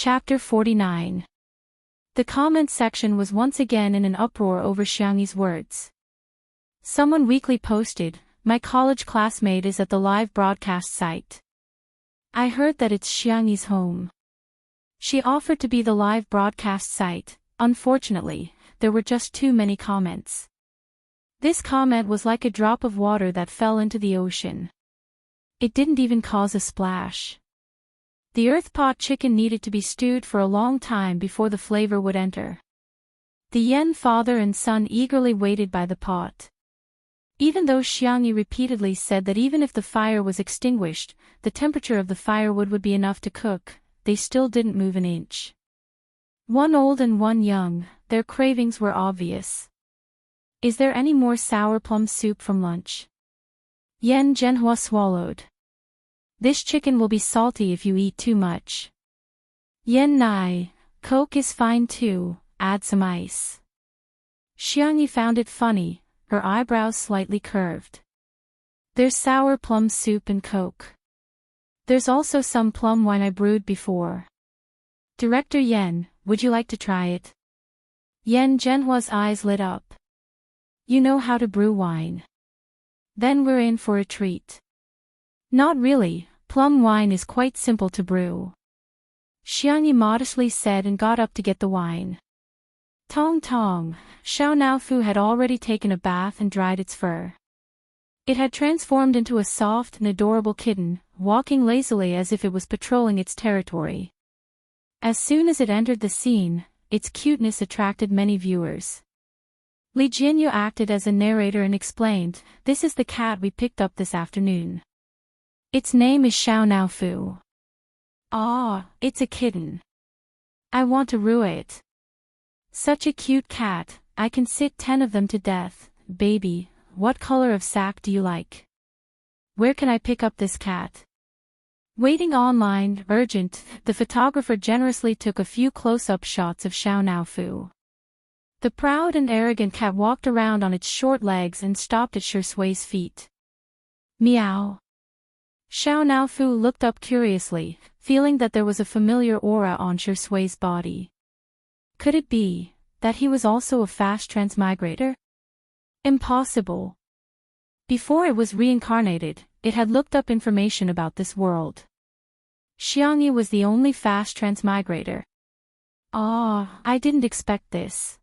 Chapter 49. The comment section was once again in an uproar over Xiangyi's words. Someone weakly posted, "My college classmate is at the live broadcast site. I heard that it's Xiangyi's home." She offered to be the live broadcast site. Unfortunately, there were just too many comments. This comment was like a drop of water that fell into the ocean. It didn't even cause a splash. The earth pot chicken needed to be stewed for a long time before the flavor would enter. The Yen father and son eagerly waited by the pot. Even though Xiangyi repeatedly said that even if the fire was extinguished, the temperature of the firewood would be enough to cook, they still didn't move an inch. One old and one young, their cravings were obvious. "Is there any more sour plum soup from lunch?" Yen Zhenhua swallowed. "This chicken will be salty if you eat too much." Yen Nai, "Coke is fine too, add some ice." Xiangyi found it funny, her eyebrows slightly curved. "There's sour plum soup and Coke. There's also some plum wine I brewed before. Director Yen, would you like to try it?" Yen Zhenhua's eyes lit up. "You know how to brew wine? Then we're in for a treat." "Not really, plum wine is quite simple to brew," Xiangyi modestly said and got up to get the wine. Tong tong, Xiao Naofu had already taken a bath and dried its fur. It had transformed into a soft and adorable kitten, walking lazily as if it was patrolling its territory. As soon as it entered the scene, its cuteness attracted many viewers. Li Jinyu acted as a narrator and explained, "This is the cat we picked up this afternoon. Its name is Xiao Naofu. Ah, it's a kitten. I want to rue it. Such a cute cat, I can sit 10 of them to death. Baby, what color of sack do you like? Where can I pick up this cat?" Waiting online, urgent, the photographer generously took a few close-up shots of Xiao Naofu. The proud and arrogant cat walked around on its short legs and stopped at Shui's feet. "Meow." Xiao Naofu looked up curiously, feeling that there was a familiar aura on Shui's body. Could it be that he was also a fast transmigrator? Impossible. Before it was reincarnated, it had looked up information about this world. Xiangyi was the only fast transmigrator. Ah, I didn't expect this.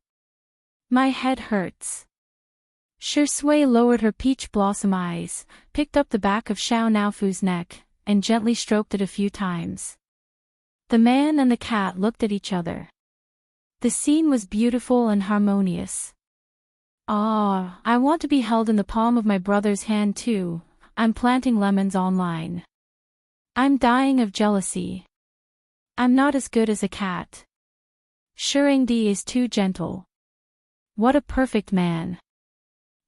My head hurts. Shui lowered her peach blossom eyes, picked up the back of Xiao Naofu's neck, and gently stroked it a few times. The man and the cat looked at each other. The scene was beautiful and harmonious. "Ah, I want to be held in the palm of my brother's hand too. I'm planting lemons online. I'm dying of jealousy. I'm not as good as a cat. Shurangdi is too gentle. What a perfect man.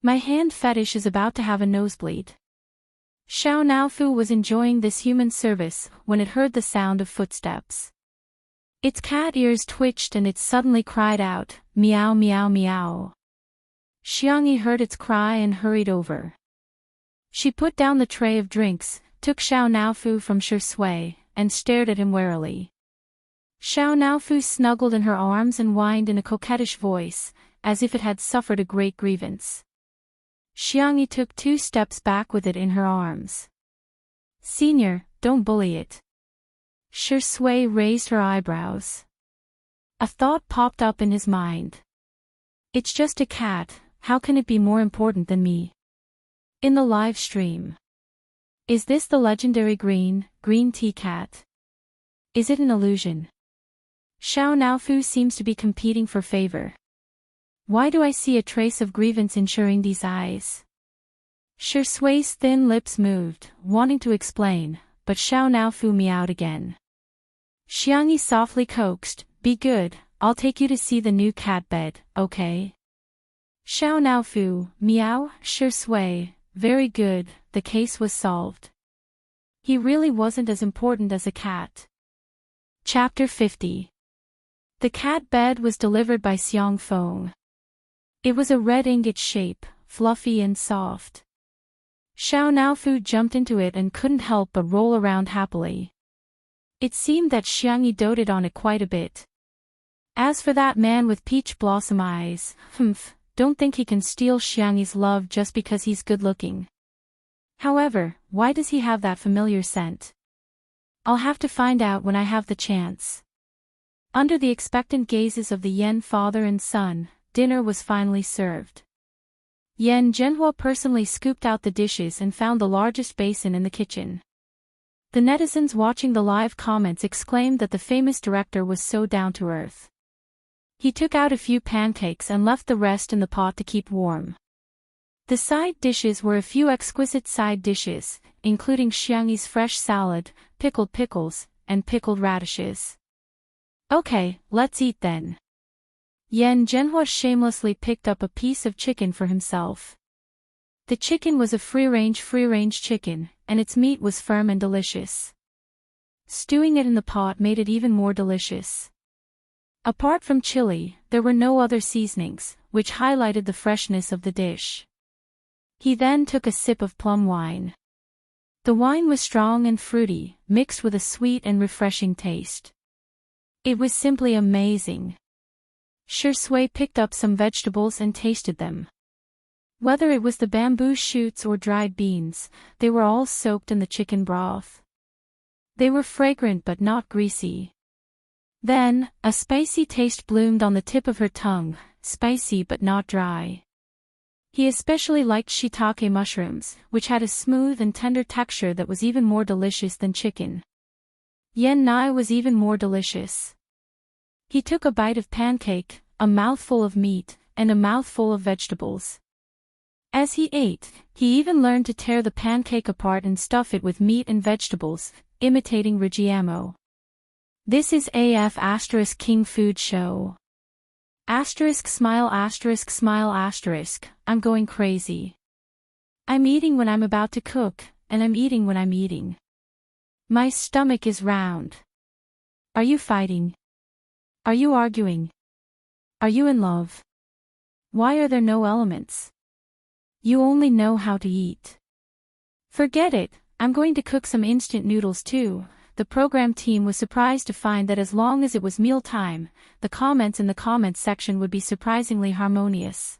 My hand fetish is about to have a nosebleed." Xiao Naofu was enjoying this human service when it heard the sound of footsteps. Its cat ears twitched and it suddenly cried out, "Meow meow meow." Xiangyi heard its cry and hurried over. She put down the tray of drinks, took Xiao Naofu from Shui, and stared at him warily. Xiao Naofu snuggled in her arms and whined in a coquettish voice, as if it had suffered a great grievance. Xiangyi took 2 steps back with it in her arms. "Senior, don't bully it." Shui raised her eyebrows. A thought popped up in his mind. "It's just a cat, how can it be more important than me?" In the live stream. Is this the legendary green tea cat? Is it an illusion? Xiao Naofu seems to be competing for favor. Why do I see a trace of grievance in Shurangdi's eyes? Shui's thin lips moved, wanting to explain, but Xiao Naofu meowed again. Xiangyi softly coaxed, "Be good, I'll take you to see the new cat bed, okay?" Xiao Naofu, meow, Shui, very good, the case was solved. He really wasn't as important as a cat. Chapter 50. The cat bed was delivered by Xiang Feng. It was a red ingot shape, fluffy and soft. Xiao Naofu jumped into it and couldn't help but roll around happily. It seemed that Xiangyi doted on it quite a bit. As for that man with peach blossom eyes, don't think he can steal Xiangyi's love just because he's good-looking. However, why does he have that familiar scent? I'll have to find out when I have the chance. Under the expectant gazes of the Yan father and son, dinner was finally served. Yan Zhenhua personally scooped out the dishes and found the largest basin in the kitchen. The netizens watching the live comments exclaimed that the famous director was so down-to-earth. He took out a few pancakes and left the rest in the pot to keep warm. The side dishes were a few exquisite side dishes, including Xiangyi's fresh salad, pickled pickles, and pickled radishes. Okay, let's eat then. Yan Zhenhua shamelessly picked up a piece of chicken for himself. The chicken was a free-range chicken, and its meat was firm and delicious. Stewing it in the pot made it even more delicious. Apart from chili, there were no other seasonings, which highlighted the freshness of the dish. He then took a sip of plum wine. The wine was strong and fruity, mixed with a sweet and refreshing taste. It was simply amazing. Shui picked up some vegetables and tasted them. Whether it was the bamboo shoots or dried beans, they were all soaked in the chicken broth. They were fragrant but not greasy. Then, a spicy taste bloomed on the tip of her tongue, spicy but not dry. He especially liked shiitake mushrooms, which had a smooth and tender texture that was even more delicious than chicken. Yen Nai was even more delicious. He took a bite of pancake, a mouthful of meat, and a mouthful of vegetables. As he ate, he even learned to tear the pancake apart and stuff it with meat and vegetables, imitating Rigiamo. This is AF * King Food Show. Smile *, I'm going crazy. I'm eating when I'm about to cook, and I'm eating when I'm eating. My stomach is round. Are you fighting? Are you arguing? Are you in love? Why are there no elements? You only know how to eat. Forget it, I'm going to cook some instant noodles too. The program team was surprised to find that as long as it was meal time, the comments in the comments section would be surprisingly harmonious.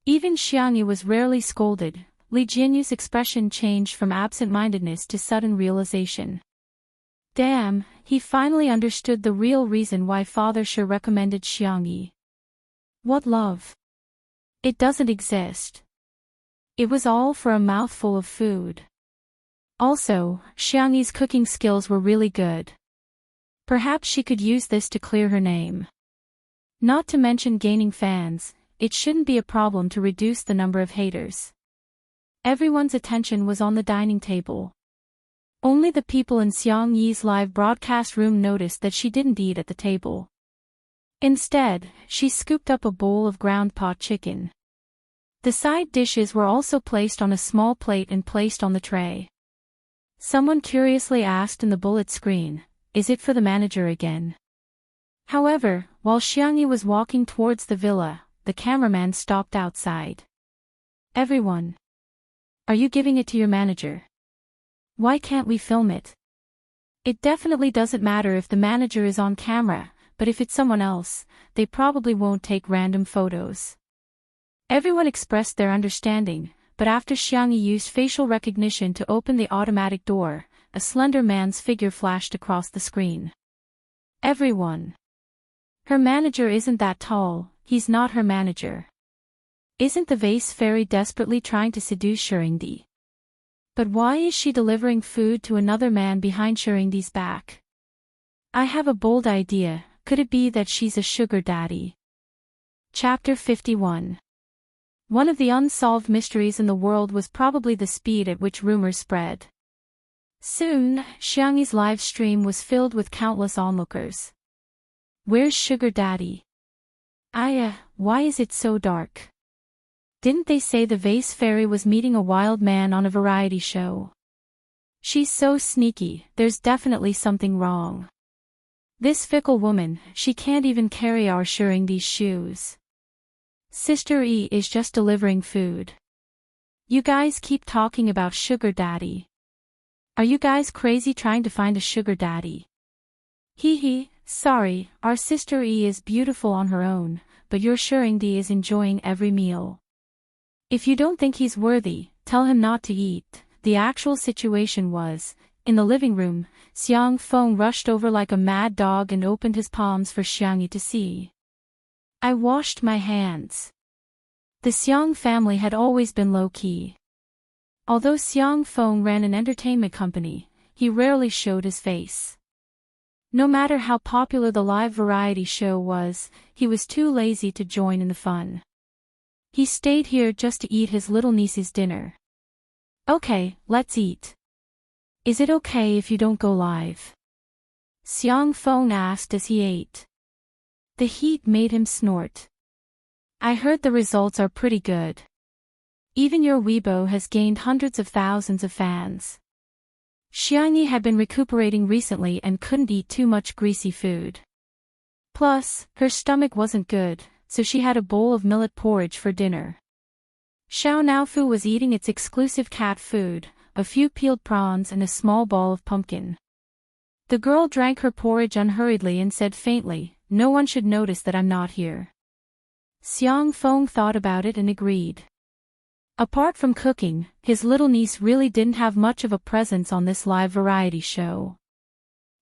Even Xiangyi was rarely scolded. Li Jianyu's expression changed from absent-mindedness to sudden realization. Damn, he finally understood the real reason why Father Shi recommended Xiangyi. What love? It doesn't exist. It was all for a mouthful of food. Also, Xiangyi's cooking skills were really good. Perhaps she could use this to clear her name. Not to mention gaining fans, it shouldn't be a problem to reduce the number of haters. Everyone's attention was on the dining table. Only the people in Xiangyi's live broadcast room noticed that she didn't eat at the table. Instead, she scooped up a bowl of ground pot chicken. The side dishes were also placed on a small plate and placed on the tray. Someone curiously asked in the bullet screen, "Is it for the manager again?" However, while Xiangyi was walking towards the villa, the cameraman stopped outside. "Everyone. Are you giving it to your manager? Why can't we film it? It definitely doesn't matter if the manager is on camera, but if it's someone else, they probably won't take random photos." Everyone expressed their understanding, but after Xiangyi used facial recognition to open the automatic door, a slender man's figure flashed across the screen. "Everyone. Her manager isn't that tall, he's not her manager. Isn't the vase fairy desperately trying to seduce Shirindi? But why is she delivering food to another man behind Shirindi's back? I have a bold idea, could it be that she's a sugar daddy?" Chapter 51. One of the unsolved mysteries in the world was probably the speed at which rumors spread. Soon, Xiangyi's live stream was filled with countless onlookers. "Where's Sugar Daddy? Why is it so dark? Didn't they say the vase fairy was meeting a wild man on a variety show? She's so sneaky, there's definitely something wrong. This fickle woman, she can't even carry our Shiringdi's shoes. Sister E is just delivering food. You guys keep talking about Sugar Daddy. Are you guys crazy trying to find a sugar daddy? Hee hee, sorry, our sister E is beautiful on her own, but your Shuringdi is enjoying every meal. If you don't think he's worthy, tell him not to eat. The actual situation was, in the living room, Xiang Feng rushed over like a mad dog and opened his palms for Xiangyi to see. I washed my hands. The Xiang family had always been low-key. Although Xiang Feng ran an entertainment company, he rarely showed his face. No matter how popular the live variety show was, he was too lazy to join in the fun. He stayed here just to eat his little niece's dinner. Okay, let's eat. Is it okay if you don't go live? Xiang Feng asked as he ate. The heat made him snort. I heard the results are pretty good. Even your Weibo has gained hundreds of thousands of fans. Xiangyi had been recuperating recently and couldn't eat too much greasy food. Plus, her stomach wasn't good, so she had a bowl of millet porridge for dinner. Xiao Naofu was eating its exclusive cat food, a few peeled prawns and a small ball of pumpkin. The girl drank her porridge unhurriedly and said faintly, "No one should notice that I'm not here." Xiang Feng thought about it and agreed. Apart from cooking, his little niece really didn't have much of a presence on this live variety show.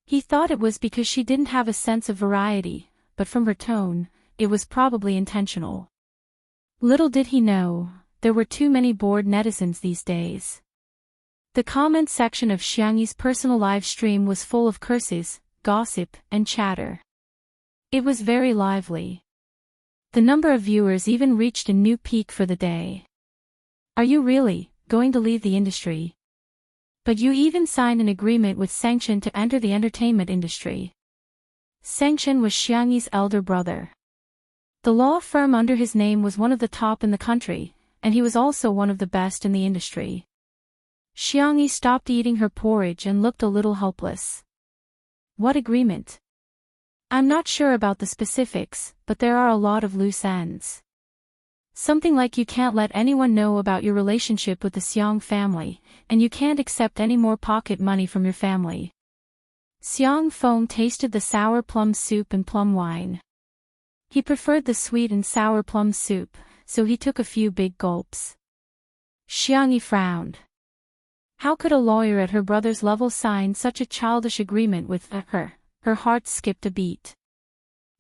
He thought it was because she didn't have a sense of variety, but from her tone, it was probably intentional. Little did he know, there were too many bored netizens these days. The comment section of Xiangyi's personal live stream was full of curses, gossip, and chatter. It was very lively. The number of viewers even reached a new peak for the day. Are you really going to leave the industry? But you even signed an agreement with Sanction to enter the entertainment industry. Sanction was Xiangyi's elder brother. The law firm under his name was one of the top in the country, and he was also one of the best in the industry. Xiangyi stopped eating her porridge and looked a little helpless. What agreement? I'm not sure about the specifics, but there are a lot of loose ends. Something like you can't let anyone know about your relationship with the Xiang family, and you can't accept any more pocket money from your family. Xiang Feng tasted the sour plum soup and plum wine. He preferred the sweet and sour plum soup, so he took a few big gulps. Xiangyi frowned. How could a lawyer at her brother's level sign such a childish agreement with her? Her heart skipped a beat.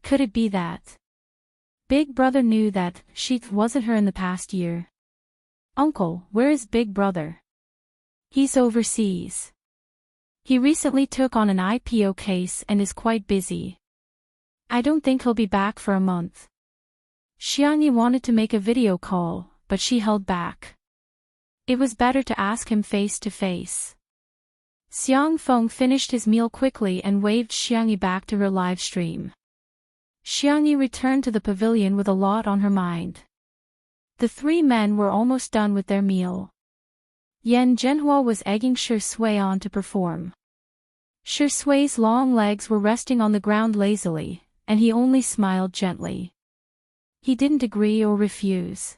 Could it be that Big Brother knew that she wasn't her in the past year? Uncle, where is Big Brother? He's overseas. He recently took on an IPO case and is quite busy. I don't think he'll be back for a month. Xiangyi wanted to make a video call, but she held back. It was better to ask him face to face. Xiang Feng finished his meal quickly and waved Xiangyi back to her live stream. Xiangyi returned to the pavilion with a lot on her mind. The three men were almost done with their meal. Yan Zhenhua was egging Shi Sui on to perform. Shi Sui's long legs were resting on the ground lazily, and he only smiled gently. He didn't agree or refuse.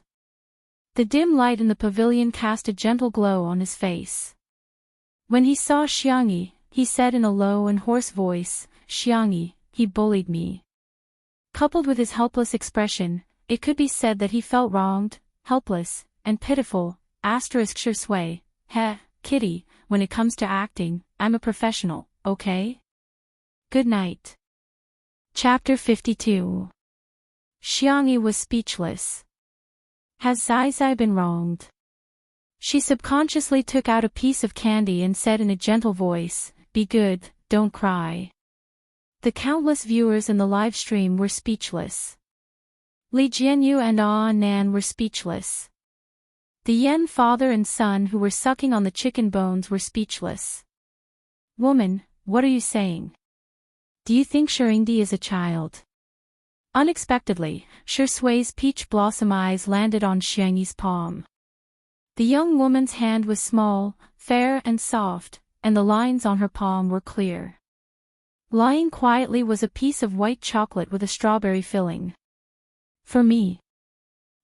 The dim light in the pavilion cast a gentle glow on his face. When he saw Xiangyi, he said in a low and hoarse voice, "Xiangyi, he bullied me." Coupled with his helpless expression, it could be said that he felt wronged, helpless, and pitiful. Shi Sui, heh, kitty, when it comes to acting, I'm a professional, okay? Good night. Chapter 52. Xiangyi was speechless. Has Zai been wronged? She subconsciously took out a piece of candy and said in a gentle voice, "Be good, don't cry." The countless viewers in the live stream were speechless. Li Jianyu and Nan were speechless. The Yen father and son who were sucking on the chicken bones were speechless. Woman, what are you saying? Do you think Shuringdi is a child? Unexpectedly, Shi Sui's peach blossom eyes landed on Xiangyi's palm. The young woman's hand was small, fair and soft, and the lines on her palm were clear. Lying quietly was a piece of white chocolate with a strawberry filling. For me.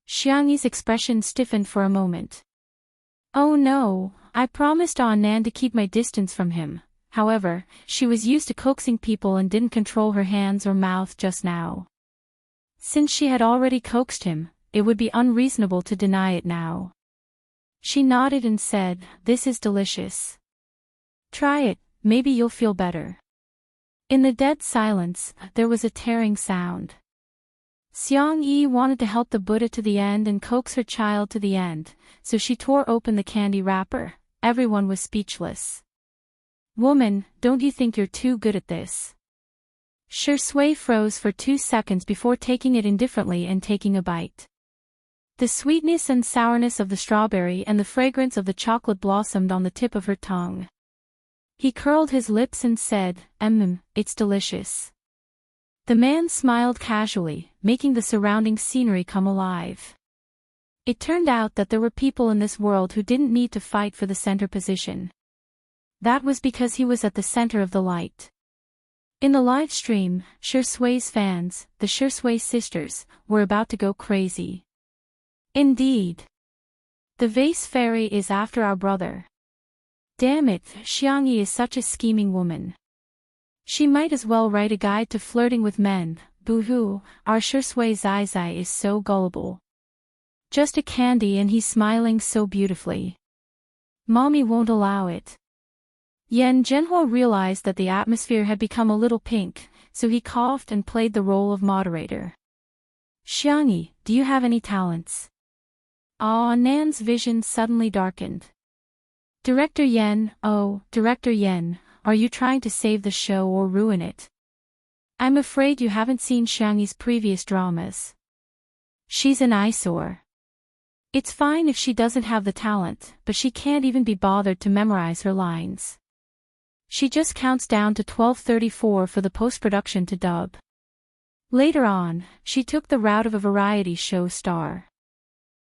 Xiangyi's expression stiffened for a moment. Oh no, I promised Nan to keep my distance from him, However, she was used to coaxing people and didn't control her hands or mouth just now. Since she had already coaxed him, it would be unreasonable to deny it now. She nodded and said, "This is delicious. Try it, maybe you'll feel better." In the dead silence, there was a tearing sound. Xiang Yi wanted to help the Buddha to the end and coax her child to the end, so she tore open the candy wrapper. Everyone was speechless. "Woman, don't you think you're too good at this?" Shi Sui froze for 2 seconds before taking it indifferently and taking a bite. The sweetness and sourness of the strawberry and the fragrance of the chocolate blossomed on the tip of her tongue. He curled his lips and said, It's delicious." The man smiled casually, making the surrounding scenery come alive. It turned out that there were people in this world who didn't need to fight for the center position. That was because he was at the center of the light. In the live stream, Shi Sui's fans, the Shi Sui sisters, were about to go crazy. "Indeed. The vase fairy is after our brother. Damn it, Xiang Yi is such a scheming woman. She might as well write a guide to flirting with men. Boo-hoo, our Shi Sui Zai Zai is so gullible. Just a candy and he's smiling so beautifully. Mommy won't allow it." Yan Zhenhua realized that the atmosphere had become a little pink, so he coughed and played the role of moderator. "Xiang Yi, do you have any talents?" Nan's vision suddenly darkened. "Director Yan, Director Yan, are you trying to save the show or ruin it? I'm afraid you haven't seen Xiang Yi's previous dramas. She's an eyesore. It's fine if she doesn't have the talent, but she can't even be bothered to memorize her lines. She just counts down to 12:34 for the post-production to dub." Later on, she took the route of a variety show star.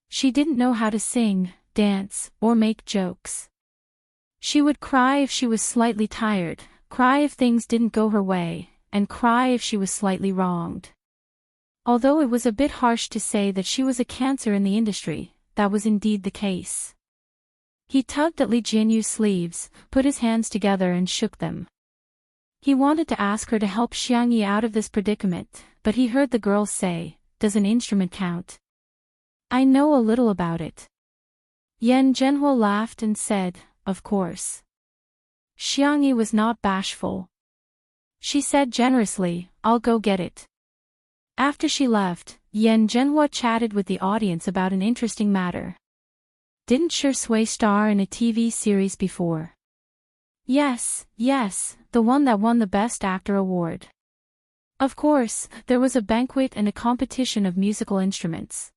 She didn't know how to sing, dance, or make jokes. She would cry if she was slightly tired, cry if things didn't go her way, and cry if she was slightly wronged. Although it was a bit harsh to say that she was a cancer in the industry, that was indeed the case. He tugged at Li Jianyu's sleeves, put his hands together and shook them. He wanted to ask her to help Xiang Yi out of this predicament, but he heard the girl say, "Does an instrument count?" "I know a little about it." Yan Zhenhua laughed and said, "Of course." Xiang Yi was not bashful. She said generously, "I'll go get it." After she left, Yan Zhenhua chatted with the audience about an interesting matter. "Didn't Shi Sui star in a TV series before?" Yes, the one that won the Best Actor award." Of course, there was a banquet and a competition of musical instruments.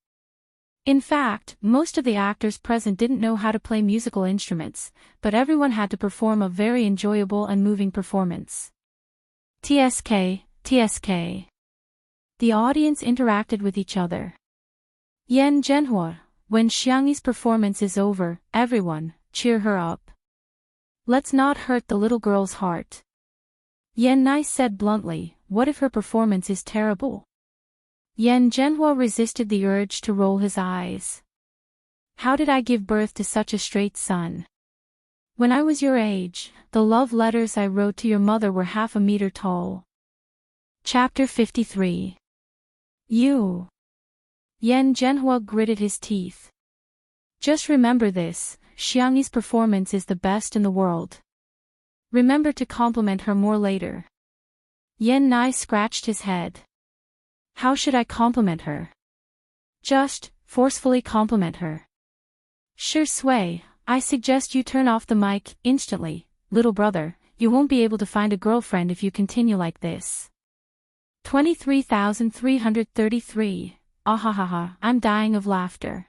In fact, most of the actors present didn't know how to play musical instruments, but everyone had to perform a very enjoyable and moving performance. TSK. The audience interacted with each other. Yan Zhenhua, when Xiang Yi's performance is over, everyone, cheer her up. Let's not hurt the little girl's heart. Yan Nai said bluntly, what if her performance is terrible? Yan Zhenhua resisted the urge to roll his eyes. How did I give birth to such a straight son? When I was your age, the love letters I wrote to your mother were 1/2 meter tall. Chapter 53. You. Yan Zhenhua gritted his teeth. Just remember this, Xiang Yi's performance is the best in the world. Remember to compliment her more later. Yan Nai scratched his head. How should I compliment her? Just, forcefully compliment her. Shi Sui, I suggest you turn off the mic, instantly, little brother, you won't be able to find a girlfriend if you continue like this. 23,333, ahahaha, I'm dying of laughter.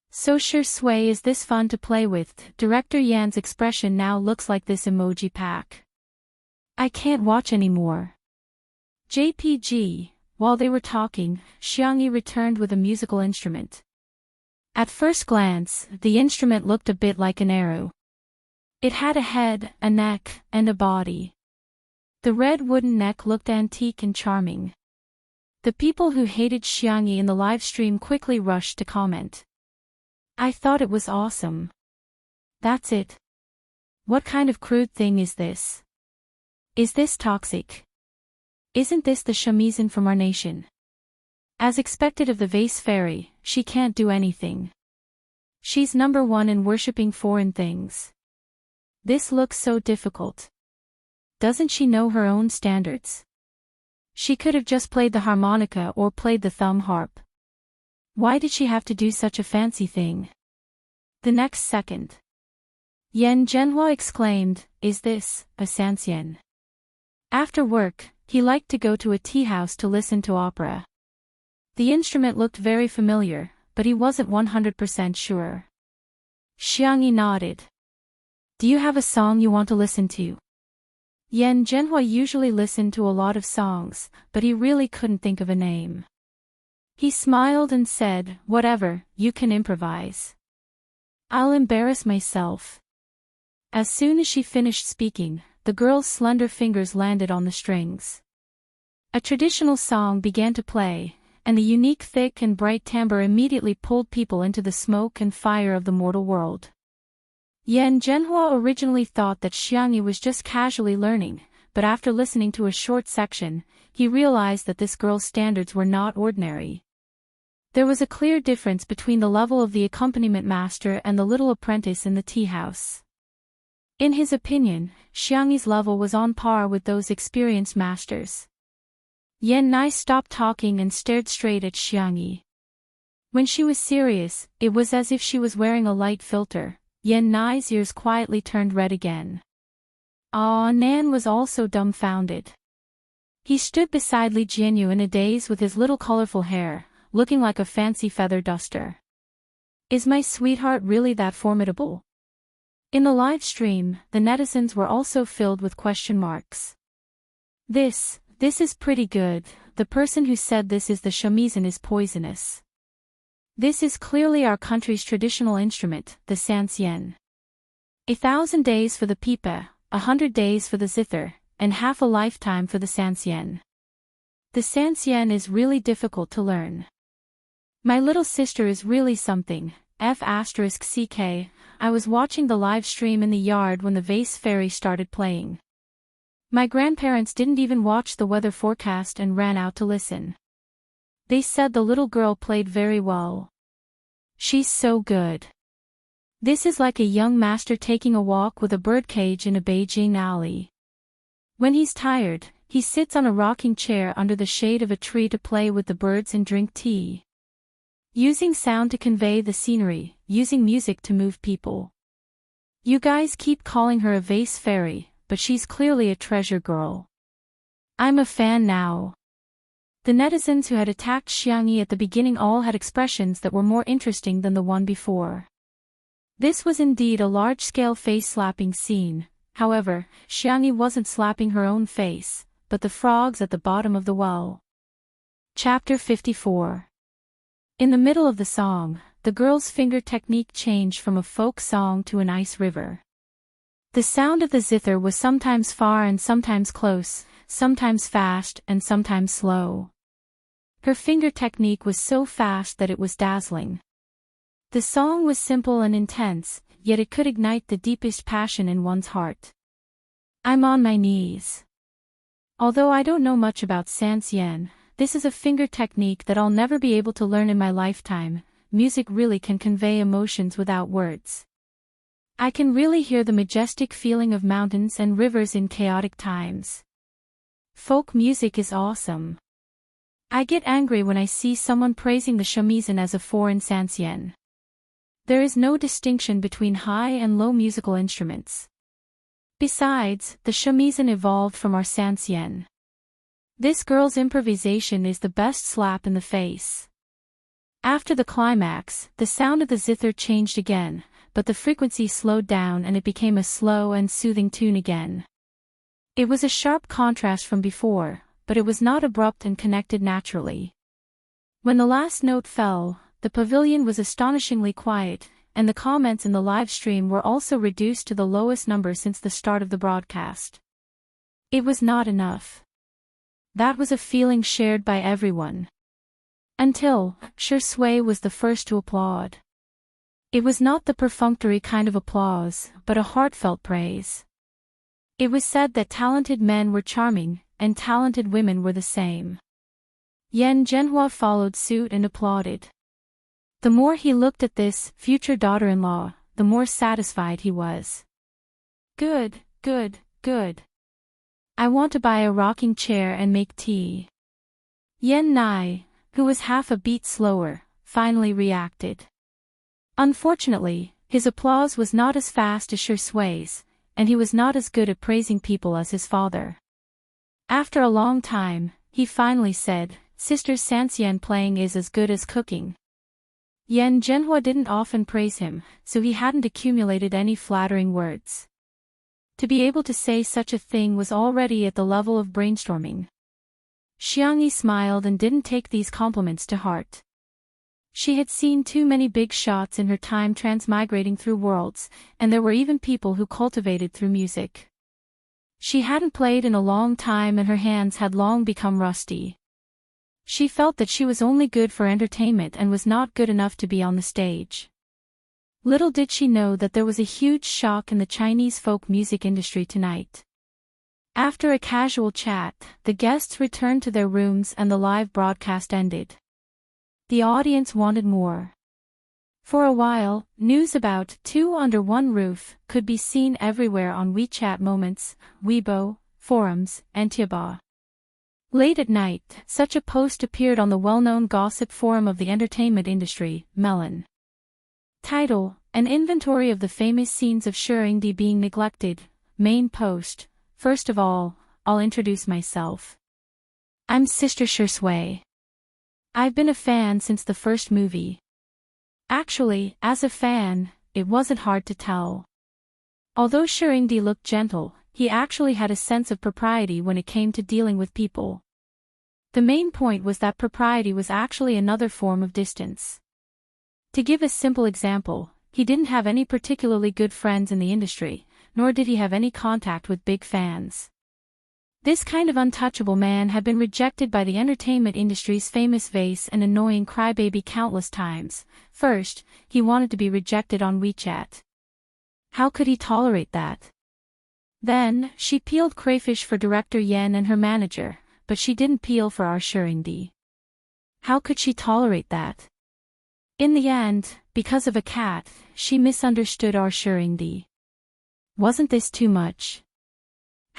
So Shi Sui, is this fun to play with? Director Yan's expression now looks like this emoji pack. I can't watch anymore. JPG. While they were talking, Xiang Yi returned with a musical instrument. At first glance, the instrument looked a bit like an arrow. It had a head, a neck, and a body. The red wooden neck looked antique and charming. The people who hated Xiang Yi in the live stream quickly rushed to comment. I thought it was awesome. That's it. What kind of crude thing is this? Is this toxic? Isn't this the shamisen from our nation? As expected of the vase fairy, she can't do anything. She's number one in worshipping foreign things. This looks so difficult. Doesn't she know her own standards? She could have just played the harmonica or played the thumb harp. Why did she have to do such a fancy thing? The next second, Yen Zhenhua exclaimed, "Is this a sansien?" After work, he liked to go to a tea house to listen to opera. The instrument looked very familiar, but he wasn't 100% sure. Xiangyi nodded. "Do you have a song you want to listen to?" Yen Zhenhua usually listened to a lot of songs, but he really couldn't think of a name. He smiled and said, "Whatever, you can improvise." "I'll embarrass myself." As soon as she finished speaking, the girl's slender fingers landed on the strings. A traditional song began to play, and the unique thick and bright timbre immediately pulled people into the smoke and fire of the mortal world. Yen Zhenhua originally thought that Xiangyi was just casually learning, but after listening to a short section, he realized that this girl's standards were not ordinary. There was a clear difference between the level of the accompaniment master and the little apprentice in the tea house. In his opinion, Xiangyi's level was on par with those experienced masters. Yen Nai stopped talking and stared straight at Xiangyi. When she was serious, it was as if she was wearing a light filter. Yen Nai's ears quietly turned red again. Nan was also dumbfounded. He stood beside Li Jianyu in a daze with his little colorful hair, looking like a fancy feather duster. Is my sweetheart really that formidable? In the live stream, the netizens were also filled with question marks. This is pretty good. The person who said this is the shamisen is poisonous. This is clearly our country's traditional instrument, the sansien. 1,000 days for the pipa, 100 days for the zither, and half a lifetime for the sansien. The sansien is really difficult to learn. My little sister is really something. F***ck, I was watching the live stream in the yard when the vase fairy started playing. My grandparents didn't even watch the weather forecast and ran out to listen. They said the little girl played very well. She's so good. This is like a young master taking a walk with a birdcage in a Beijing alley. When he's tired, he sits on a rocking chair under the shade of a tree to play with the birds and drink tea. Using sound to convey the scenery, using music to move people. You guys keep calling her a vase fairy, but she's clearly a treasure girl. I'm a fan now. The netizens who had attacked Xiangyi at the beginning all had expressions that were more interesting than the one before. This was indeed a large-scale face-slapping scene. However, Xiangyi wasn't slapping her own face, but the frogs at the bottom of the well. Chapter 54. In the middle of the song, the girl's finger technique changed from a folk song to an ice river. The sound of the zither was sometimes far and sometimes close, sometimes fast and sometimes slow. Her finger technique was so fast that it was dazzling. The song was simple and intense, yet it could ignite the deepest passion in one's heart. I'm on my knees. Although I don't know much about sansien, this is a finger technique that I'll never be able to learn in my lifetime. Music really can convey emotions without words. I can really hear the majestic feeling of mountains and rivers in chaotic times. Folk music is awesome. I get angry when I see someone praising the shamisen as a foreign sansien. There is no distinction between high and low musical instruments. Besides, the shamisen evolved from our sansien. This girl's improvisation is the best slap in the face. After the climax, the sound of the zither changed again, but the frequency slowed down and it became a slow and soothing tune again. It was a sharp contrast from before, but it was not abrupt and connected naturally. When the last note fell, the pavilion was astonishingly quiet, and the comments in the live stream were also reduced to the lowest number since the start of the broadcast. It was not enough. That was a feeling shared by everyone. Until, Shui was the first to applaud. It was not the perfunctory kind of applause, but a heartfelt praise. It was said that talented men were charming, and talented women were the same. Yan Zhenhua followed suit and applauded. The more he looked at this future daughter-in-law, the more satisfied he was. Good, good, good. I want to buy a rocking chair and make tea. Yan Nai, who was half a beat slower, finally reacted. Unfortunately, his applause was not as fast as Shi Sui's, and he was not as good at praising people as his father. After a long time, he finally said, Sister Sanxian playing is as good as cooking. Yan Zhenhua didn't often praise him, so he hadn't accumulated any flattering words. To be able to say such a thing was already at the level of brainstorming. Xiangyi smiled and didn't take these compliments to heart. She had seen too many big shots in her time transmigrating through worlds, and there were even people who cultivated through music. She hadn't played in a long time and her hands had long become rusty. She felt that she was only good for entertainment and was not good enough to be on the stage. Little did she know that there was a huge shock in the Chinese folk music industry tonight. After a casual chat, the guests returned to their rooms and the live broadcast ended. The audience wanted more. For a while, news about Two Under One Roof could be seen everywhere on WeChat Moments, Weibo, forums, and Tieba. Late at night, such a post appeared on the well-known gossip forum of the entertainment industry, Melon. Title: An inventory of the famous scenes of Shuringdi being neglected. Main post: First of all, I'll introduce myself. I'm Sister Shi Sui. I've been a fan since the first movie. Actually, as a fan, it wasn't hard to tell. Although Shuringdi looked gentle, he actually had a sense of propriety when it came to dealing with people. The main point was that propriety was actually another form of distance. To give a simple example, he didn't have any particularly good friends in the industry, nor did he have any contact with big fans. This kind of untouchable man had been rejected by the entertainment industry's famous vase and annoying crybaby countless times. First, he wanted to be rejected on WeChat. How could he tolerate that? Then, she peeled crayfish for director Yen and her manager, but she didn't peel for our Shuringdi. How could she tolerate that? In the end, because of a cat, she misunderstood our Shuringdi. Wasn't this too much?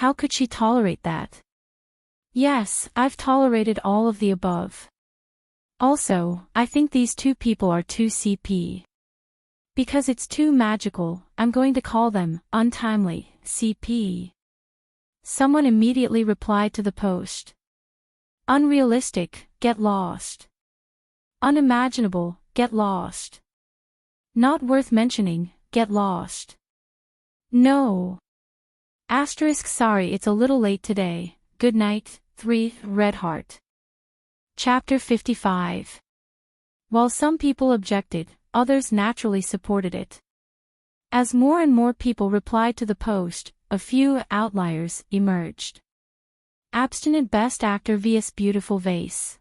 How could she tolerate that? Yes, I've tolerated all of the above. Also, I think these two people are too CP. Because it's too magical, I'm going to call them untimely CP. Someone immediately replied to the post. Unrealistic, get lost. Unimaginable, get lost. Not worth mentioning, get lost. No. Sorry it's a little late today. Good night, 3, Red Heart. Chapter 55. While some people objected, others naturally supported it. As more and more people replied to the post, a few outliers emerged. Abstinent Best Actor vs Beautiful Vase.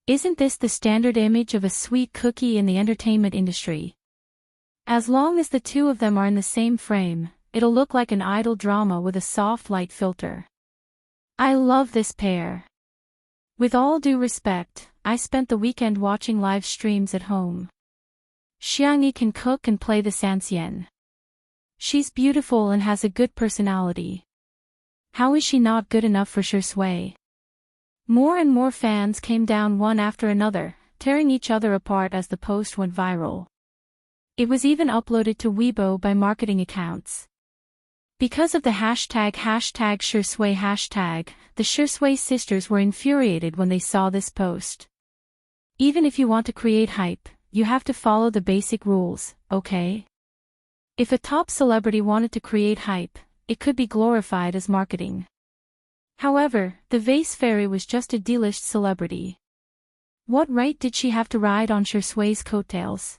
Isn't this the standard image of a sweet cookie in the entertainment industry? As long as the two of them are in the same frame, it'll look like an idol drama with a soft light filter. I love this pair. With all due respect, I spent the weekend watching live streams at home. Xiangyi can cook and play the Sanxian. She's beautiful and has a good personality. How is she not good enough for Shi Sui? More and more fans came down one after another, tearing each other apart as the post went viral. It was even uploaded to Weibo by marketing accounts. Because of the hashtag Shi Sui hashtag, the Shi Sui sisters were infuriated when they saw this post. Even if you want to create hype, you have to follow the basic rules, okay? If a top celebrity wanted to create hype, it could be glorified as marketing. However, the vase fairy was just a delished celebrity. What right did she have to ride on Shi Sui's coattails?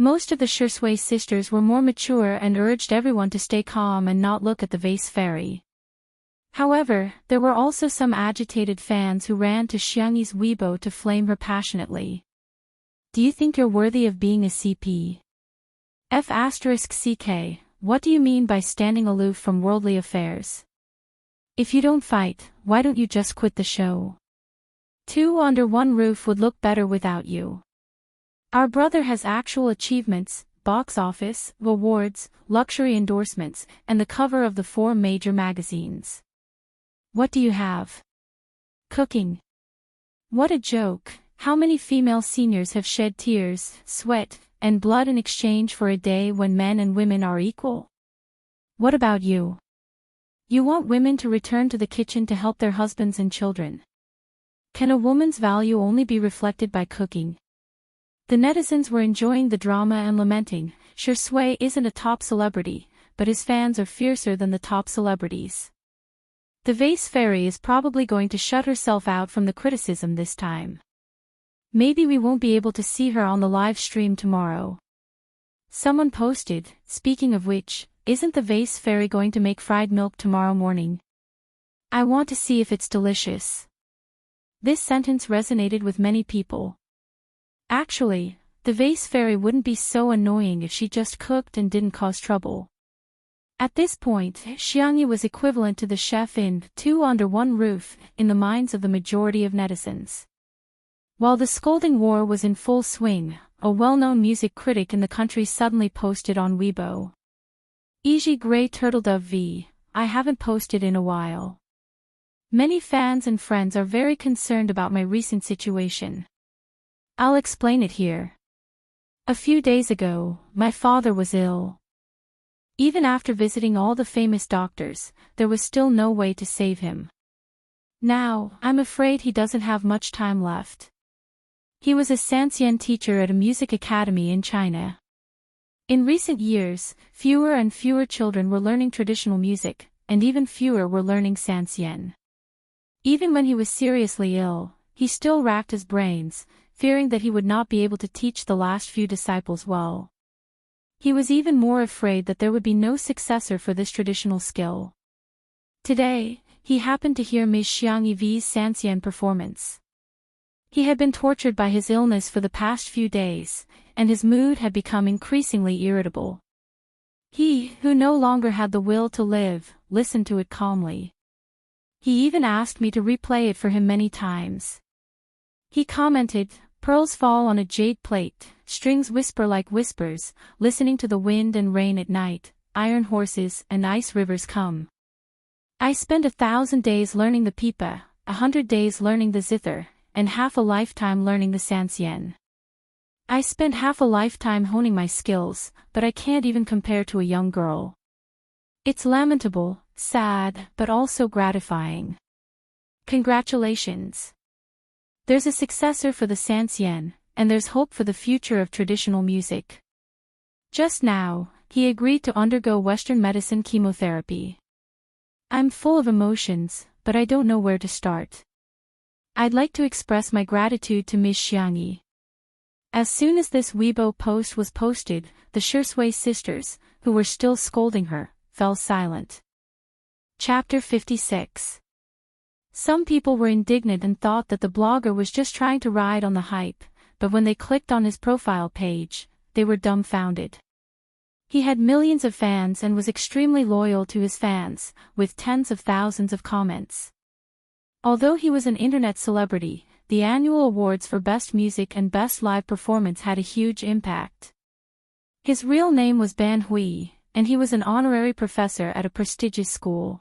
Most of the Shi Sui sisters were more mature and urged everyone to stay calm and not look at the vase fairy. However, there were also some agitated fans who ran to Xiangyi's Weibo to flame her passionately. Do you think you're worthy of being a CP? F***ck, what do you mean by standing aloof from worldly affairs? If you don't fight, why don't you just quit the show? Two under one roof would look better without you. Our brother has actual achievements, box office, awards, luxury endorsements, and the cover of the 4 major magazines. What do you have? Cooking. What a joke. How many female seniors have shed tears, sweat, and blood in exchange for a day when men and women are equal? What about you? You want women to return to the kitchen to help their husbands and children. Can a woman's value only be reflected by cooking? The netizens were enjoying the drama and lamenting, sure Sui isn't a top celebrity, but his fans are fiercer than the top celebrities. The vase fairy is probably going to shut herself out from the criticism this time. Maybe we won't be able to see her on the live stream tomorrow. Someone posted, speaking of which, isn't the vase fairy going to make fried milk tomorrow morning? I want to see if it's delicious. This sentence resonated with many people. Actually, the vase fairy wouldn't be so annoying if she just cooked and didn't cause trouble. At this point, Xiangyi was equivalent to the chef in 2 Under One Roof in the minds of the majority of netizens. While the scolding war was in full swing, a well-known music critic in the country suddenly posted on Weibo. Easy Grey Turtledove V, I haven't posted in a while. Many fans and friends are very concerned about my recent situation. I'll explain it here. A few days ago, my father was ill. Even after visiting all the famous doctors, there was still no way to save him. Now, I'm afraid he doesn't have much time left. He was a Sanxian teacher at a music academy in China. In recent years, fewer and fewer children were learning traditional music, and even fewer were learning Sanxian. Even when he was seriously ill, he still racked his brains, fearing that he would not be able to teach the last few disciples well. He was even more afraid that there would be no successor for this traditional skill. Today, he happened to hear Ms. Xiangyi V's Sanxian performance. He had been tortured by his illness for the past few days, and his mood had become increasingly irritable. He, who no longer had the will to live, listened to it calmly. He even asked me to replay it for him many times. He commented, "Pearls fall on a jade plate, strings whisper like whispers, listening to the wind and rain at night, iron horses and ice rivers come. I spent 1,000 days learning the pipa, 100 days learning the zither, and half a lifetime learning the Sanxian. I spent half a lifetime honing my skills, but I can't even compare to a young girl. It's lamentable, sad, but also gratifying. Congratulations. There's a successor for the Sanxian, and there's hope for the future of traditional music." Just now, he agreed to undergo Western medicine chemotherapy. "I'm full of emotions, but I don't know where to start. I'd like to express my gratitude to Ms. Xiangyi." As soon as this Weibo post was posted, the Shui sisters, who were still scolding her, fell silent. Chapter 56. Some people were indignant and thought that the blogger was just trying to ride on the hype, but when they clicked on his profile page, they were dumbfounded. He had millions of fans and was extremely loyal to his fans, with tens of thousands of comments. Although he was an internet celebrity, the annual awards for Best Music and Best Live Performance had a huge impact. His real name was Ban Hui, and he was an honorary professor at a prestigious school.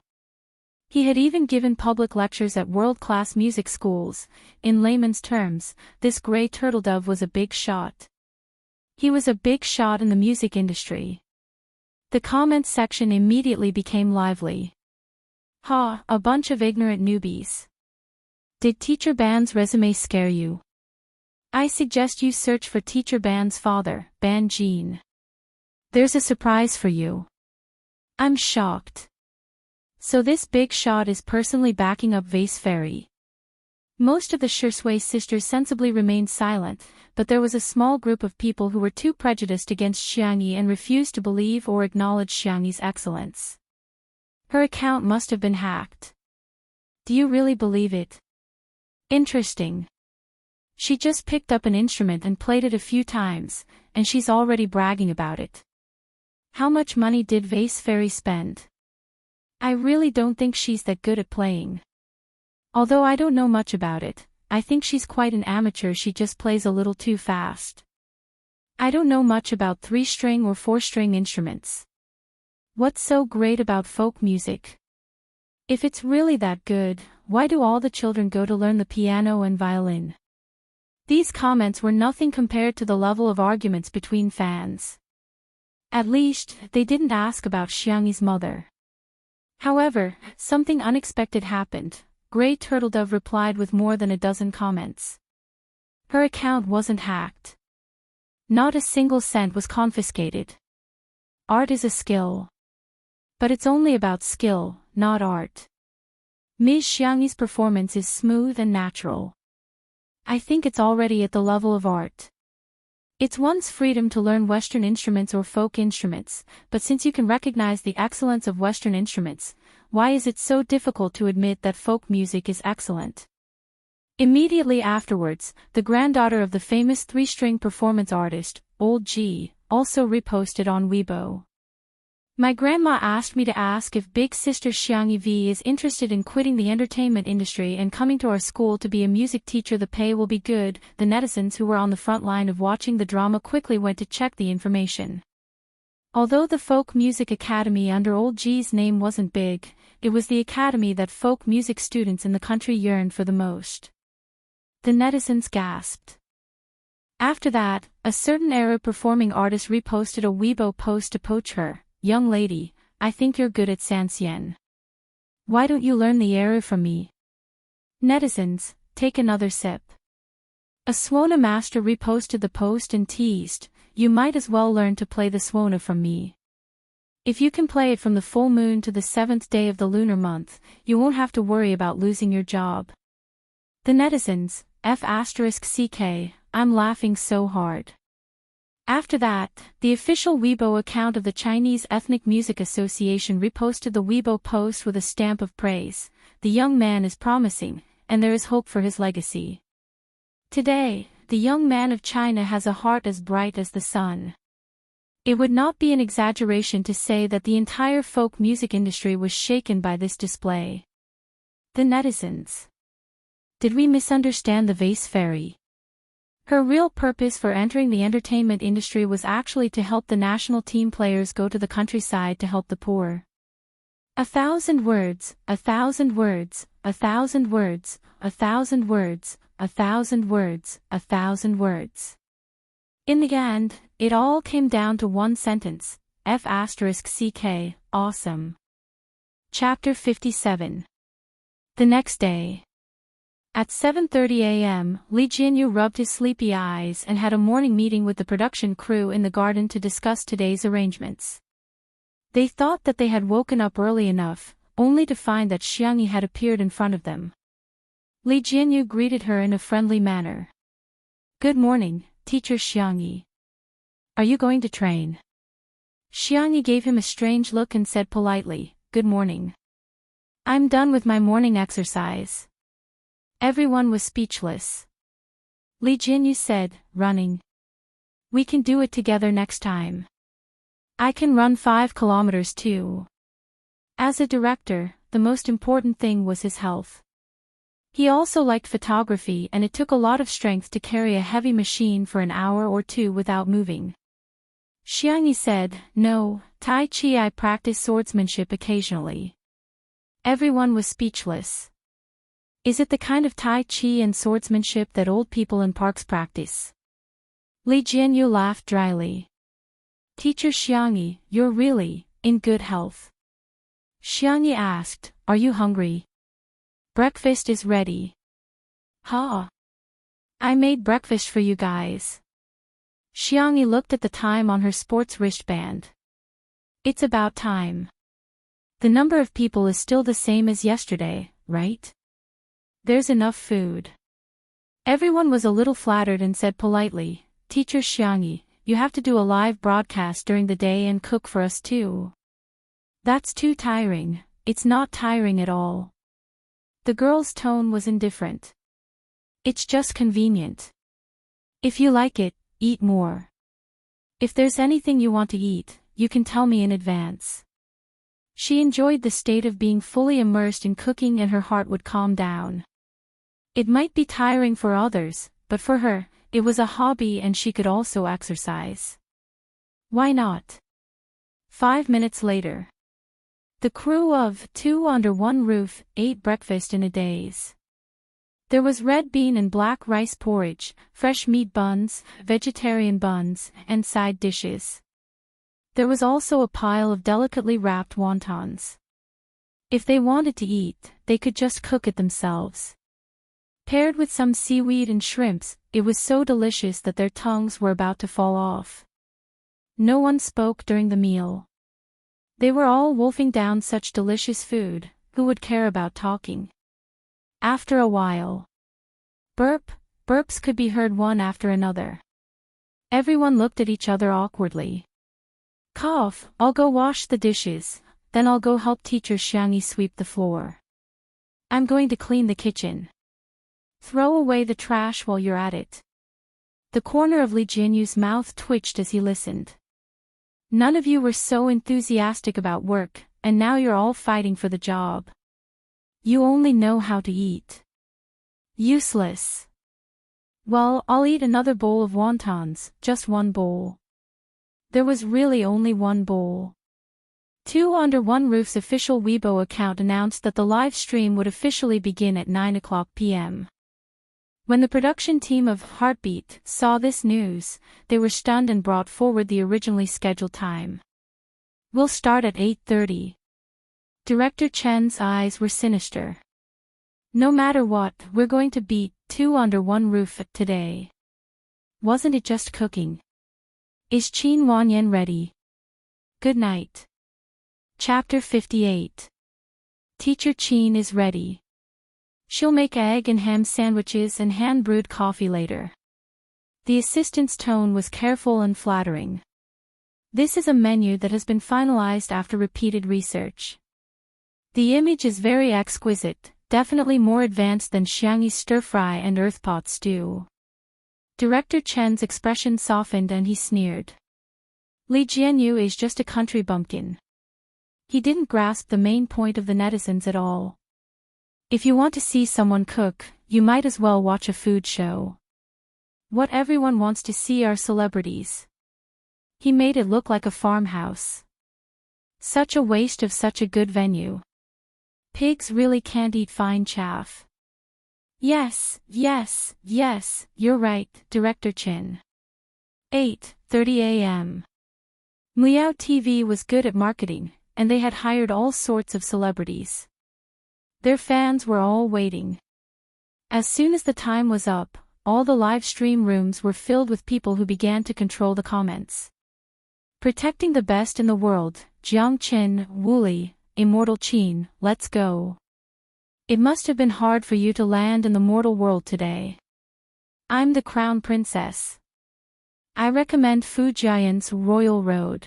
He had even given public lectures at world-class music schools. In layman's terms, this gray turtledove was a big shot. He was a big shot in the music industry. The comments section immediately became lively. "Ha, a bunch of ignorant newbies. Did Teacher Ban's resume scare you? I suggest you search for Teacher Ban's father, Ban Jean. There's a surprise for you. I'm shocked. So this big shot is personally backing up Vase Fairy." Most of the Shui sisters sensibly remained silent, but there was a small group of people who were too prejudiced against Xiangyi and refused to believe or acknowledge Xiangyi's excellence. Her account must have been hacked. Do you really believe it? Interesting. She just picked up an instrument and played it a few times, and she's already bragging about it. How much money did Vase Fairy spend? I really don't think she's that good at playing. Although I don't know much about it, I think she's quite an amateur. She just plays a little too fast. I don't know much about 3-string or 4-string instruments. What's so great about folk music? If it's really that good, why do all the children go to learn the piano and violin? These comments were nothing compared to the level of arguments between fans. At least, they didn't ask about Xiangyi's mother. However, something unexpected happened. Grey Turtledove replied with more than a dozen comments. Her account wasn't hacked. Not a single cent was confiscated. Art is a skill. But it's only about skill, not art. Ms. Xiangyi's performance is smooth and natural. I think it's already at the level of art. It's one's freedom to learn Western instruments or folk instruments, but since you can recognize the excellence of Western instruments, why is it so difficult to admit that folk music is excellent? Immediately afterwards, the granddaughter of the famous 3-string performance artist, Old G, also reposted on Weibo. My grandma asked me to ask if big sister Xiangyi V is interested in quitting the entertainment industry and coming to our school to be a music teacher. The pay will be good. The netizens who were on the front line of watching the drama quickly went to check the information. Although the Folk Music Academy under Old G's name wasn't big, it was the academy that folk music students in the country yearned for the most. The netizens gasped. After that, a certain Arab performing artist reposted a Weibo post to poach her. Young lady, I think you're good at Sanxian. Why don't you learn the Arab from me? Netizens, take another sip. A Swona master reposted the post and teased, you might as well learn to play the Swona from me. If you can play it from the full moon to the 7th day of the lunar month, you won't have to worry about losing your job. The netizens, F*ck, I'm laughing so hard. After that, the official Weibo account of the Chinese Ethnic Music Association reposted the Weibo post with a stamp of praise. The young man is promising, and there is hope for his legacy. Today, the young man of China has a heart as bright as the sun. It would not be an exaggeration to say that the entire folk music industry was shaken by this display. The netizens. Did we misunderstand the Vase Fairy? Her real purpose for entering the entertainment industry was actually to help the national team players go to the countryside to help the poor. 1,000 words, 1,000 words, 1,000 words, 1,000 words, 1,000 words, 1,000 words. In the end, it all came down to one sentence, F*ck, awesome. Chapter 57. The next day. At 7:30 a.m., Li Jianyu rubbed his sleepy eyes and had a morning meeting with the production crew in the garden to discuss today's arrangements. They thought that they had woken up early enough, only to find that Xiangyi had appeared in front of them. Li Jianyu greeted her in a friendly manner. Good morning, teacher Xiangyi. Are you going to train? Xiangyi gave him a strange look and said politely, Good morning. I'm done with my morning exercise. Everyone was speechless. Li Jianyu said, running. We can do it together next time. I can run 5 kilometers too. As a director, the most important thing was his health. He also liked photography and it took a lot of strength to carry a heavy machine for an hour or two without moving. Xiangyi said, No, Tai Chi. I practice swordsmanship occasionally. Everyone was speechless. Is it the kind of Tai Chi and swordsmanship that old people in parks practice? Li Jianyu laughed dryly. Teacher Xiangyi, you're really in good health. Xiangyi asked, Are you hungry? Breakfast is ready. Ha! I made breakfast for you guys. Xiangyi looked at the time on her sports wristband. It's about time. The number of people is still the same as yesterday, right? There's enough food. Everyone was a little flattered and said politely, Teacher Xiangyi, you have to do a live broadcast during the day and cook for us too. That's too tiring. It's not tiring at all. The girl's tone was indifferent. It's just convenient. If you like it, eat more. If there's anything you want to eat, you can tell me in advance. She enjoyed the state of being fully immersed in cooking, and her heart would calm down. It might be tiring for others, but for her, it was a hobby and she could also exercise. Why not? 5 minutes later. The crew of Two Under One Roof ate breakfast in a daze. There was red bean and black rice porridge, fresh meat buns, vegetarian buns, and side dishes. There was also a pile of delicately wrapped wontons. If they wanted to eat, they could just cook it themselves. Paired with some seaweed and shrimps, it was so delicious that their tongues were about to fall off. No one spoke during the meal. They were all wolfing down such delicious food, who would care about talking? After a while, burps could be heard one after another. Everyone looked at each other awkwardly. Cough, I'll go wash the dishes, then I'll go help teacher Xiangyi sweep the floor. I'm going to clean the kitchen. Throw away the trash while you're at it. The corner of Li Jianyu's mouth twitched as he listened. None of you were so enthusiastic about work, and now you're all fighting for the job. You only know how to eat. Useless. Well, I'll eat another bowl of wontons, just one bowl. There was really only one bowl. Two Under One Roof's official Weibo account announced that the live stream would officially begin at 9:00 p.m. When the production team of Heartbeat saw this news, they were stunned and brought forward the originally scheduled time. We'll start at 8:30. Director Chen's eyes were sinister. No matter what, we're going to beat Two Under One Roof today. Wasn't it just cooking? Is Qin Wanyan ready? Good night. Chapter 58. Teacher Qin is ready. She'll make egg and ham sandwiches and hand-brewed coffee later. The assistant's tone was careful and flattering. This is a menu that has been finalized after repeated research. The image is very exquisite, definitely more advanced than Xiangyi's stir-fry and earthpot stew. Director Chen's expression softened and he sneered. Li Jianyu is just a country bumpkin. He didn't grasp the main point of the netizens at all. If you want to see someone cook, you might as well watch a food show. What everyone wants to see are celebrities. He made it look like a farmhouse. Such a waste of such a good venue. Pigs really can't eat fine chaff. Yes, you're right, Director Chin. 8:30 a.m. Miao TV was good at marketing, and they had hired all sorts of celebrities. Their fans were all waiting. As soon as the time was up, all the live stream rooms were filled with people who began to control the comments. Protecting the best in the world, Jiang Qin, Wuli, Immortal Qin, let's go. It must have been hard for you to land in the mortal world today. I'm the Crown Princess. I recommend Fujian's Royal Road.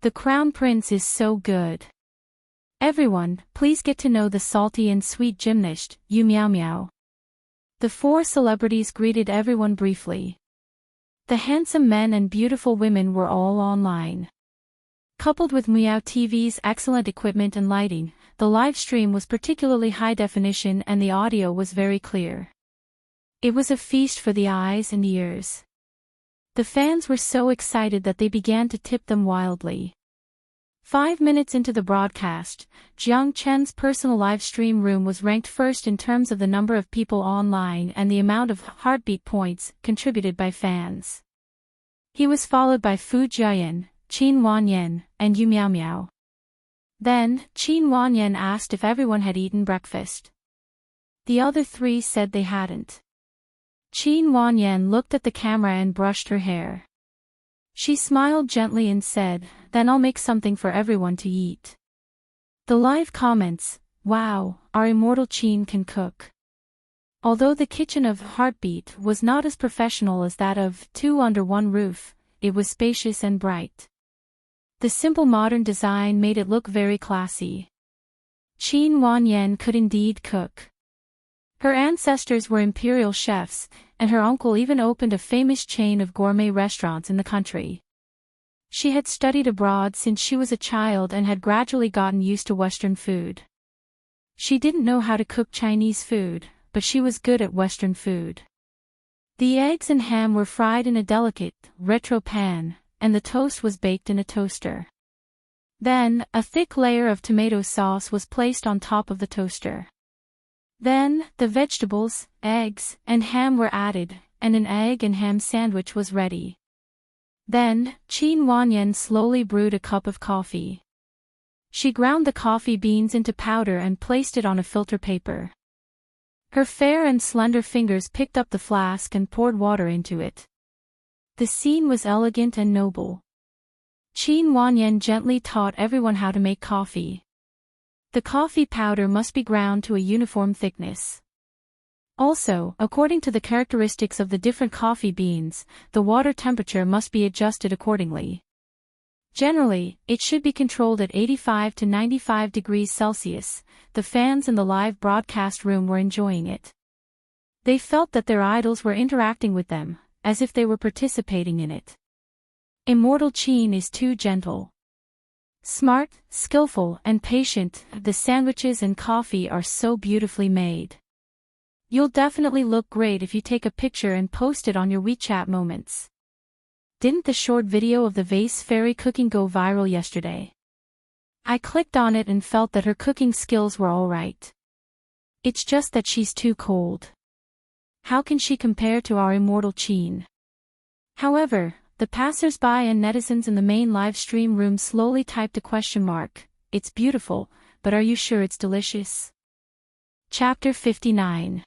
The Crown Prince is so good. Everyone, please get to know the salty and sweet gymnast, Yu Miao Miao. The four celebrities greeted everyone briefly. The handsome men and beautiful women were all online. Coupled with Miao TV's excellent equipment and lighting, the live stream was particularly high definition and the audio was very clear. It was a feast for the eyes and ears. The fans were so excited that they began to tip them wildly. 5 minutes into the broadcast, Jiang Chen's personal live stream room was ranked first in terms of the number of people online and the amount of heartbeat points contributed by fans. He was followed by Fu Jiayan, Qin Wanyan, and Yu Miao Miao. Then, Qin Wanyan asked if everyone had eaten breakfast. The other three said they hadn't. Qin Wanyan looked at the camera and brushed her hair. She smiled gently and said, "Then I'll make something for everyone to eat." The live comments, "Wow, our Immortal Qin can cook." Although the kitchen of Heartbeat was not as professional as that of Two Under One Roof, it was spacious and bright. The simple modern design made it look very classy. Qin Wanyan could indeed cook. Her ancestors were imperial chefs, and her uncle even opened a famous chain of gourmet restaurants in the country. She had studied abroad since she was a child and had gradually gotten used to Western food. She didn't know how to cook Chinese food, but she was good at Western food. The eggs and ham were fried in a delicate, retro pan, and the toast was baked in a toaster. Then, a thick layer of tomato sauce was placed on top of the toaster. Then, the vegetables, eggs, and ham were added, and an egg and ham sandwich was ready. Then, Qin Wanyan slowly brewed a cup of coffee. She ground the coffee beans into powder and placed it on a filter paper. Her fair and slender fingers picked up the flask and poured water into it. The scene was elegant and noble. Qin Wanyan gently taught everyone how to make coffee. The coffee powder must be ground to a uniform thickness. Also, according to the characteristics of the different coffee beans, the water temperature must be adjusted accordingly. Generally, it should be controlled at 85 to 95 degrees Celsius. The fans in the live broadcast room were enjoying it. They felt that their idols were interacting with them, as if they were participating in it. Immortal Qin is too gentle. Smart, skillful, and patient, the sandwiches and coffee are so beautifully made. You'll definitely look great if you take a picture and post it on your WeChat moments. Didn't the short video of the vase fairy cooking go viral yesterday? I clicked on it and felt that her cooking skills were alright. It's just that she's too cold. How can she compare to our immortal Qin? However, the passers-by and netizens in the main live stream room slowly typed a question mark. It's beautiful, but are you sure it's delicious? Chapter 59.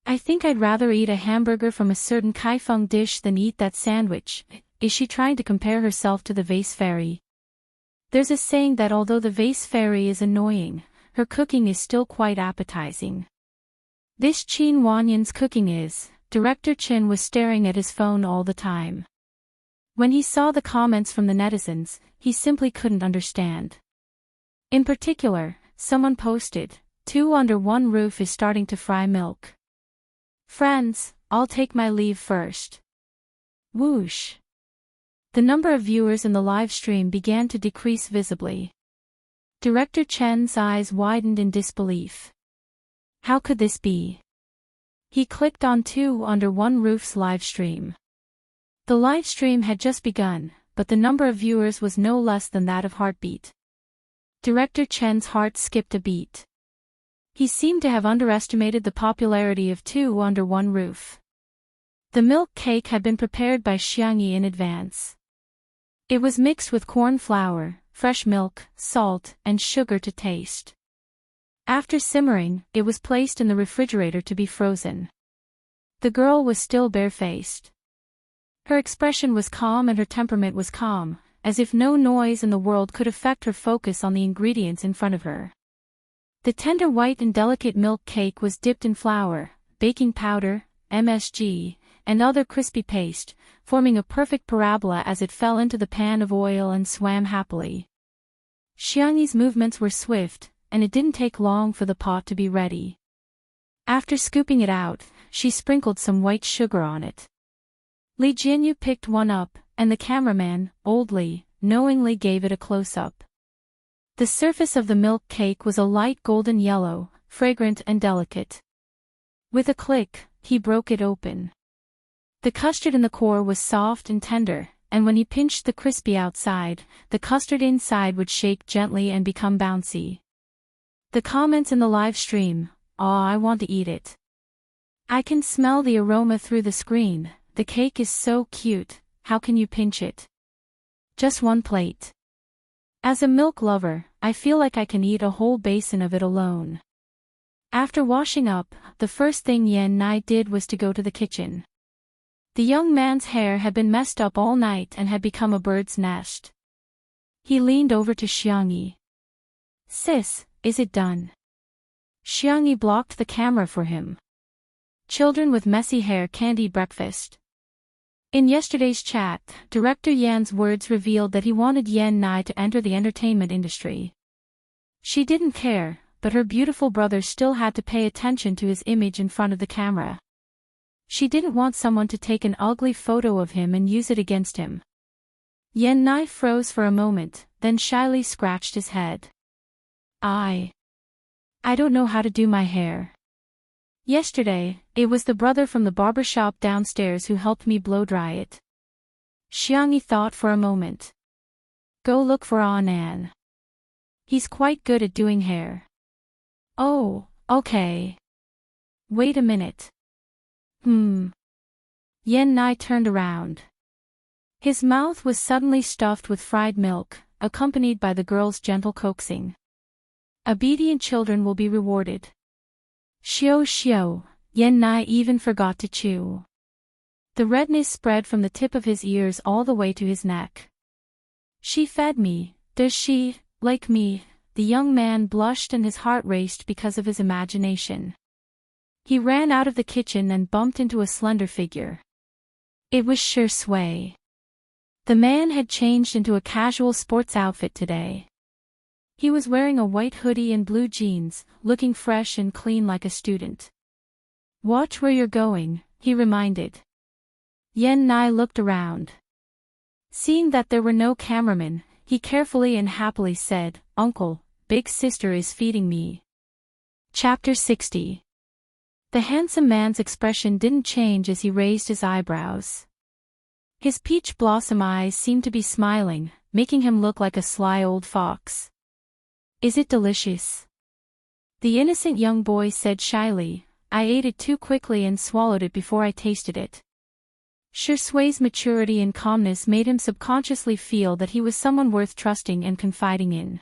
I think I'd rather eat a hamburger from a certain Kaifeng dish than eat that sandwich. Is she trying to compare herself to the vase fairy? There's a saying that although the vase fairy is annoying, her cooking is still quite appetizing. This Qin Wanyan's cooking is. Director Chen was staring at his phone all the time. When he saw the comments from the netizens, he simply couldn't understand. In particular, someone posted, "Two under one roof is starting to fry milk. Friends, I'll take my leave first." Whoosh. The number of viewers in the live stream began to decrease visibly. Director Chen's eyes widened in disbelief. How could this be? He clicked on Two Under One Roof's live stream. The live stream had just begun, but the number of viewers was no less than that of Heartbeat. Director Chen's heart skipped a beat. He seemed to have underestimated the popularity of Two Under One Roof. The milk cake had been prepared by Xiangyi in advance. It was mixed with corn flour, fresh milk, salt, and sugar to taste. After simmering, it was placed in the refrigerator to be frozen. The girl was still barefaced. Her expression was calm and her temperament was calm, as if no noise in the world could affect her focus on the ingredients in front of her. The tender white and delicate milk cake was dipped in flour, baking powder, MSG, and other crispy paste, forming a perfect parabola as it fell into the pan of oil and swam happily. Xiangyi's movements were swift, and it didn't take long for the pot to be ready. After scooping it out, she sprinkled some white sugar on it. Li Jinyu picked one up, and the cameraman, old Li, knowingly gave it a close-up. The surface of the milk cake was a light golden yellow, fragrant and delicate. With a click, he broke it open. The custard in the core was soft and tender, and when he pinched the crispy outside, the custard inside would shake gently and become bouncy. The comments in the live stream, "Aw, I want to eat it. I can smell the aroma through the screen, the cake is so cute, how can you pinch it? Just one plate. As a milk lover, I feel like I can eat a whole basin of it alone." After washing up, the first thing Yan Nai did was to go to the kitchen. The young man's hair had been messed up all night and had become a bird's nest. He leaned over to Xiangyi. "Sis, is it done?" Xiangyi blocked the camera for him. Children with messy hair can't eat breakfast. In yesterday's chat, Director Yan's words revealed that he wanted Yan Nai to enter the entertainment industry. She didn't care, but her beautiful brother still had to pay attention to his image in front of the camera. She didn't want someone to take an ugly photo of him and use it against him. Yan Nai froze for a moment, then shyly scratched his head. I don't know how to do my hair. Yesterday, it was the brother from the barber shop downstairs who helped me blow dry it. Xiangyi thought for a moment. Go look for Anan. He's quite good at doing hair. Oh, okay. Wait a minute. Yan Nai turned around. His mouth was suddenly stuffed with fried milk, accompanied by the girl's gentle coaxing. Obedient children will be rewarded. Xiao, Yan Nai even forgot to chew. The redness spread from the tip of his ears all the way to his neck. She fed me, does she, like me? The young man blushed and his heart raced because of his imagination. He ran out of the kitchen and bumped into a slender figure. It was Shui. The man had changed into a casual sports outfit today. He was wearing a white hoodie and blue jeans, looking fresh and clean like a student. Watch where you're going, he reminded. Yan Nai looked around. Seeing that there were no cameramen, he carefully and happily said, Uncle, big sister is feeding me. Chapter 60. The handsome man's expression didn't change as he raised his eyebrows. His peach blossom eyes seemed to be smiling, making him look like a sly old fox. Is it delicious? The innocent young boy said shyly, I ate it too quickly and swallowed it before I tasted it. Shui's maturity and calmness made him subconsciously feel that he was someone worth trusting and confiding in.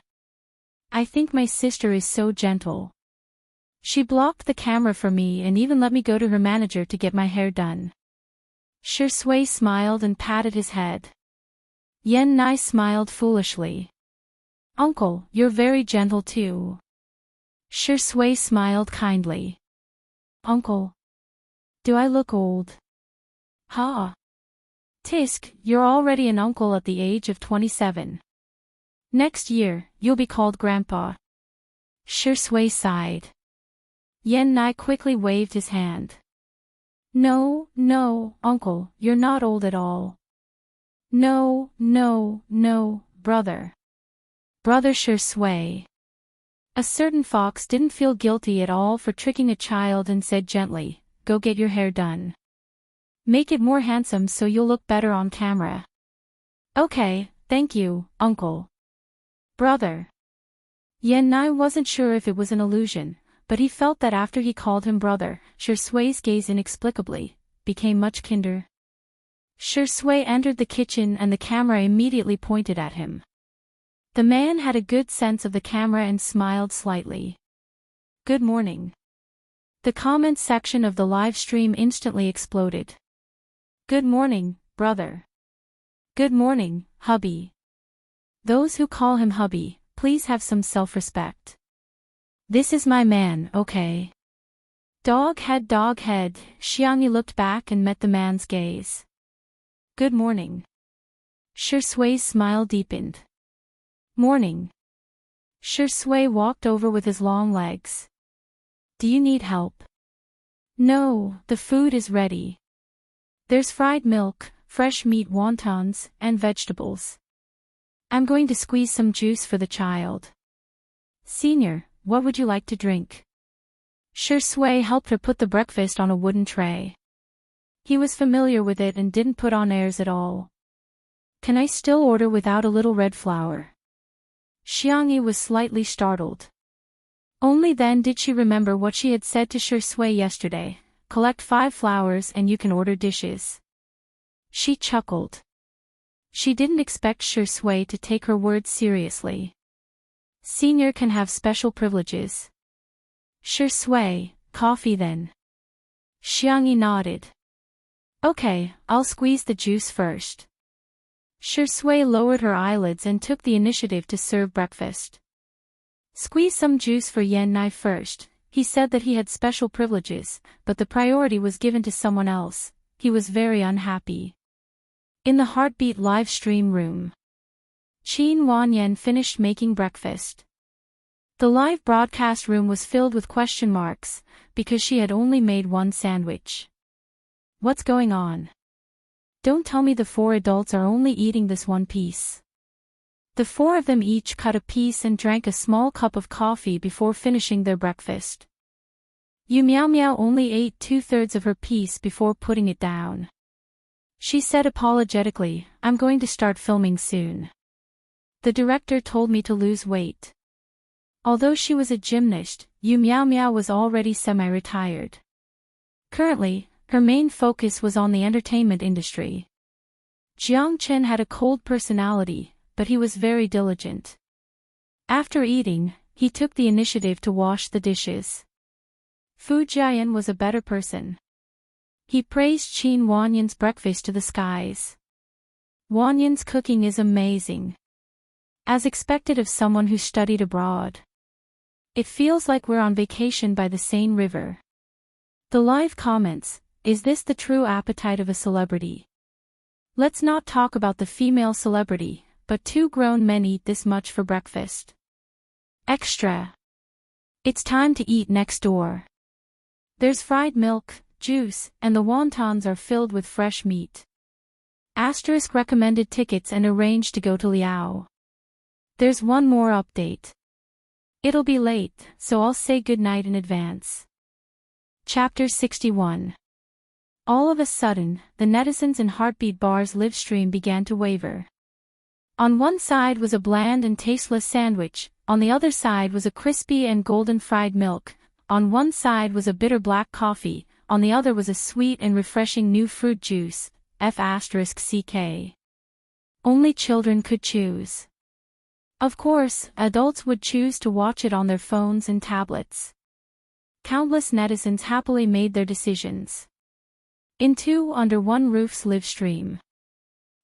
I think my sister is so gentle. She blocked the camera for me and even let me go to her manager to get my hair done. Shui smiled and patted his head. Yan Nai smiled foolishly. Uncle, you're very gentle too. Shui smiled kindly. Uncle. Do I look old? Ha. Tisk, you're already an uncle at the age of 27. Next year, you'll be called Grandpa. Shui sighed. Yan Nai quickly waved his hand. No, uncle, you're not old at all. No, brother. Brother Shui. A certain fox didn't feel guilty at all for tricking a child and said gently, go get your hair done. Make it more handsome so you'll look better on camera. Okay, thank you, uncle. Brother. Yan Nai wasn't sure if it was an illusion, but he felt that after he called him brother, Shui's gaze inexplicably became much kinder. Shui entered the kitchen and the camera immediately pointed at him. The man had a good sense of the camera and smiled slightly. Good morning. The comments section of the live stream instantly exploded. Good morning, brother. Good morning, hubby. Those who call him hubby, please have some self-respect. This is my man, okay? Dog head. Xiangyi looked back and met the man's gaze. Good morning. Shui's smile deepened. Morning. Shui walked over with his long legs. Do you need help? No, the food is ready. There's fried milk, fresh meat wontons, and vegetables. I'm going to squeeze some juice for the child. Senior, what would you like to drink? Shui helped her put the breakfast on a wooden tray. He was familiar with it and didn't put on airs at all. Can I still order without a little red flour? Xiangyi was slightly startled. Only then did she remember what she had said to Shui yesterday, collect 5 flowers and you can order dishes. She chuckled. She didn't expect Shui to take her words seriously. Senior can have special privileges. Shui, coffee then. Xiangyi nodded. Okay, I'll squeeze the juice first. Shui lowered her eyelids and took the initiative to serve breakfast. Squeeze some juice for Yan Nai first. He said that he had special privileges, but the priority was given to someone else. He was very unhappy. In the Heartbeat live stream room, Qin Wanyan finished making breakfast. The live broadcast room was filled with question marks, because she had only made one sandwich. What's going on? Don't tell me the 4 adults are only eating this one piece. The 4 of them each cut a piece and drank a small cup of coffee before finishing their breakfast. Yu Miao Miao only ate 2/3 of her piece before putting it down. She said apologetically, "I'm going to start filming soon. The director told me to lose weight." Although she was a gymnast, Yu Miao Miao was already semi-retired. Currently, her main focus was on the entertainment industry. Jiang Chen had a cold personality, but he was very diligent. After eating, he took the initiative to wash the dishes. Fu Jian was a better person. He praised Qin Wanyan's breakfast to the skies. Wanyan's cooking is amazing. As expected of someone who studied abroad. It feels like we're on vacation by the Seine River. The live comments, "Is this the true appetite of a celebrity? Let's not talk about the female celebrity, but 2 grown men eat this much for breakfast. Extra. It's time to eat next door. There's fried milk, juice, and the wontons are filled with fresh meat. Asterisk recommended tickets and arranged to go to Liao. There's one more update. It'll be late, so I'll say goodnight in advance." Chapter 61. All of a sudden, the netizens in Heartbeat Bar's live stream began to waver. On one side was a bland and tasteless sandwich, on the other side was a crispy and golden fried milk, on one side was a bitter black coffee, on the other was a sweet and refreshing new fruit juice, f***ck. Only children could choose. Of course, adults would choose to watch it on their phones and tablets. Countless netizens happily made their decisions. In 2 under one roof's live stream.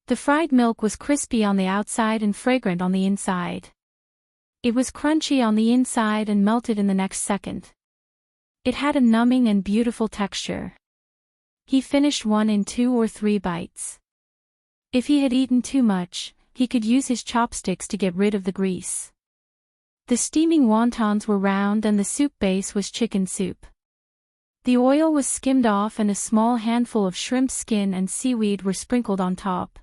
The fried milk was crispy on the outside and fragrant on the inside. It was crunchy on the inside and melted in the next second. It had a numbing and beautiful texture. He finished one in 2 or 3 bites. If he had eaten too much, he could use his chopsticks to get rid of the grease. The steaming wontons were round and the soup base was chicken soup. The oil was skimmed off and a small handful of shrimp skin and seaweed were sprinkled on top.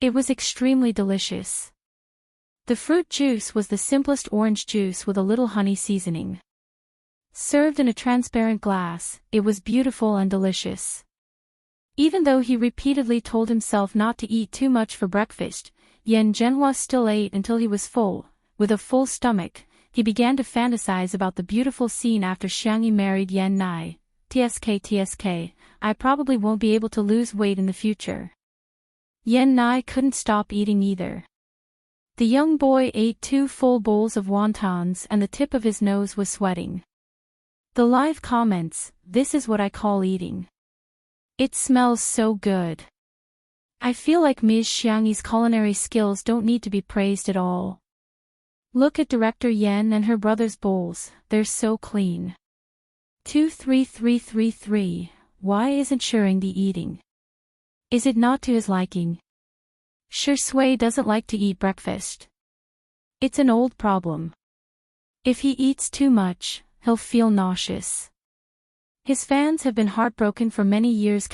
It was extremely delicious. The fruit juice was the simplest orange juice with a little honey seasoning. Served in a transparent glass, it was beautiful and delicious. Even though he repeatedly told himself not to eat too much for breakfast, Yan Zhenhua still ate until he was full. With a full stomach, he began to fantasize about the beautiful scene after Xiangyi married Yan Nai. TSK, I probably won't be able to lose weight in the future. Yan Nai couldn't stop eating either. The young boy ate 2 full bowls of wontons and the tip of his nose was sweating. The live comments, "This is what I call eating. It smells so good. I feel like Ms. Xiangyi's culinary skills don't need to be praised at all. Look at Director Yan and her brother's bowls, they're so clean." 23333, why isn't Shuring eating? Is it not to his liking? Sure Sui doesn't like to eat breakfast. It's an old problem. If he eats too much, he'll feel nauseous. His fans have been heartbroken for many years.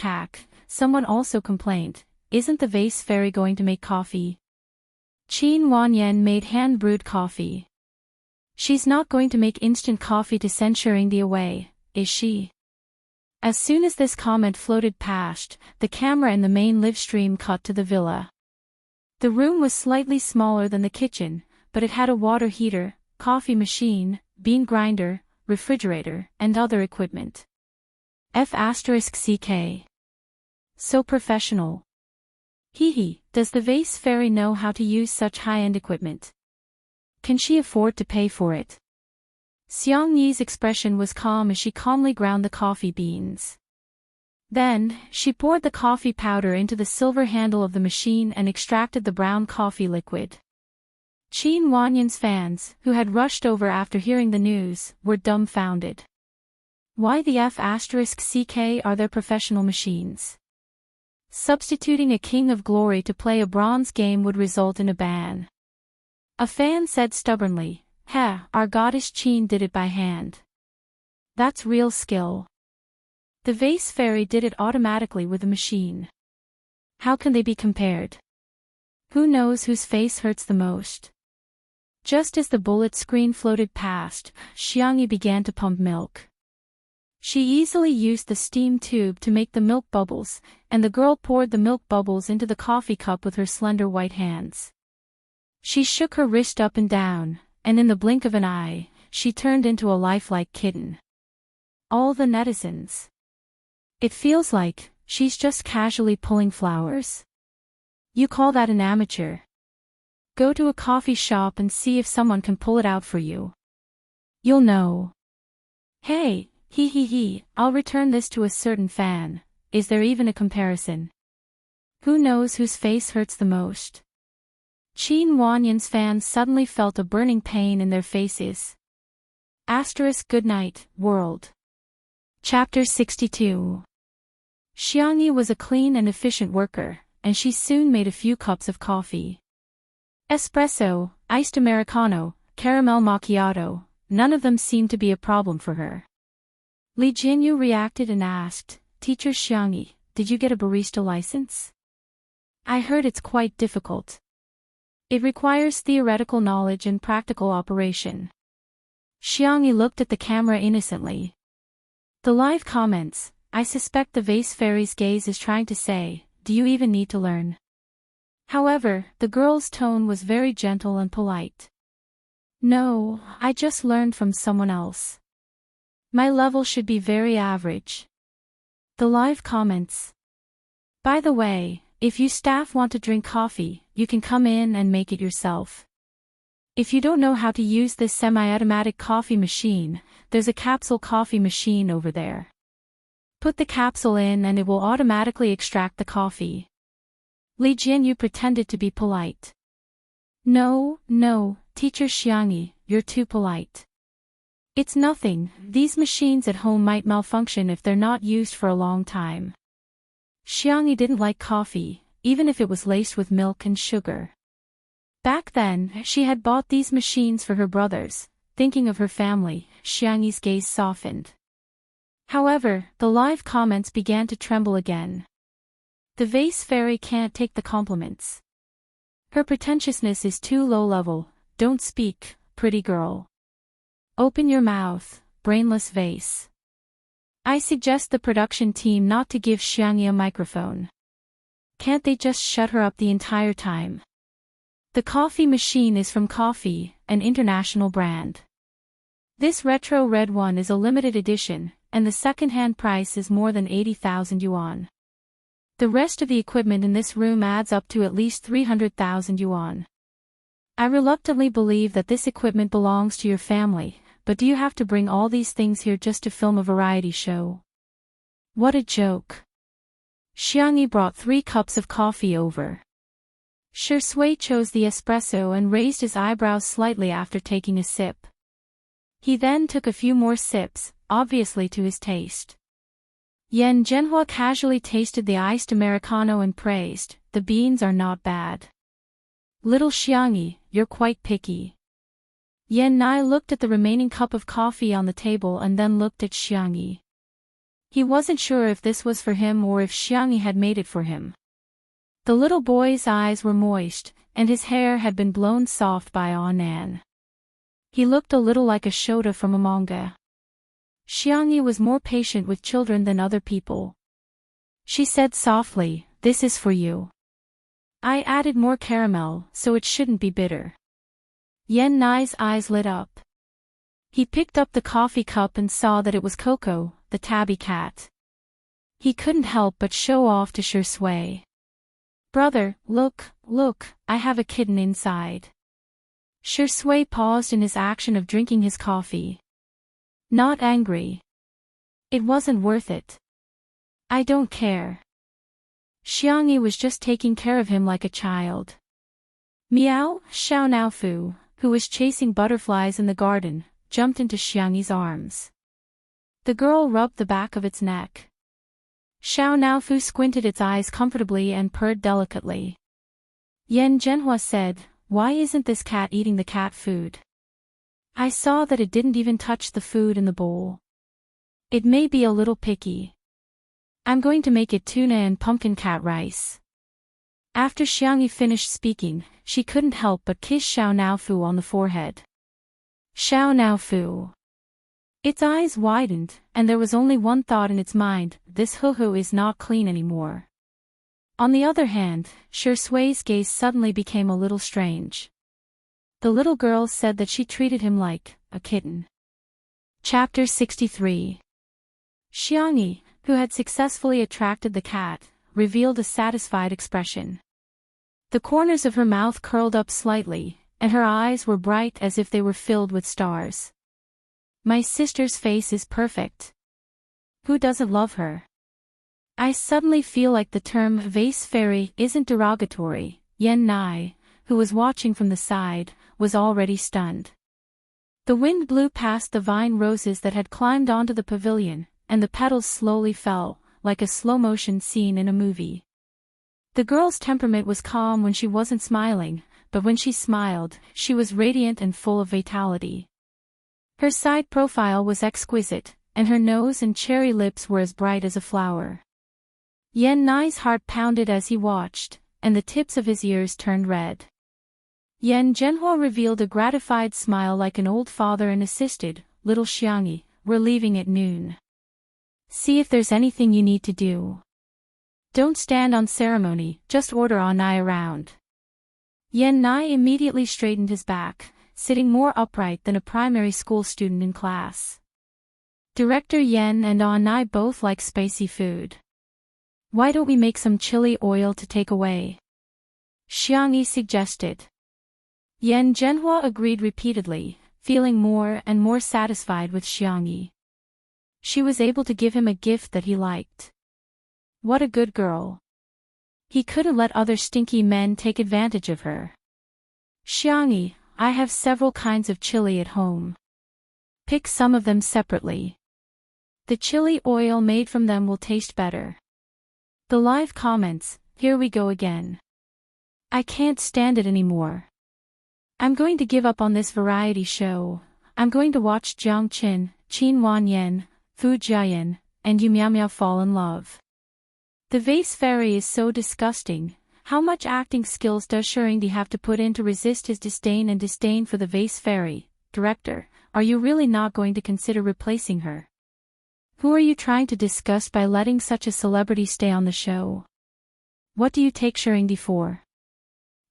Someone also complained, "Isn't the vase fairy going to make coffee?" Qin Wanyan made hand-brewed coffee. She's not going to make instant coffee to send Shuring away, is she? As soon as this comment floated past, the camera in the main live stream cut to the villa. The room was slightly smaller than the kitchen, but it had a water heater, coffee machine, bean grinder, refrigerator, and other equipment. f***ck. So professional. Hee, does the vase fairy know how to use such high-end equipment? Can she afford to pay for it? Xiang Yi's expression was calm as she calmly ground the coffee beans. Then, she poured the coffee powder into the silver handle of the machine and extracted the brown coffee liquid. Qin Wanyan's fans, who had rushed over after hearing the news, were dumbfounded. Why the f***ck are there professional machines? Substituting a King of Glory to play a bronze game would result in a ban. A fan said stubbornly, our goddess Qin did it by hand. That's real skill. The vase fairy did it automatically with a machine. How can they be compared? Who knows whose face hurts the most? Just as the bullet screen floated past, Xiangyi began to pump milk. She easily used the steam tube to make the milk bubbles, and the girl poured the milk bubbles into the coffee cup with her slender white hands. She shook her wrist up and down, and in the blink of an eye, she turned into a lifelike kitten. All the netizens. It feels like she's just casually pulling flowers. You call that an amateur? Go to a coffee shop and see if someone can pull it out for you. You'll know. Hey, I'll return this to a certain fan. Is there even a comparison? Who knows whose face hurts the most? Qin Wanyan's fans suddenly felt a burning pain in their faces. Good night, world. Chapter 62. Xiangyi was a clean and efficient worker, and she soon made a few cups of coffee. Espresso, iced Americano, caramel macchiato, none of them seemed to be a problem for her. Li Jinyu reacted and asked, Teacher Xiangyi, did you get a barista license? I heard it's quite difficult. It requires theoretical knowledge and practical operation. Xiangyi looked at the camera innocently. The live comments, I suspect the vase fairy's gaze is trying to say, do you even need to learn? However, the girl's tone was very gentle and polite. No, I just learned from someone else. My level should be very average. The live comments. By the way, if you staff want to drink coffee, you can come in and make it yourself. If you don't know how to use this semi-automatic coffee machine, there's a capsule coffee machine over there. Put the capsule in and it will automatically extract the coffee. Li Jinyu pretended to be polite. No, Teacher Xiangyi, you're too polite. It's nothing, these machines at home might malfunction if they're not used for a long time. Xiangyi didn't like coffee, even if it was laced with milk and sugar. Back then, she had bought these machines for her brothers. Thinking of her family, Xiangyi's gaze softened. However, the live comments began to tremble again. The vase fairy can't take the compliments. Her pretentiousness is too low level. Don't speak, pretty girl. Open your mouth, brainless vase. I suggest the production team not to give Xiangyi a microphone. Can't they just shut her up the entire time? The coffee machine is from Coffee, an international brand. This retro red one is a limited edition, and the second-hand price is more than 80,000 yuan. The rest of the equipment in this room adds up to at least 300,000 yuan. I reluctantly believe that this equipment belongs to your family, but do you have to bring all these things here just to film a variety show? What a joke. Xiangyi brought 3 cups of coffee over. Shui chose the espresso and raised his eyebrows slightly after taking a sip. He then took a few more sips, obviously to his taste. Yan Zhenhua casually tasted the iced Americano and praised, the beans are not bad. Little Xiangyi, you're quite picky. Yan Nai looked at the remaining cup of coffee on the table and then looked at Xiangyi. He wasn't sure if this was for him or if Xiangyi had made it for him. The little boy's eyes were moist, and his hair had been blown soft by Anan. He looked a little like a Shota from a manga. Xiangyi was more patient with children than other people. She said softly, this is for you. I added more caramel, so it shouldn't be bitter. Yan Nai's eyes lit up. He picked up the coffee cup and saw that it was Coco, the tabby cat. He couldn't help but show off to Shui. Brother, look, I have a kitten inside. Shui paused in his action of drinking his coffee. Not angry. It wasn't worth it. I don't care. Xiangyi was just taking care of him like a child. Meow, Xiao Naofu, who was chasing butterflies in the garden, jumped into Xiangyi's arms. The girl rubbed the back of its neck. Xiao Naofu squinted its eyes comfortably and purred delicately. Yan Zhenhua said, why isn't this cat eating the cat food? I saw that it didn't even touch the food in the bowl. It may be a little picky. I'm going to make it tuna and pumpkin cat rice. After Xiangyi finished speaking, she couldn't help but kiss Xiao Naofu on the forehead. Xiao Naofu. Its eyes widened, and there was only one thought in its mind: this hoo-hoo is not clean anymore. On the other hand, Shui's gaze suddenly became a little strange. The little girl said that she treated him like a kitten. Chapter 63. Xiangyi, who had successfully attracted the cat, revealed a satisfied expression. The corners of her mouth curled up slightly, and her eyes were bright as if they were filled with stars. My sister's face is perfect. Who doesn't love her? I suddenly feel like the term vase fairy isn't derogatory. Yan Nai, who was watching from the side, was already stunned. The wind blew past the vine roses that had climbed onto the pavilion, and the petals slowly fell, like a slow-motion scene in a movie. The girl's temperament was calm when she wasn't smiling, but when she smiled, she was radiant and full of vitality. Her side profile was exquisite, and her nose and cherry lips were as bright as a flower. Yan Nai's heart pounded as he watched, and the tips of his ears turned red. Yan Zhenhua revealed a gratified smile like an old father and insisted, "Little Xiangyi, we're leaving at noon. See if there's anything you need to do. Don't stand on ceremony, just order on Nai around." Yan Nai immediately straightened his back, sitting more upright than a primary school student in class. Director Yan and On Nai both like spicy food. Why don't we make some chili oil to take away? Xiangyi suggested. Yan Zhenhua agreed repeatedly, feeling more and more satisfied with Xiangyi. She was able to give him a gift that he liked. What a good girl. He couldn't let other stinky men take advantage of her. Xiangyi, I have several kinds of chili at home. Pick some of them separately. The chili oil made from them will taste better. The live comments, here we go again. I can't stand it anymore. I'm going to give up on this variety show. I'm going to watch Jiang Qin, Qin Wanyan, Fu Jiayan, and Yu Miao Miao fall in love. The vase fairy is so disgusting. How much acting skills does Shurindi have to put in to resist his disdain and disdain for the vase fairy? Director, are you really not going to consider replacing her? Who are you trying to disgust by letting such a celebrity stay on the show? What do you take Shurindi for?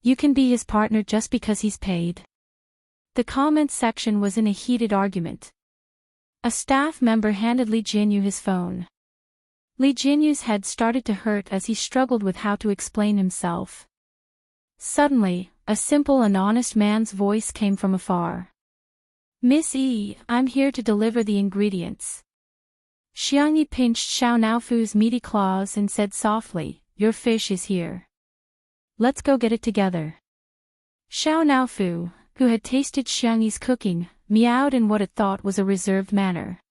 You can be his partner just because he's paid. The comments section was in a heated argument. A staff member handed Li Jinyu his phone. Li Jinyu's head started to hurt as he struggled with how to explain himself. Suddenly, a simple and honest man's voice came from afar. Miss Yi, I'm here to deliver the ingredients. Xiangyi pinched Xiao Naofu's meaty claws and said softly, your fish is here. Let's go get it together. Xiao Naofu, who had tasted Xiangyi's cooking, meowed in what it thought was a reserved manner.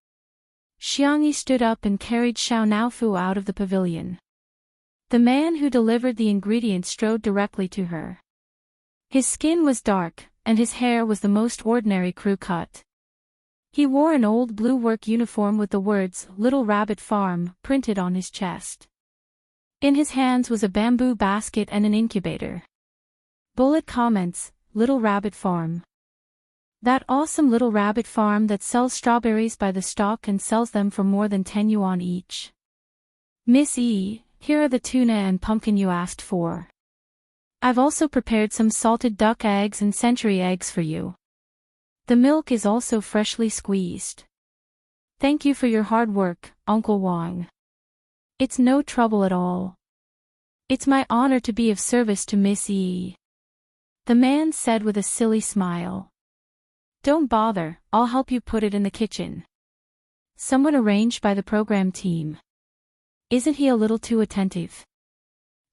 Xiangyi stood up and carried Xiao Naofu out of the pavilion. The man who delivered the ingredients strode directly to her. His skin was dark, and his hair was the most ordinary crew cut. He wore an old blue work uniform with the words, Little Rabbit Farm, printed on his chest. In his hands was a bamboo basket and an incubator. Bullet comments, Little Rabbit Farm. That awesome Little Rabbit Farm that sells strawberries by the stalk and sells them for more than 10 yuan each. Miss E, here are the tuna and pumpkin you asked for. I've also prepared some salted duck eggs and century eggs for you. The milk is also freshly squeezed. Thank you for your hard work, Uncle Wang. It's no trouble at all. It's my honor to be of service to Miss E. The man said with a silly smile. Don't bother, I'll help you put it in the kitchen. Someone arranged by the program team. Isn't he a little too attentive?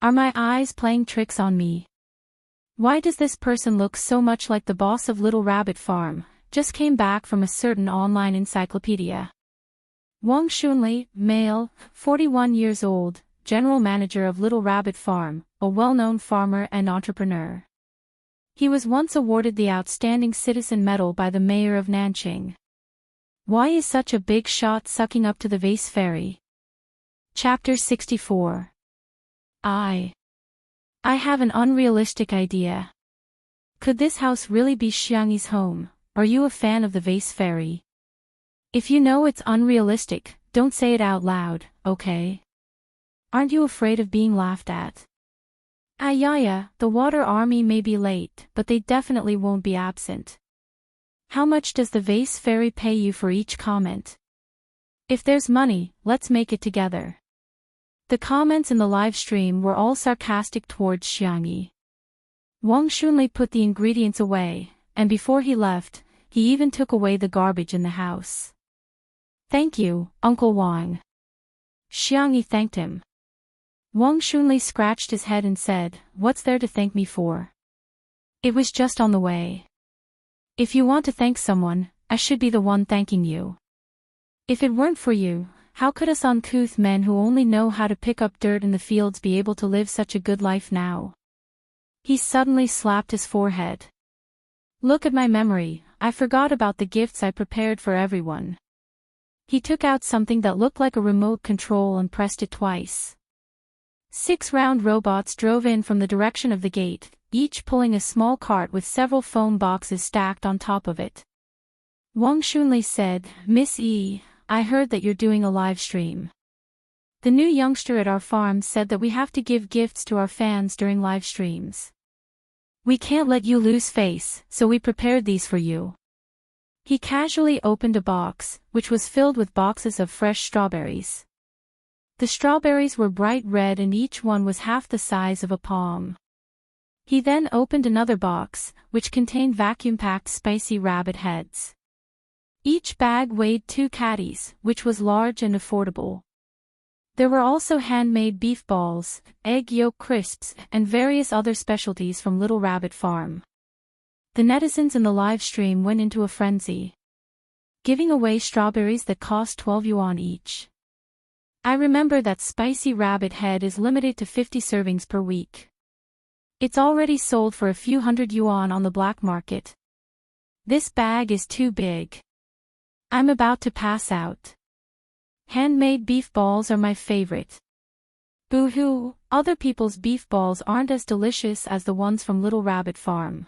Are my eyes playing tricks on me? Why does this person look so much like the boss of Little Rabbit Farm? Just came back from a certain online encyclopedia. Wang Xunli, male, 41 years old, general manager of Little Rabbit Farm, a well-known farmer and entrepreneur. He was once awarded the Outstanding Citizen Medal by the mayor of Nanqing. Why is such a big shot sucking up to the vase fairy? Chapter 64. I have an unrealistic idea. Could this house really be Xiangyi's home? Are you a fan of the vase fairy? If you know it's unrealistic, don't say it out loud, okay? Aren't you afraid of being laughed at? Ayaya, the water army may be late, but they definitely won't be absent. How much does the vase fairy pay you for each comment? If there's money, let's make it together. The comments in the live stream were all sarcastic towards Xiangyi. Wang Xunli put the ingredients away, and before he left, he even took away the garbage in the house. Thank you, Uncle Wang. Xiangyi thanked him. Wang Xunli scratched his head and said, "What's there to thank me for? It was just on the way. If you want to thank someone, I should be the one thanking you. If it weren't for you, how could us uncouth men who only know how to pick up dirt in the fields be able to live such a good life now?" He suddenly slapped his forehead. Look at my memory, I forgot about the gifts I prepared for everyone. He took out something that looked like a remote control and pressed it twice. 6 round robots drove in from the direction of the gate, each pulling a small cart with several foam boxes stacked on top of it. Wang Xunli said, "Miss Yi, I heard that you're doing a live stream. The new youngster at our farm said that we have to give gifts to our fans during live streams. We can't let you lose face, so we prepared these for you." He casually opened a box, which was filled with boxes of fresh strawberries. The strawberries were bright red and each one was half the size of a palm. He then opened another box, which contained vacuum-packed spicy rabbit heads. Each bag weighed 2 caddies, which was large and affordable. There were also handmade beef balls, egg yolk crisps, and various other specialties from Little Rabbit Farm. The netizens in the live stream went into a frenzy, giving away strawberries that cost 12 yuan each. I remember that spicy rabbit head is limited to 50 servings per week. It's already sold for a few hundred yuan on the black market. This bag is too big. I'm about to pass out. Handmade beef balls are my favorite. Boo-hoo, other people's beef balls aren't as delicious as the ones from Little Rabbit Farm.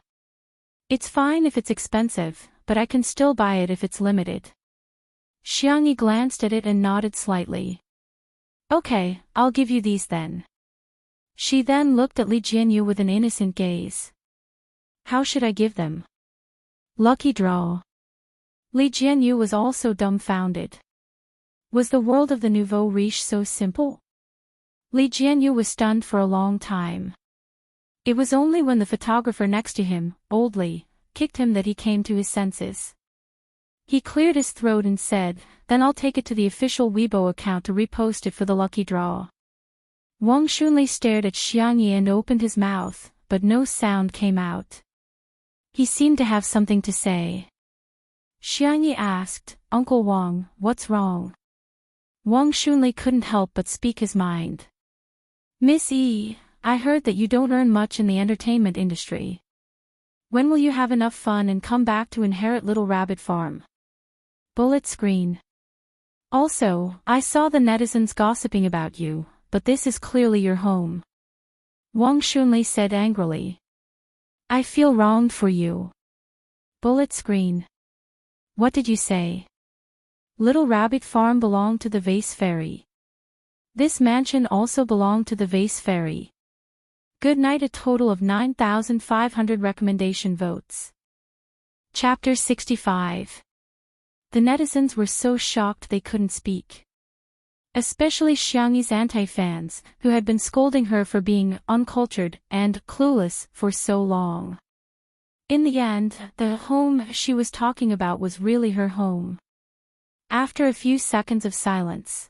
It's fine if it's expensive, but I can still buy it if it's limited. Xiangyi glanced at it and nodded slightly. Okay, I'll give you these then. She then looked at Li Jianyu with an innocent gaze. How should I give them? Lucky draw. Li Jianyu was also dumbfounded. Was the world of the nouveau riche so simple? Li Jianyu was stunned for a long time. It was only when the photographer next to him, old Li, kicked him that he came to his senses. He cleared his throat and said, "Then I'll take it to the official Weibo account to repost it for the lucky draw." Wang Xunli stared at Xiangyi and opened his mouth, but no sound came out. He seemed to have something to say. Xiangyi asked, "Uncle Wang, what's wrong?" Wang Xunli couldn't help but speak his mind. "Miss Yi, I heard that you don't earn much in the entertainment industry. When will you have enough fun and come back to inherit Little Rabbit Farm?" Bullet screen. Also, I saw the netizens gossiping about you, but this is clearly your home. Wang Xunli said angrily. I feel wronged for you. Bullet screen. What did you say? Little Rabbit Farm belonged to the Vase Fairy. This mansion also belonged to the Vase Fairy. Good night. A total of 9,500 recommendation votes. Chapter 65. The netizens were so shocked they couldn't speak. Especially Xiangyi's anti-fans, who had been scolding her for being uncultured and clueless for so long. In the end, the home she was talking about was really her home. After a few seconds of silence.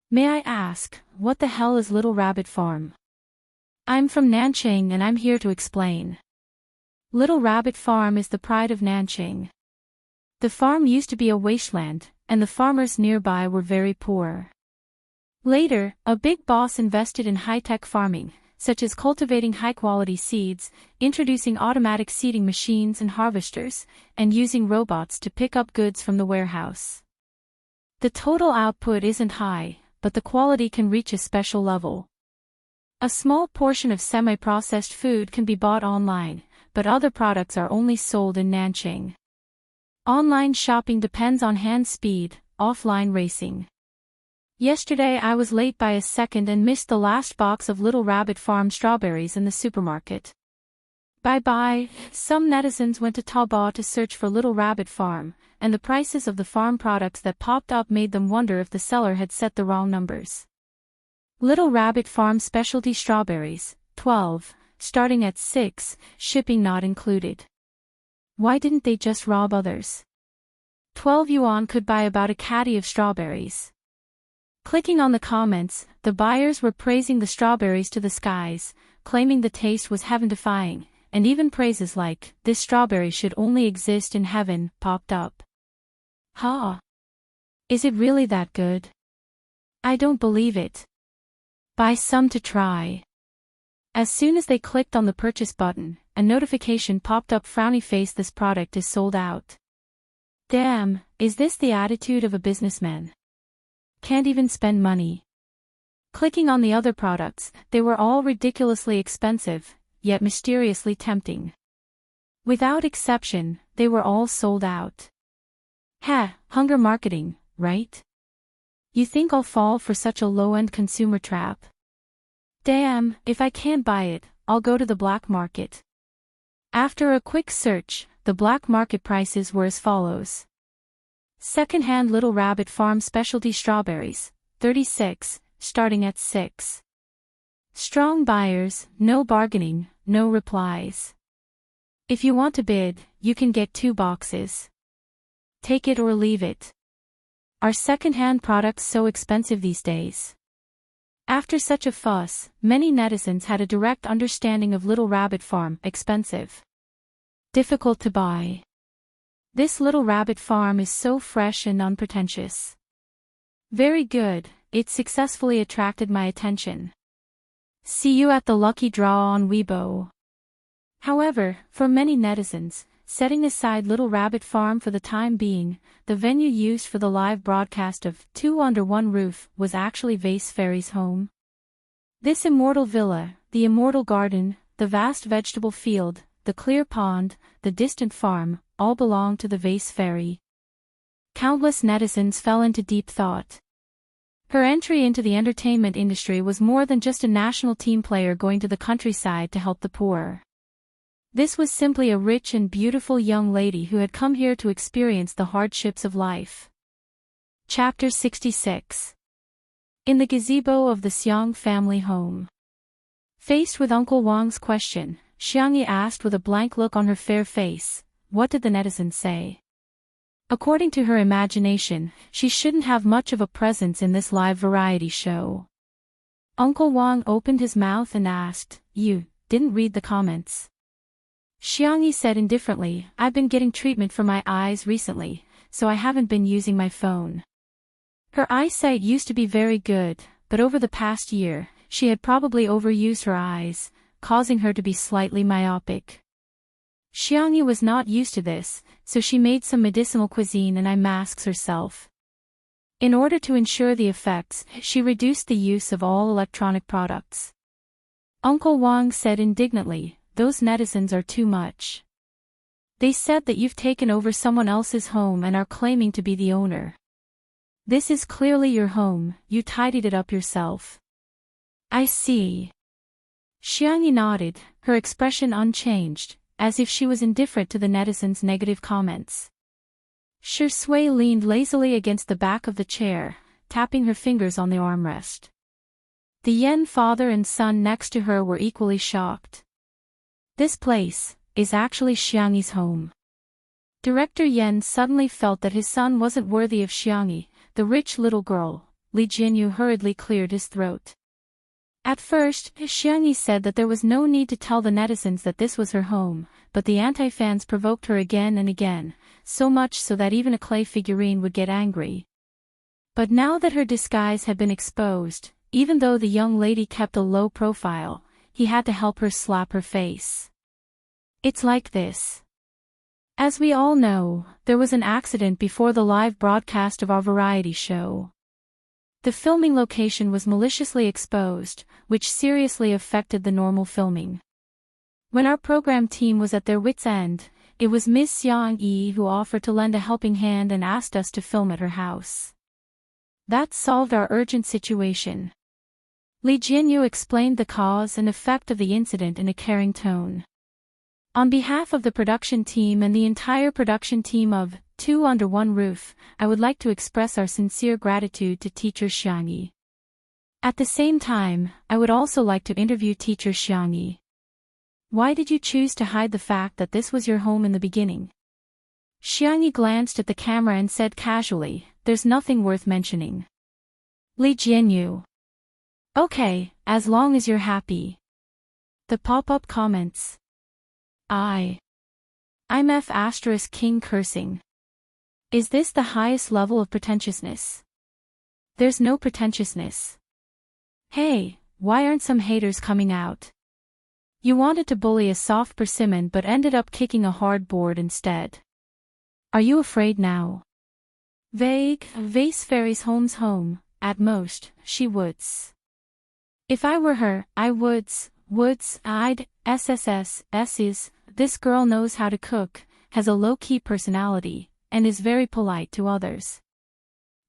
May I ask, what the hell is Little Rabbit Farm? I'm from Nanqing and I'm here to explain. Little Rabbit Farm is the pride of Nanqing. The farm used to be a wasteland, and the farmers nearby were very poor. Later, a big boss invested in high-tech farming, such as cultivating high-quality seeds, introducing automatic seeding machines and harvesters, and using robots to pick up goods from the warehouse. The total output isn't high, but the quality can reach a special level. A small portion of semi-processed food can be bought online, but other products are only sold in Nanjing. Online shopping depends on hand speed, offline racing. Yesterday I was late by a second and missed the last box of Little Rabbit Farm strawberries in the supermarket. Bye-bye. Some netizens went to Taobao to search for Little Rabbit Farm, and the prices of the farm products that popped up made them wonder if the seller had set the wrong numbers. Little Rabbit Farm specialty strawberries, 12, starting at 6, shipping not included. Why didn't they just rob others? 12 yuan could buy about a caddy of strawberries. Clicking on the comments, the buyers were praising the strawberries to the skies, claiming the taste was heaven-defying, and even praises like, "This strawberry should only exist in heaven," popped up. Ha! Is it really that good? I don't believe it. Buy some to try. As soon as they clicked on the purchase button, a notification popped up, frowny face, "This product is sold out." Damn, is this the attitude of a businessman? Can't even spend money. Clicking on the other products, they were all ridiculously expensive, yet mysteriously tempting. Without exception, they were all sold out. Hunger marketing, right? You think I'll fall for such a low-end consumer trap? Damn, if I can't buy it, I'll go to the black market. After a quick search, the black market prices were as follows. Second-hand Little Rabbit Farm specialty strawberries, 36, starting at 6. Strong buyers, no bargaining, no replies. If you want to bid, you can get 2 boxes. Take it or leave it. Are second-hand products so expensive these days? After such a fuss, many netizens had a direct understanding of Little Rabbit Farm, expensive. Difficult to buy. This Little Rabbit Farm is so fresh and unpretentious. Very good, it successfully attracted my attention. See you at the lucky draw on Weibo. However, for many netizens, setting aside Little Rabbit Farm for the time being, the venue used for the live broadcast of Two Under One Roof was actually Vase Fairy's home. This immortal villa, the immortal garden, the vast vegetable field, the clear pond, the distant farm, all belonged to the Vase Fairy. Countless netizens fell into deep thought. Her entry into the entertainment industry was more than just a national team player going to the countryside to help the poor. This was simply a rich and beautiful young lady who had come here to experience the hardships of life. Chapter 66. In the gazebo of the Xiang family home. Faced with Uncle Wang's question, Xiangyi asked with a blank look on her fair face, "What did the netizen say?" According to her imagination, she shouldn't have much of a presence in this live variety show. Uncle Wang opened his mouth and asked, "You didn't read the comments?" Xiangyi said indifferently, "I've been getting treatment for my eyes recently, so I haven't been using my phone." Her eyesight used to be very good, but over the past year, she had probably overused her eyes, causing her to be slightly myopic. Xiangyi was not used to this, so she made some medicinal cuisine and eye masks herself. In order to ensure the effects, she reduced the use of all electronic products. Uncle Wang said indignantly, "Those netizens are too much. They said that you've taken over someone else's home and are claiming to be the owner. This is clearly your home, you tidied it up yourself." "I see." Xiangyi nodded, her expression unchanged, as if she was indifferent to the netizens' negative comments. Shi Sui leaned lazily against the back of the chair, tapping her fingers on the armrest. The Yen father and son next to her were equally shocked. This place is actually Xiangyi's home. Director Yen suddenly felt that his son wasn't worthy of Xiangyi, the rich little girl. Li Jinyu hurriedly cleared his throat. At first, Xiangyi said that there was no need to tell the netizens that this was her home, but the anti-fans provoked her again and again, so much so that even a clay figurine would get angry. But now that her disguise had been exposed, even though the young lady kept a low profile, he had to help her slap her face. It's like this. As we all know, there was an accident before the live broadcast of our variety show. The filming location was maliciously exposed, which seriously affected the normal filming. When our program team was at their wits' end, it was Ms. Xiang Yi who offered to lend a helping hand and asked us to film at her house. That solved our urgent situation. Li Jianyu explained the cause and effect of the incident in a caring tone. On behalf of the production team and the entire production team of Two Under One Roof, I would like to express our sincere gratitude to Teacher Xiang Yi. At the same time, I would also like to interview Teacher Xiang Yi. Why did you choose to hide the fact that this was your home in the beginning? Xiang Yi glanced at the camera and said casually, "There's nothing worth mentioning." Li Jianyu. Okay, as long as you're happy. The pop-up comments. I'm F** king cursing. Is this the highest level of pretentiousness? There's no pretentiousness. Hey, why aren't some haters coming out? You wanted to bully a soft persimmon but ended up kicking a hard board instead. Are you afraid now? Vague, vase fairy's home's home, at most, she would's. If I were her, I I'd, SSS, this girl knows how to cook, has a low-key personality, and is very polite to others.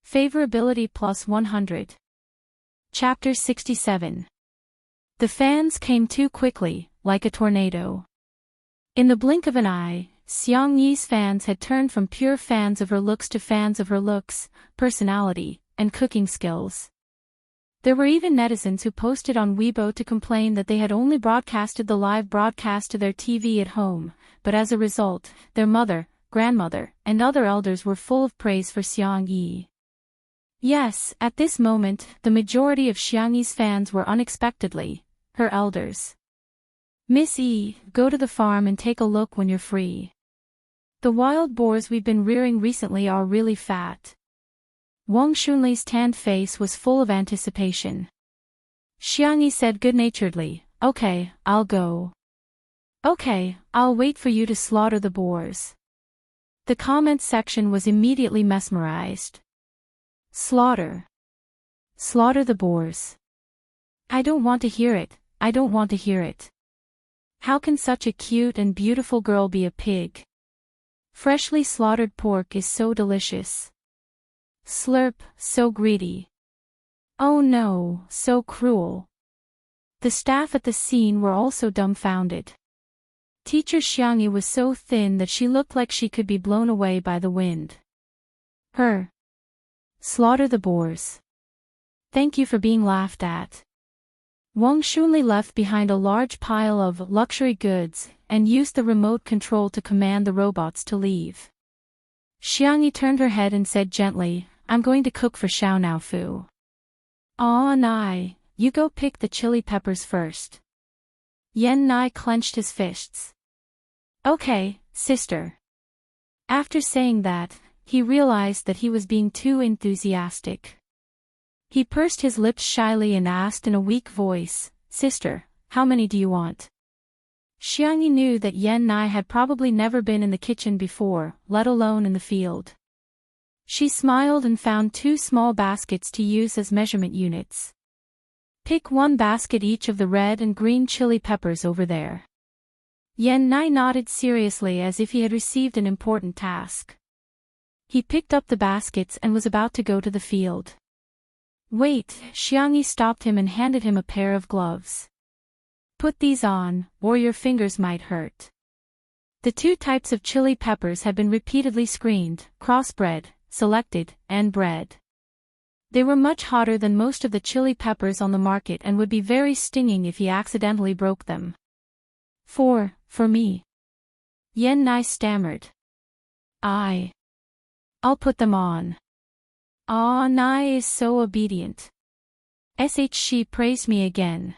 Favorability plus 100. Chapter 67. The fans came too quickly, like a tornado. In the blink of an eye, Xiang Yi's fans had turned from pure fans of her looks to fans of her looks, personality, and cooking skills. There were even netizens who posted on Weibo to complain that they had only broadcasted the live broadcast to their TV at home, but as a result, their mother, grandmother, and other elders were full of praise for Xiang Yi. Yes, at this moment, the majority of Xiang Yi's fans were unexpectedly her elders. Miss Yi, go to the farm and take a look when you're free. The wild boars we've been rearing recently are really fat. Wang Xunli's tanned face was full of anticipation. Xiang Yi said good-naturedly, "Okay, I'll go." "Okay, I'll wait for you to slaughter the boars." The comments section was immediately mesmerized. Slaughter. Slaughter the boars. I don't want to hear it, I don't want to hear it. How can such a cute and beautiful girl be a pig? Freshly slaughtered pork is so delicious. Slurp, so greedy. Oh no, so cruel. The staff at the scene were also dumbfounded. Teacher Xiang Yi was so thin that she looked like she could be blown away by the wind. Her. Slaughter the boars. Thank you for being laughed at. Wang Xunli left behind a large pile of luxury goods and used the remote control to command the robots to leave. Xiang Yi turned her head and said gently, "I'm going to cook for Xiao Naofu." "Aw, Nai, you go pick the chili peppers first." Yan Nai clenched his fists. "Okay, sister." After saying that, he realized that he was being too enthusiastic. He pursed his lips shyly and asked in a weak voice, "Sister, how many do you want?" Xiang Yi knew that Yan Nai had probably never been in the kitchen before, let alone in the field. She smiled and found 2 small baskets to use as measurement units. "Pick 1 basket each of the red and green chili peppers over there." Yan Nai nodded seriously as if he had received an important task. He picked up the baskets and was about to go to the field. "Wait," Xiang Yi stopped him and handed him a pair of gloves. "Put these on, or your fingers might hurt." The 2 types of chili peppers had been repeatedly screened, crossbred, selected, and bred. They were much hotter than most of the chili peppers on the market and would be very stinging if he accidentally broke them. For me." Yan Nai stammered. I'll put them on." "Ah, Nai is so obedient. She praised me again."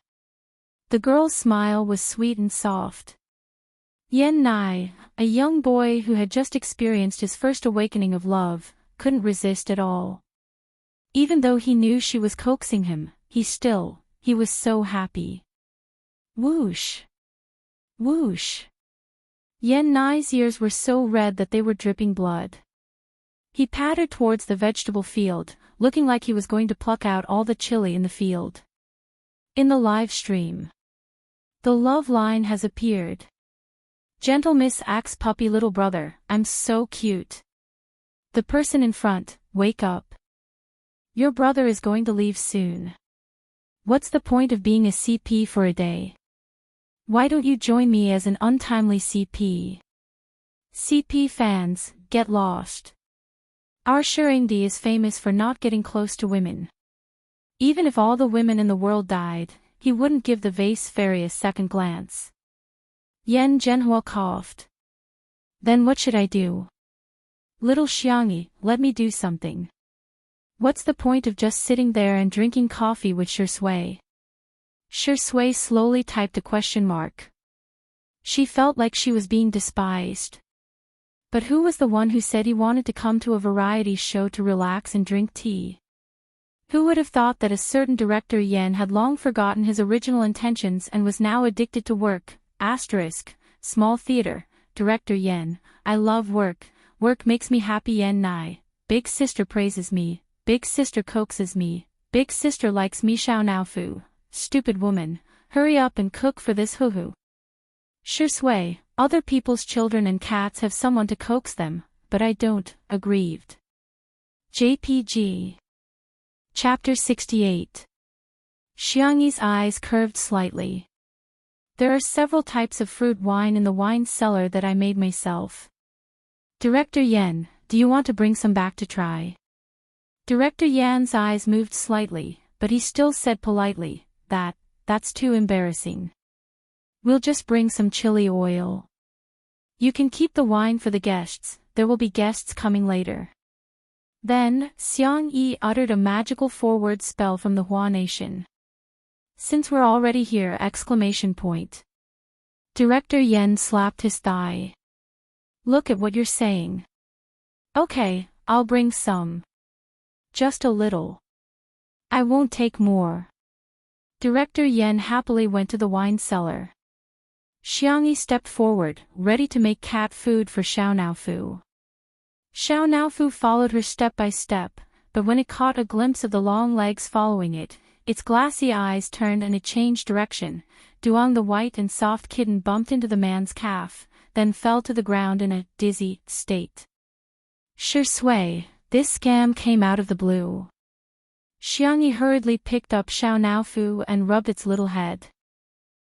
The girl's smile was sweet and soft. Yan Nai, a young boy who had just experienced his first awakening of love, couldn't resist at all. Even though he knew she was coaxing him, he was so happy. Whoosh! Whoosh! Yan Nai's ears were so red that they were dripping blood. He pattered towards the vegetable field, looking like he was going to pluck out all the chili in the field. In the live stream, the love line has appeared. Gentle Miss Axe puppy little brother, I'm so cute. The person in front, wake up. Your brother is going to leave soon. What's the point of being a CP for a day? Why don't you join me as an untimely CP? CP fans, get lost. Our Shurindi is famous for not getting close to women. Even if all the women in the world died, he wouldn't give the vase fairy a second glance. Yen Zhenhua coughed. Then what should I do? Little Xiangyi, let me do something. What's the point of just sitting there and drinking coffee with Shui? Shui slowly typed a question mark. She felt like she was being despised. But who was the one who said he wanted to come to a variety show to relax and drink tea? Who would have thought that a certain director Yen had long forgotten his original intentions and was now addicted to work? Small theater, Director Yen, I love work, work makes me happy Yen Nai, big sister praises me, big sister coaxes me, big sister likes me Xiao Naofu, stupid woman, hurry up and cook for this hoo-hoo. Shui, other people's children and cats have someone to coax them, but I don't, aggrieved. JPG. Chapter 68. Xiangyi's eyes curved slightly. There are several types of fruit wine in the wine cellar that I made myself. Director Yen, do you want to bring some back to try? Director Yan's eyes moved slightly, but he still said politely, that's too embarrassing. We'll just bring some chili oil. You can keep the wine for the guests, there will be guests coming later. Then, Xiangyi uttered a magical forward spell from the Hua Nation. Since we're already here! Director Yen slapped his thigh. Look at what you're saying. Okay, I'll bring some. Just a little. I won't take more. Director Yen happily went to the wine cellar. Xiangyi stepped forward, ready to make cat food for Xiao Naofu. Xiao Naofu followed her step by step, but when it caught a glimpse of the long legs following it, its glassy eyes turned and it changed direction. Duong the white and soft kitten bumped into the man's calf, then fell to the ground in a dizzy state. Shui, this scam came out of the blue. Xiangyi hurriedly picked up Xiao Naofu and rubbed its little head.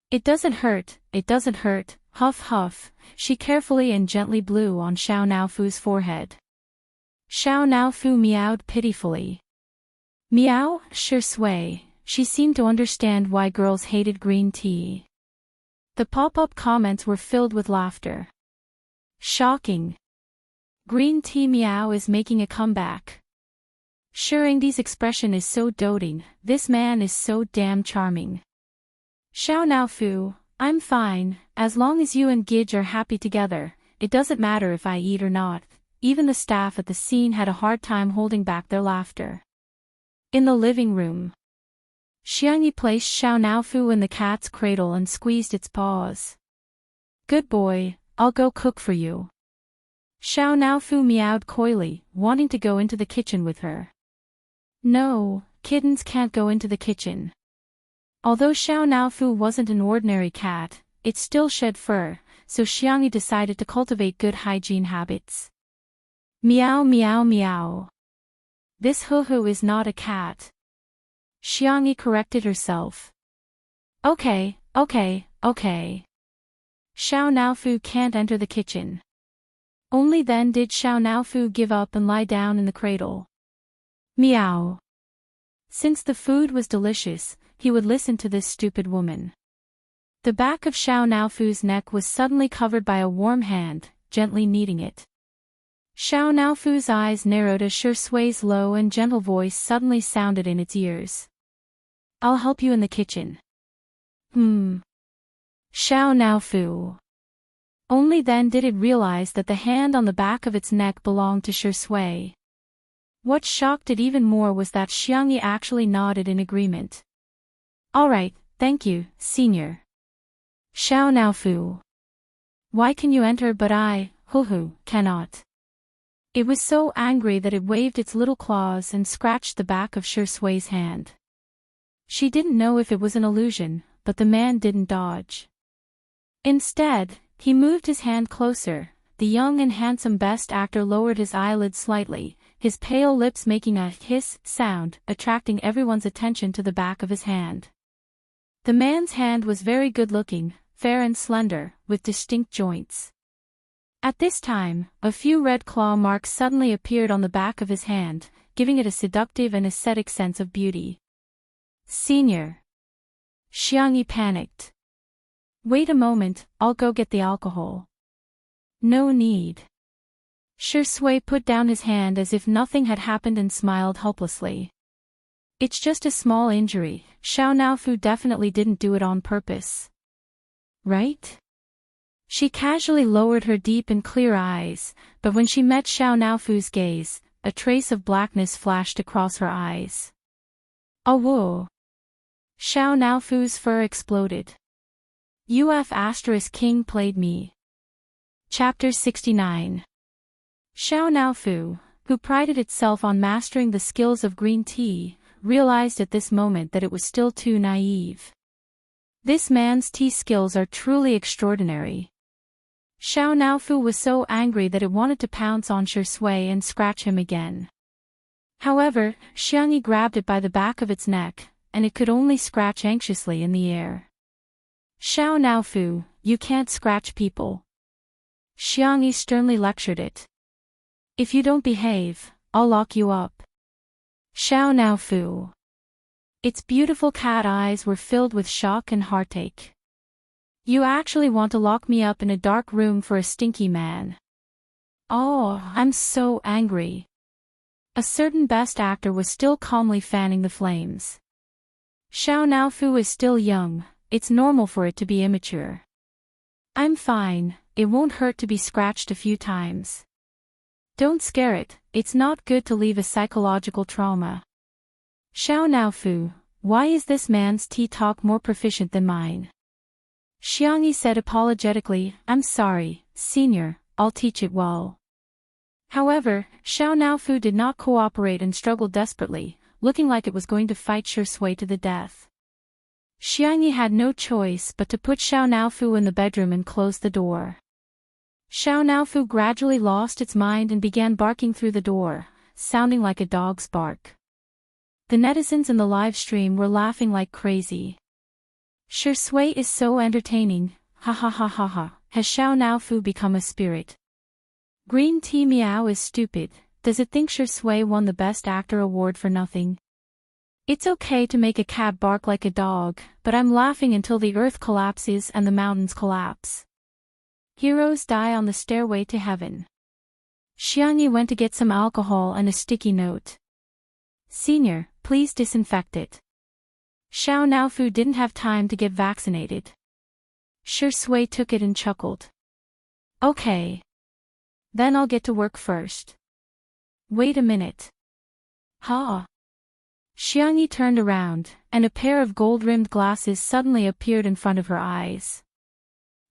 It doesn't hurt, huff huff, she carefully and gently blew on Xiao Naofu's forehead. Xiao Naofu meowed pitifully. Meow, Shui, she seemed to understand why girls hated green tea. The pop-up comments were filled with laughter. Shocking. Green tea meow is making a comeback. Shurind's expression is so doting, this man is so damn charming. Xiao Naofu, I'm fine, as long as you and Gidge are happy together, it doesn't matter if I eat or not. Even the staff at the scene had a hard time holding back their laughter. In the living room, Xiangyi placed Xiao Naofu in the cat's cradle and squeezed its paws. Good boy, I'll go cook for you. Xiao Naofu meowed coyly, wanting to go into the kitchen with her. No, kittens can't go into the kitchen. Although Xiao Naofu wasn't an ordinary cat, it still shed fur, so Xiangyi decided to cultivate good hygiene habits. Meow meow meow. This hoo-hoo is not a cat. Xiangyi corrected herself. Okay. Xiao Naofu can't enter the kitchen. Only then did Xiao Naofu give up and lie down in the cradle. Meow. Since the food was delicious, he would listen to this stupid woman. The back of Xiao Naofu's neck was suddenly covered by a warm hand, gently kneading it. Xiao Naofu's eyes narrowed as Shui's low and gentle voice suddenly sounded in its ears. I'll help you in the kitchen. Xiao Naofu. Only then did it realize that the hand on the back of its neck belonged to Shui. What shocked it even more was that Xiangyi actually nodded in agreement. Alright, thank you, senior. Xiao Naofu. Why can you enter but I, cannot? It was so angry that it waved its little claws and scratched the back of Shi Sui's hand. She didn't know if it was an illusion, but the man didn't dodge. Instead, he moved his hand closer. The young and handsome best actor lowered his eyelids slightly, his pale lips making a hiss sound, attracting everyone's attention to the back of his hand. The man's hand was very good-looking, fair and slender, with distinct joints. At this time, a few red claw marks suddenly appeared on the back of his hand, giving it a seductive and aesthetic sense of beauty. Senior. Xiangyi panicked. Wait a moment, I'll go get the alcohol. No need. Shi Sui put down his hand as if nothing had happened and smiled helplessly. It's just a small injury, Xiao Naofu definitely didn't do it on purpose. Right? She casually lowered her deep and clear eyes, but when she met Xiao Naofu's gaze, a trace of blackness flashed across her eyes. Oh whoa! Xiao Naofu's fur exploded. King played me. Chapter 69. Xiao Naofu, who prided itself on mastering the skills of green tea, realized at this moment that it was still too naive. This man's tea skills are truly extraordinary. Xiao Naofu was so angry that it wanted to pounce on Shi Sui and scratch him again. However, Xiangyi grabbed it by the back of its neck, and it could only scratch anxiously in the air. Xiao Naofu, you can't scratch people. Xiangyi sternly lectured it. If you don't behave, I'll lock you up. Xiao Naofu. Its beautiful cat eyes were filled with shock and heartache. You actually want to lock me up in a dark room for a stinky man? Oh, I'm so angry. A certain best actor was still calmly fanning the flames. Xiao Naofu is still young, it's normal for it to be immature. I'm fine, it won't hurt to be scratched a few times. Don't scare it, it's not good to leave a psychological trauma. Xiao Naofu, why is this man's tea talk more proficient than mine? Xiangyi said apologetically, I'm sorry, senior, I'll teach it well. However, Xiao Naofu did not cooperate and struggled desperately, looking like it was going to fight Shi Sui to the death. Xiangyi had no choice but to put Xiao Naofu in the bedroom and close the door. Xiao Naofu gradually lost its mind and began barking through the door, sounding like a dog's bark. The netizens in the live stream were laughing like crazy. Shi Sui is so entertaining, ha ha ha ha ha, has Xiao Naofu become a spirit? Green tea meow is stupid, does it think Shi Sui won the Best Actor award for nothing? It's okay to make a cat bark like a dog, but I'm laughing until the earth collapses and the mountains collapse. Heroes die on the stairway to heaven. Xiangyi went to get some alcohol and a sticky note. Senior, please disinfect it. Xiao Naofu didn't have time to get vaccinated. Shi Sui took it and chuckled. Okay. Then I'll get to work first. Wait a minute. Ha! Xiangyi turned around, and a pair of gold-rimmed glasses suddenly appeared in front of her eyes.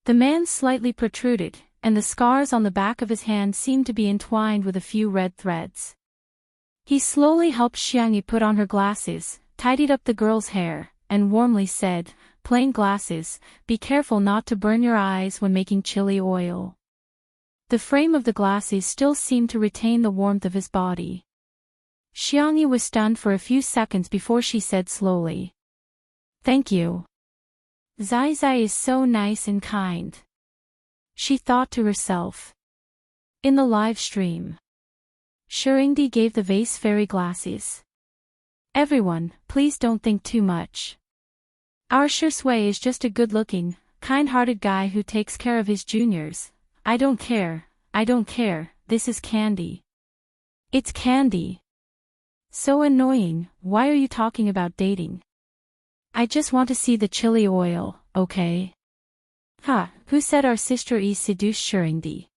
The man slightly protruded, and the scars on the back of his hand seemed to be entwined with a few red threads. He slowly helped Xiangyi put on her glasses, tidied up the girl's hair, and warmly said, "Plain glasses, be careful not to burn your eyes when making chili oil." The frame of the glasses still seemed to retain the warmth of his body. Xiangyi was stunned for a few seconds before she said slowly, "Thank you. Zai Zai is so nice and kind." She thought to herself. In the live stream, Shirindi gave the vase fairy glasses. Everyone, please don't think too much. Our Shi Sui is just a good-looking, kind-hearted guy who takes care of his juniors. I don't care, this is candy. It's candy. So annoying, why are you talking about dating? I just want to see the chili oil, okay? Ha, who said our sister is seduced Shirindi?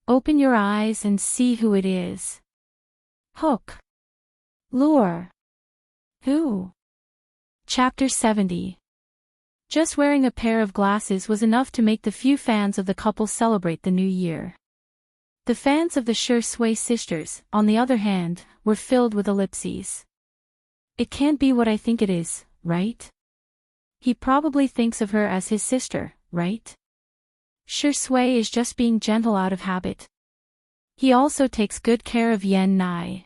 Open your eyes and see who it is. Hook. Lure. Who? Chapter 70. Just wearing a pair of glasses was enough to make the few fans of the couple celebrate the new year. The fans of the Shui sisters, on the other hand, were filled with ellipses. It can't be what I think it is, right? He probably thinks of her as his sister, right? Shui is just being gentle out of habit. He also takes good care of Yan Nai.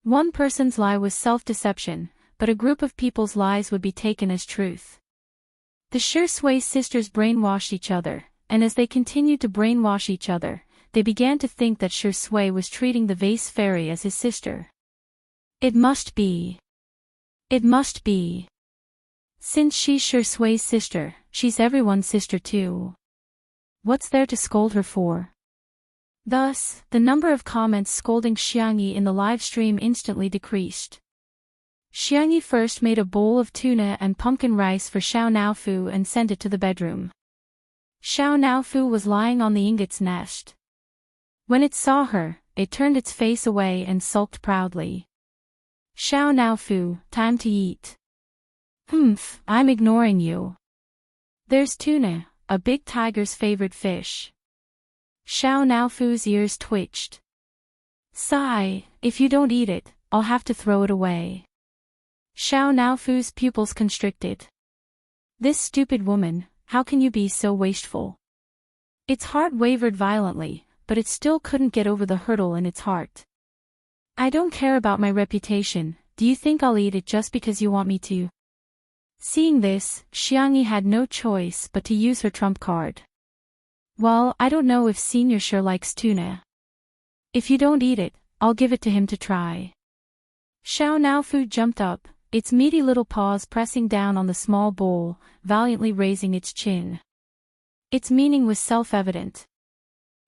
One person's lie was self-deception, but a group of people's lies would be taken as truth. The Shui sisters brainwashed each other, and as they continued to brainwash each other, they began to think that Shui was treating the vase fairy as his sister. It must be. It must be. Since she's Shui's sister, she's everyone's sister too. What's there to scold her for? Thus, the number of comments scolding Xiangyi in the live stream instantly decreased. Xiangyi first made a bowl of tuna and pumpkin rice for Xiao Naofu and sent it to the bedroom. Xiao Naofu was lying on the ingot's nest. When it saw her, it turned its face away and sulked proudly. Xiao Naofu, time to eat. Humph, I'm ignoring you. There's tuna, a big tiger's favorite fish. Xiao Naofu's ears twitched. Sigh, if you don't eat it, I'll have to throw it away. Xiao Naofu's pupils constricted. This stupid woman, how can you be so wasteful? Its heart wavered violently, but it still couldn't get over the hurdle in its heart. I don't care about my reputation, do you think I'll eat it just because you want me to? Seeing this, Xiangyi had no choice but to use her trump card. Well, I don't know if Senior sure likes tuna. If you don't eat it, I'll give it to him to try. Xiao Naofu jumped up, its meaty little paws pressing down on the small bowl, valiantly raising its chin. Its meaning was self-evident.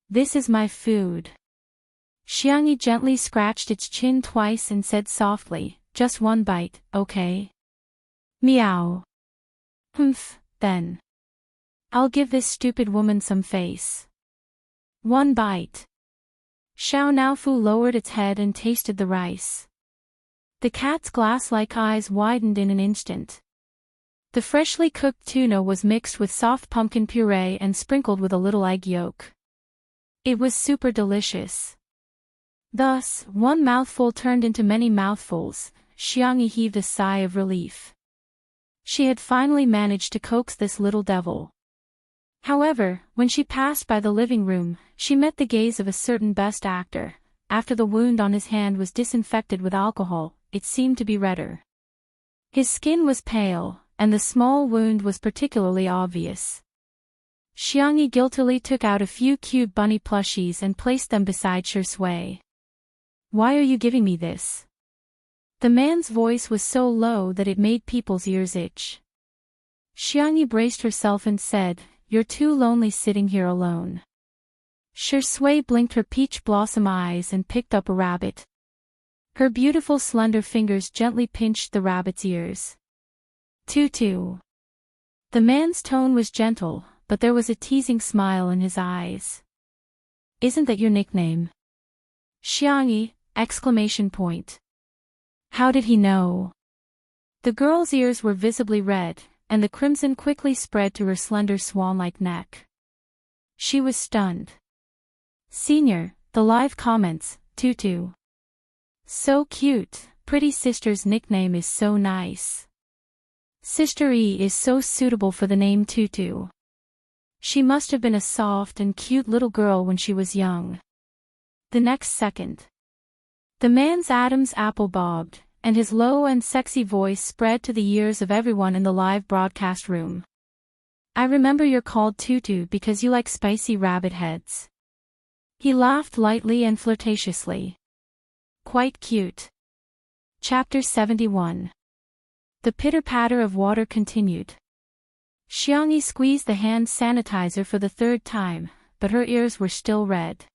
This is my food. Xiangyi gently scratched its chin twice and said softly, just one bite, okay? Meow. Humph, then. I'll give this stupid woman some face. One bite. Xiao Naofu lowered its head and tasted the rice. The cat's glass-like eyes widened in an instant. The freshly cooked tuna was mixed with soft pumpkin puree and sprinkled with a little egg yolk. It was super delicious. Thus, one mouthful turned into many mouthfuls. Xiangyi heaved a sigh of relief. She had finally managed to coax this little devil. However, when she passed by the living room, she met the gaze of a certain best actor. After the wound on his hand was disinfected with alcohol, it seemed to be redder. His skin was pale, and the small wound was particularly obvious. Xiangyi guiltily took out a few cute bunny plushies and placed them beside Shui. Why are you giving me this? The man's voice was so low that it made people's ears itch. Xiangyi braced herself and said, You're too lonely sitting here alone. Shui blinked her peach blossom eyes and picked up a rabbit. Her beautiful slender fingers gently pinched the rabbit's ears. Tutu. The man's tone was gentle, but there was a teasing smile in his eyes. Isn't that your nickname? Xiangyi! Exclamation point. How did he know? The girl's ears were visibly red, and the crimson quickly spread to her slender swan-like neck. She was stunned. Senior, the live comments, Tutu. So cute, pretty sister's nickname is so nice. Sister E is so suitable for the name Tutu. She must have been a soft and cute little girl when she was young. The next second, the man's Adam's apple bobbed, and his low and sexy voice spread to the ears of everyone in the live broadcast room. I remember you're called Tutu because you like spicy rabbit heads. He laughed lightly and flirtatiously. Quite cute. Chapter 71. The pitter-patter of water continued. Xiangyi squeezed the hand sanitizer for the third time, but her ears were still red.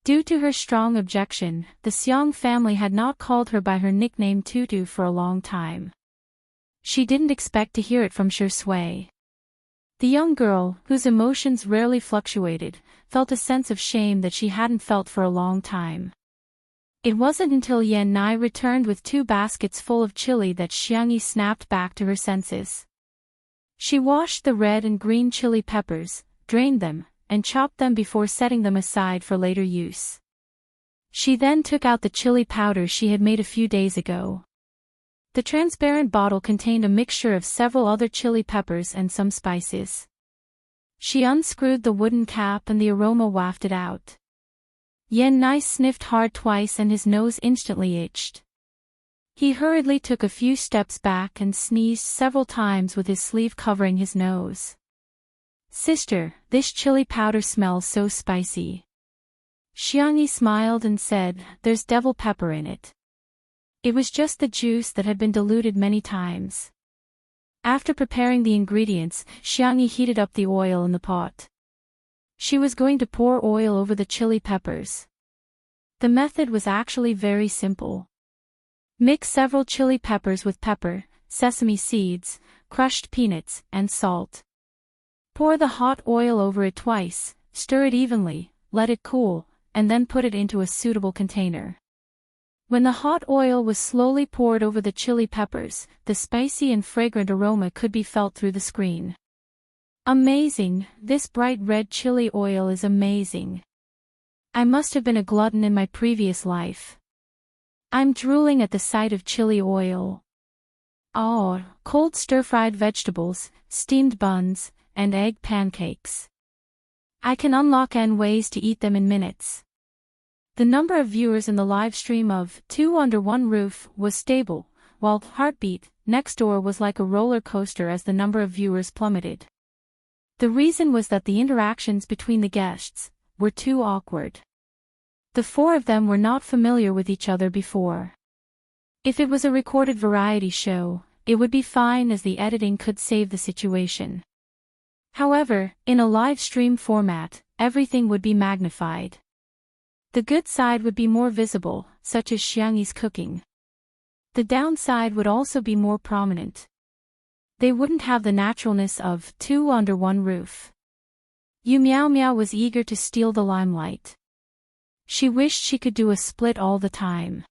Due to her strong objection, the Xiang family had not called her by her nickname Tutu for a long time. She didn't expect to hear it from Shui. The young girl, whose emotions rarely fluctuated, felt a sense of shame that she hadn't felt for a long time. It wasn't until Yan Nai returned with 2 baskets full of chili that Xiangyi snapped back to her senses. She washed the red and green chili peppers, drained them, and chopped them before setting them aside for later use. She then took out the chili powder she had made a few days ago. The transparent bottle contained a mixture of several other chili peppers and some spices. She unscrewed the wooden cap and the aroma wafted out. Yan Nai sniffed hard twice and his nose instantly itched. He hurriedly took a few steps back and sneezed several times with his sleeve covering his nose. "Sister, this chili powder smells so spicy." Xiangyi smiled and said, "There's devil pepper in it." It was just the juice that had been diluted many times. After preparing the ingredients, Xiangyi heated up the oil in the pot. She was going to pour oil over the chili peppers. The method was actually very simple. Mix several chili peppers with pepper, sesame seeds, crushed peanuts, and salt. Pour the hot oil over it twice, stir it evenly, let it cool, and then put it into a suitable container. When the hot oil was slowly poured over the chili peppers, the spicy and fragrant aroma could be felt through the screen. Amazing, this bright red chili oil is amazing. I must have been a glutton in my previous life. I'm drooling at the sight of chili oil. Oh, cold stir-fried vegetables, steamed buns, and egg pancakes. I can unlock N ways to eat them in minutes. The number of viewers in the live stream of Two Under One Roof was stable, while Heartbeat next door was like a roller coaster as the number of viewers plummeted. The reason was that the interactions between the guests were too awkward. The four of them were not familiar with each other before. If it was a recorded variety show, it would be fine as the editing could save the situation. However, in a live stream format, everything would be magnified. The good side would be more visible, such as Xiangyi's cooking. The downside would also be more prominent. They wouldn't have the naturalness of Two Under One Roof. Yu Miao Miao was eager to steal the limelight. She wished she could do a split all the time.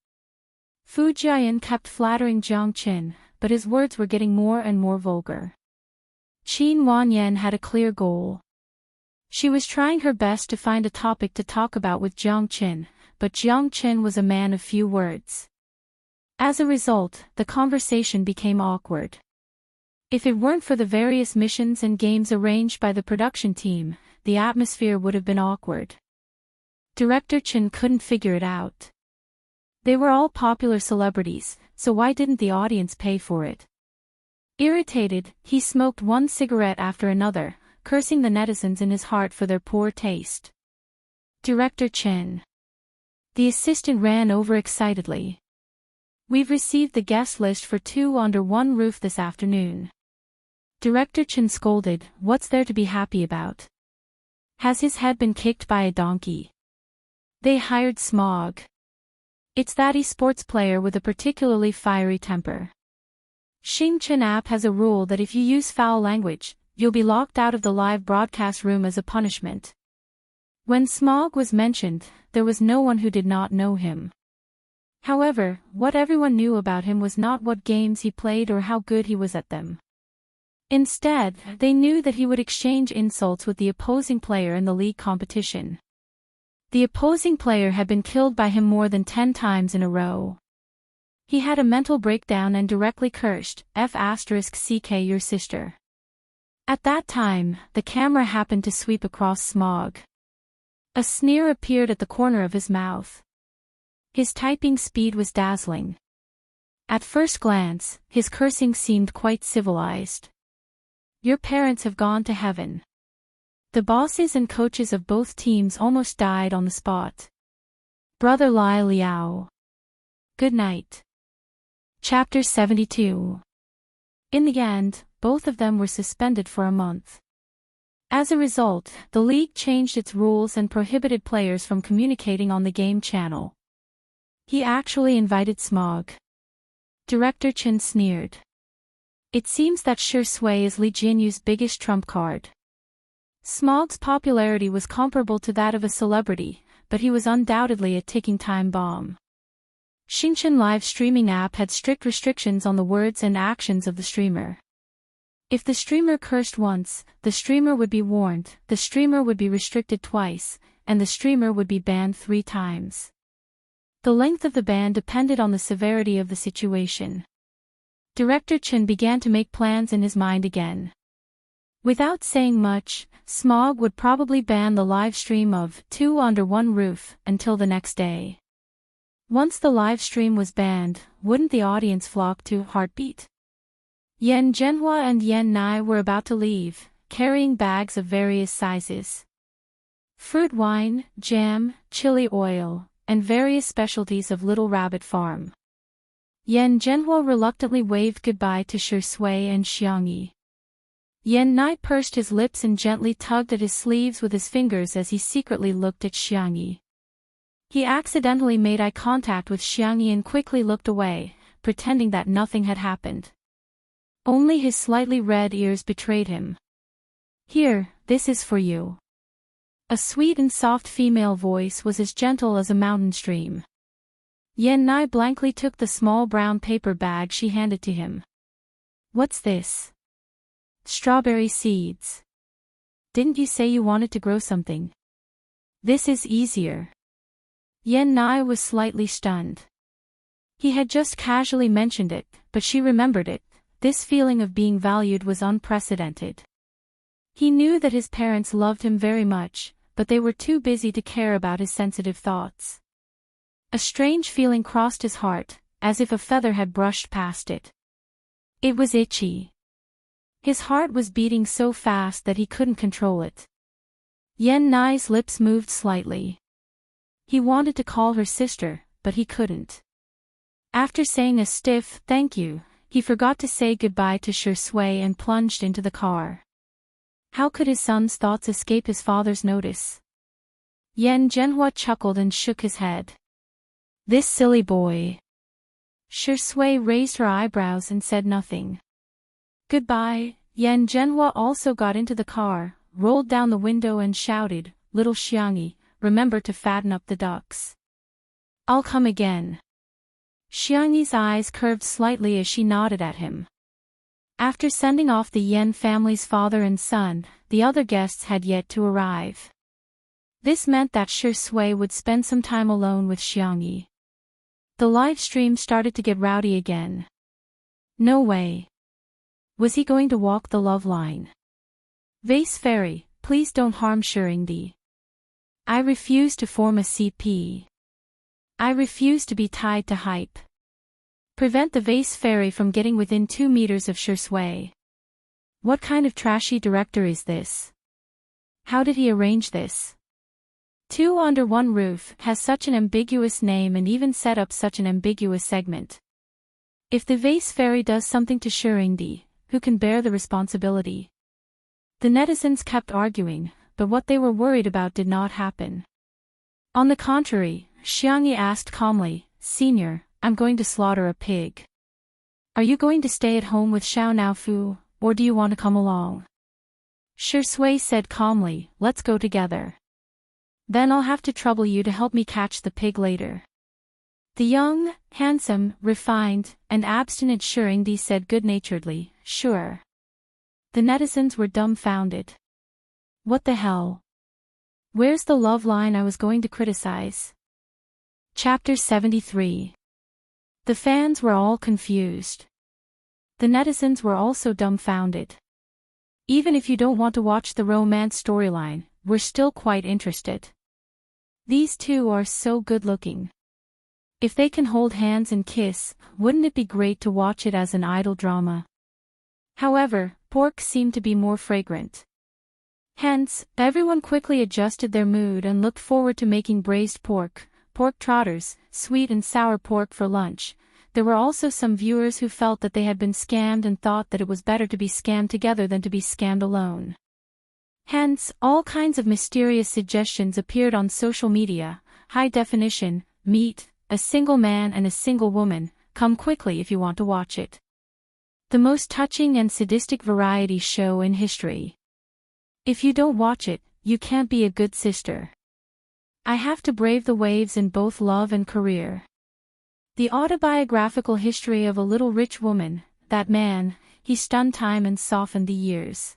Fu Jiayan kept flattering Jiang Qin, but his words were getting more and more vulgar. Qin Wanyan had a clear goal. She was trying her best to find a topic to talk about with Jiang Qin, but Jiang Qin was a man of few words. As a result, the conversation became awkward. If it weren't for the various missions and games arranged by the production team, the atmosphere would have been awkward. Director Chen couldn't figure it out. They were all popular celebrities, so why didn't the audience pay for it? Irritated, he smoked one cigarette after another, cursing the netizens in his heart for their poor taste. Director Chen. The assistant ran over excitedly. "We've received the guest list for Two Under One Roof this afternoon." Director Chen scolded, "What's there to be happy about? Has his head been kicked by a donkey?" "They hired Smog. It's that esports player with a particularly fiery temper. Xingchen app has a rule that if you use foul language, you'll be locked out of the live broadcast room as a punishment." When Smog was mentioned, there was no one who did not know him. However, what everyone knew about him was not what games he played or how good he was at them. Instead, they knew that he would exchange insults with the opposing player in the league competition. The opposing player had been killed by him more than 10 times in a row. He had a mental breakdown and directly cursed, F***ck your sister. At that time, the camera happened to sweep across Smog. A sneer appeared at the corner of his mouth. His typing speed was dazzling. At first glance, his cursing seemed quite civilized. "Your parents have gone to heaven." The bosses and coaches of both teams almost died on the spot. Brother Lai Liao. Good night. Chapter 72. In the end, both of them were suspended for a month. As a result, the league changed its rules and prohibited players from communicating on the game channel. He actually invited Smog. Director Chen sneered. It seems that sure sway is Li Jianyu's biggest trump card. Smog's popularity was comparable to that of a celebrity, but he was undoubtedly a ticking time bomb. Xingchen live streaming app had strict restrictions on the words and actions of the streamer. If the streamer cursed once, the streamer would be warned, the streamer would be restricted twice, and the streamer would be banned 3 times. The length of the ban depended on the severity of the situation. Director Chen began to make plans in his mind again. Without saying much, Smog would probably ban the live stream of Two Under One Roof until the next day. Once the live stream was banned, wouldn't the audience flock to Heartbeat? Yan Zhenhua and Yan Nai were about to leave, carrying bags of various sizes. Fruit wine, jam, chili oil, and various specialties of Little Rabbit Farm. Yan Zhenhua reluctantly waved goodbye to Shi Sui and Xiangyi. Yan Nai pursed his lips and gently tugged at his sleeves with his fingers as he secretly looked at Xiangyi. He accidentally made eye contact with Xiangyi and quickly looked away, pretending that nothing had happened. Only his slightly red ears betrayed him. "Here, this is for you." A sweet and soft female voice was as gentle as a mountain stream. Yan Nai blankly took the small brown paper bag she handed to him. "What's this?" "Strawberry seeds. Didn't you say you wanted to grow something? This is easier." Yan Nai was slightly stunned. He had just casually mentioned it, but she remembered it. This feeling of being valued was unprecedented. He knew that his parents loved him very much, but they were too busy to care about his sensitive thoughts. A strange feeling crossed his heart, as if a feather had brushed past it. It was itchy. His heart was beating so fast that he couldn't control it. Yan Nai's lips moved slightly. He wanted to call her sister, but he couldn't. After saying a stiff "thank you," he forgot to say goodbye to Shi Sui and plunged into the car. How could his son's thoughts escape his father's notice? Yan Zhenhua chuckled and shook his head. "This silly boy." Shi Sui raised her eyebrows and said nothing. "Goodbye." Yan Zhenhua also got into the car, rolled down the window and shouted, "Little Xiangyi, remember to fatten up the ducks. I'll come again." Xiangyi's eyes curved slightly as she nodded at him. After sending off the Yan family's father and son, the other guests had yet to arrive. This meant that Shi Sui would spend some time alone with Xiangyi. The live stream started to get rowdy again. No way. Was he going to walk the love line? "Vase Fairy, please don't harm Shirindi. I refuse to form a CP. I refuse to be tied to hype. Prevent the Vase Fairy from getting within 2 meters of Shi Sui. What kind of trashy director is this? How did he arrange this? Two Under One Roof has such an ambiguous name and even set up such an ambiguous segment. If the Vase Fairy does something to Shirindi, who can bear the responsibility?" The netizens kept arguing, but what they were worried about did not happen. On the contrary, Xiangyi asked calmly, "Senior, I'm going to slaughter a pig. Are you going to stay at home with Xiao Naofu, or do you want to come along?" Shi Sui said calmly, "Let's go together. Then I'll have to trouble you to help me catch the pig later." The young, handsome, refined, and abstinent Shirindi said good-naturedly, "Sure." The netizens were dumbfounded. What the hell? Where's the love line I was going to criticize? Chapter 73. The fans were all confused. The netizens were also dumbfounded. Even if you don't want to watch the romance storyline, we're still quite interested. These two are so good-looking. If they can hold hands and kiss, wouldn't it be great to watch it as an idol drama? However, pork seemed to be more fragrant. Hence, everyone quickly adjusted their mood and looked forward to making braised pork, pork trotters, sweet and sour pork for lunch. There were also some viewers who felt that they had been scammed and thought that it was better to be scammed together than to be scammed alone. Hence, all kinds of mysterious suggestions appeared on social media: high definition, meet, a single man and a single woman, come quickly if you want to watch it. The most touching and sadistic variety show in history. If you don't watch it, you can't be a good sister. I have to brave the waves in both love and career. The autobiographical history of a little rich woman, that man, he stunned time and softened the years.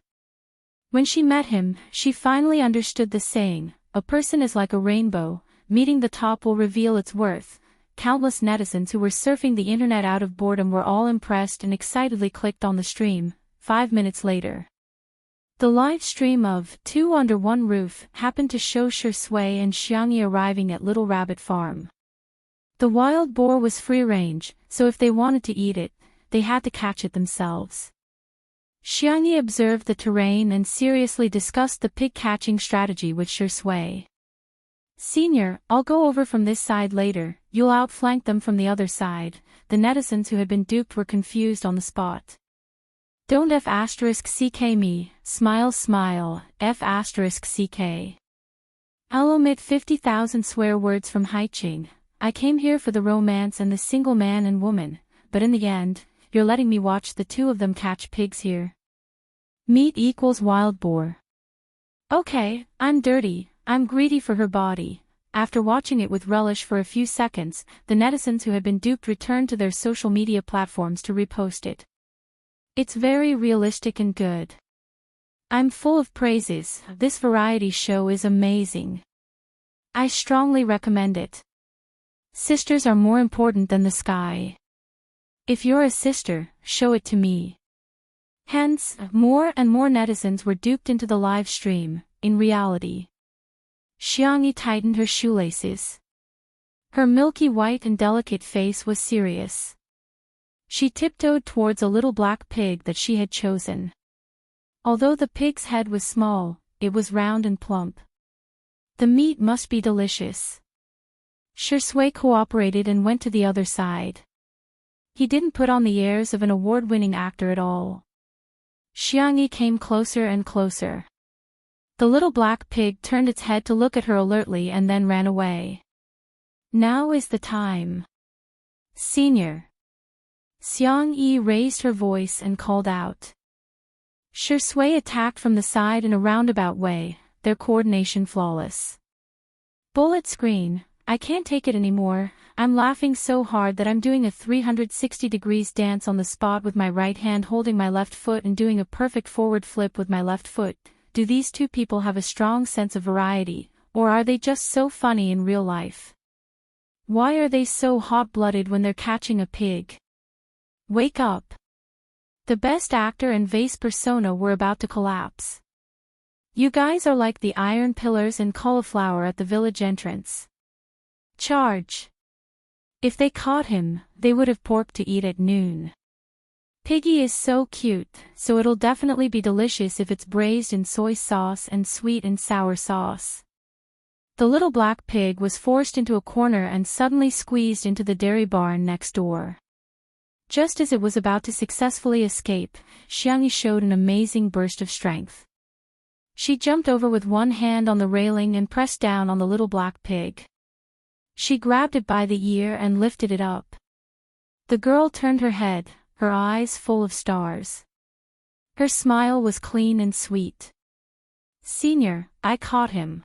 When she met him, she finally understood the saying, a person is like a rainbow, meeting the top will reveal its worth. Countless netizens who were surfing the internet out of boredom were all impressed and excitedly clicked on the stream. 5 minutes later, the live stream of Two Under One Roof happened to show Shui and Xiangyi arriving at Little Rabbit Farm. The wild boar was free range, so if they wanted to eat it, they had to catch it themselves. Xiangyi observed the terrain and seriously discussed the pig-catching strategy with Shui. Senior, I'll go over from this side later, you'll outflank them from the other side. The netizens who had been duped were confused on the spot. Don't F***ck me, smile smile, F***ck. I'll omit 50,000 swear words from Haiqing. I came here for the romance and the single man and woman, but in the end, you're letting me watch the two of them catch pigs here. Meat equals wild boar. Okay, I'm dirty, I'm greedy for her body. After watching it with relish for a few seconds, the netizens who had been duped returned to their social media platforms to repost it. It's very realistic and good. I'm full of praises, this variety show is amazing. I strongly recommend it. Sisters are more important than the sky. If you're a sister, show it to me. Hence, more and more netizens were duped into the live stream. In reality, Xiangyi tightened her shoelaces. Her milky white and delicate face was serious. She tiptoed towards a little black pig that she had chosen. Although the pig's head was small, it was round and plump. The meat must be delicious. Shui cooperated and went to the other side. He didn't put on the airs of an award-winning actor at all. Xiangyi came closer and closer. The little black pig turned its head to look at her alertly and then ran away. Now is the time. Senior. Xiangyi raised her voice and called out. Shui attacked from the side in a roundabout way, their coordination flawless. Bullet screen, I can't take it anymore, I'm laughing so hard that I'm doing a 360 degrees dance on the spot with my right hand holding my left foot and doing a perfect forward flip with my left foot. Do these two people have a strong sense of variety, or are they just so funny in real life? Why are they so hot-blooded when they're catching a pig? Wake up! The best actor and vase persona were about to collapse. You guys are like the iron pillars and cauliflower at the village entrance. Charge! If they caught him, they would have pork to eat at noon. Piggy is so cute, so it'll definitely be delicious if it's braised in soy sauce and sweet and sour sauce. The little black pig was forced into a corner and suddenly squeezed into the dairy barn next door. Just as it was about to successfully escape, Xiangyi showed an amazing burst of strength. She jumped over with one hand on the railing and pressed down on the little black pig. She grabbed it by the ear and lifted it up. The girl turned her head, her eyes full of stars. Her smile was clean and sweet. Senior, I caught him.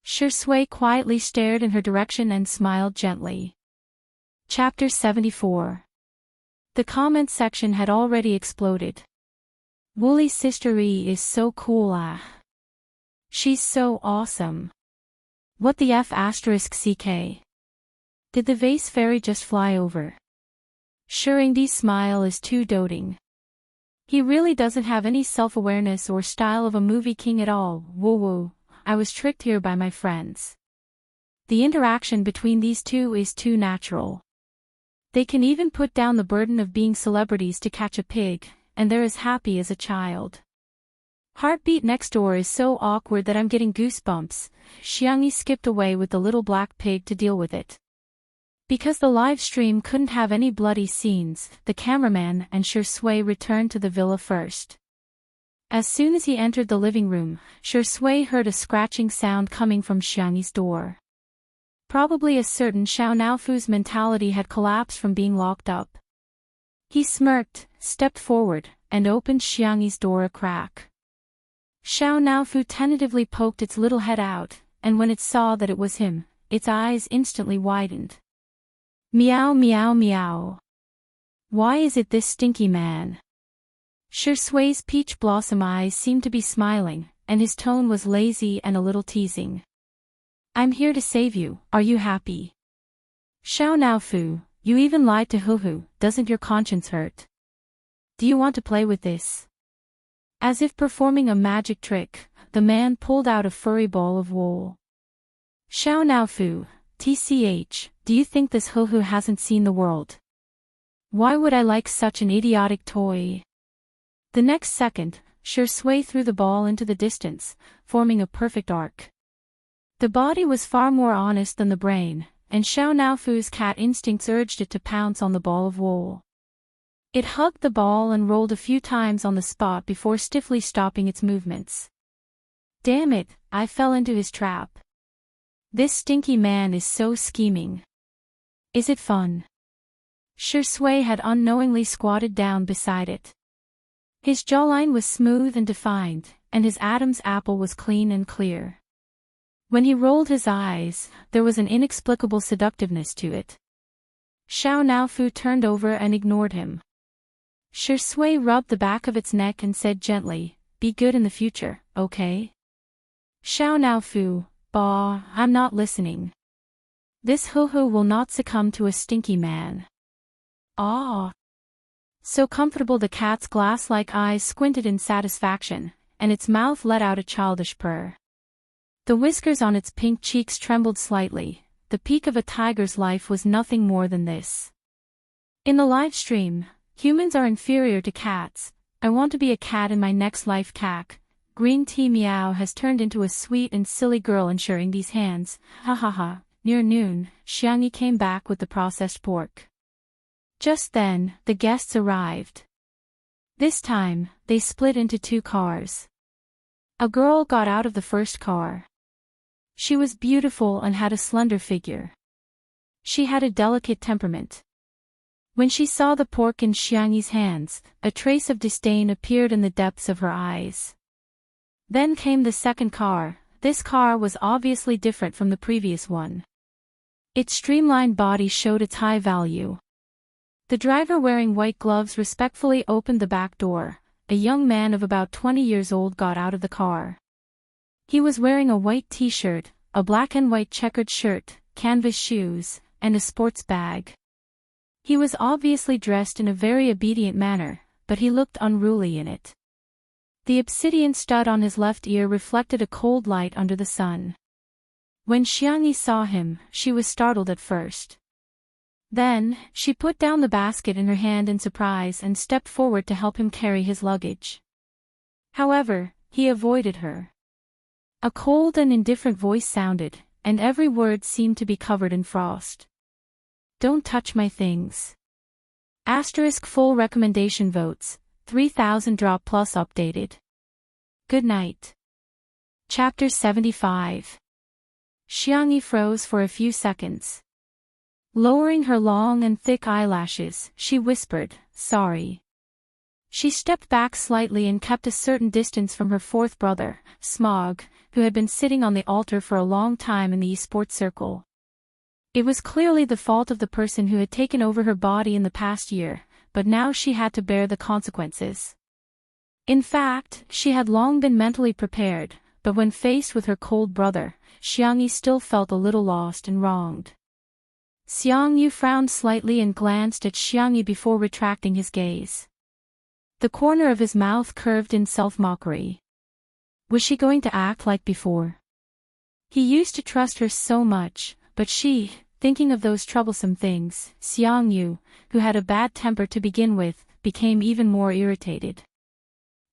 Shui quietly stared in her direction and smiled gently. Chapter 74. The comment section had already exploded. Woolly Sister E is so cool She's so awesome. What the F***ck? Did the vase fairy just fly over? Shuringdi's smile is too doting. He really doesn't have any self-awareness or style of a movie king at all. Woo-woo, I was tricked here by my friends. The interaction between these two is too natural. They can even put down the burden of being celebrities to catch a pig, and they're as happy as a child. Heartbeat next door is so awkward that I'm getting goosebumps. Xiangyi skipped away with the little black pig to deal with it. Because the live stream couldn't have any bloody scenes, the cameraman and Shui returned to the villa first. As soon as he entered the living room, Shui heard a scratching sound coming from Xiangyi's door. Probably a certain Xiao Naofu's mentality had collapsed from being locked up. He smirked, stepped forward, and opened Xiangyi's door a crack. Xiao Naofu tentatively poked its little head out, and when it saw that it was him, its eyes instantly widened. Meow meow meow. Why is it this stinky man? Sui's peach blossom eyes seemed to be smiling, and his tone was lazy and a little teasing. I'm here to save you, are you happy? Xiao Naofu, you even lied to Huhu, doesn't your conscience hurt? Do you want to play with this? As if performing a magic trick, the man pulled out a furry ball of wool. Xiao Naofu, TCH, do you think this Huhu hasn't seen the world? Why would I like such an idiotic toy? The next second, Shui threw the ball into the distance, forming a perfect arc. The body was far more honest than the brain, and Xiao Naofu's cat instincts urged it to pounce on the ball of wool. It hugged the ball and rolled a few times on the spot before stiffly stopping its movements. Damn it, I fell into his trap. This stinky man is so scheming. Is it fun? Shui had unknowingly squatted down beside it. His jawline was smooth and defined, and his Adam's apple was clean and clear. When he rolled his eyes, there was an inexplicable seductiveness to it. Xiao Naofu turned over and ignored him. Shui rubbed the back of its neck and said gently, be good in the future, okay? Xiao Naofu, bah, I'm not listening. This Huhu will not succumb to a stinky man. Ah. So comfortable the cat's glass-like eyes squinted in satisfaction, and its mouth let out a childish purr. The whiskers on its pink cheeks trembled slightly. The peak of a tiger's life was nothing more than this. In the live stream, humans are inferior to cats. I want to be a cat in my next life. Cack. Green tea meow has turned into a sweet and silly girl ensuring these hands. Ha ha ha. Near noon, Xiangyi came back with the processed pork. Just then, the guests arrived. This time, they split into two cars. A girl got out of the first car. She was beautiful and had a slender figure. She had a delicate temperament. When she saw the pork in Xiangyi's hands, a trace of disdain appeared in the depths of her eyes. Then came the second car. This car was obviously different from the previous one. Its streamlined body showed its high value. The driver wearing white gloves respectfully opened the back door. A young man of about 20 years old got out of the car. He was wearing a white t-shirt, a black and white checkered shirt, canvas shoes, and a sports bag. He was obviously dressed in a very obedient manner, but he looked unruly in it. The obsidian stud on his left ear reflected a cold light under the sun. When Xiangyi saw him, she was startled at first. Then, she put down the basket in her hand in surprise and stepped forward to help him carry his luggage. However, he avoided her. A cold and indifferent voice sounded, and every word seemed to be covered in frost. Don't touch my things. Asterisk full recommendation votes, 3000 drop plus updated. Good night. Chapter 75. Xiangyi froze for a few seconds. Lowering her long and thick eyelashes, she whispered, sorry. She stepped back slightly and kept a certain distance from her fourth brother, Smog, who had been sitting on the altar for a long time in the esports circle. It was clearly the fault of the person who had taken over her body in the past year, but now she had to bear the consequences. In fact, she had long been mentally prepared, but when faced with her cold brother, Xiangyi still felt a little lost and wronged. Xiangyu frowned slightly and glanced at Xiangyi before retracting his gaze. The corner of his mouth curved in self-mockery. Was she going to act like before? He used to trust her so much, but she, thinking of those troublesome things, Xiangyu, who had a bad temper to begin with, became even more irritated.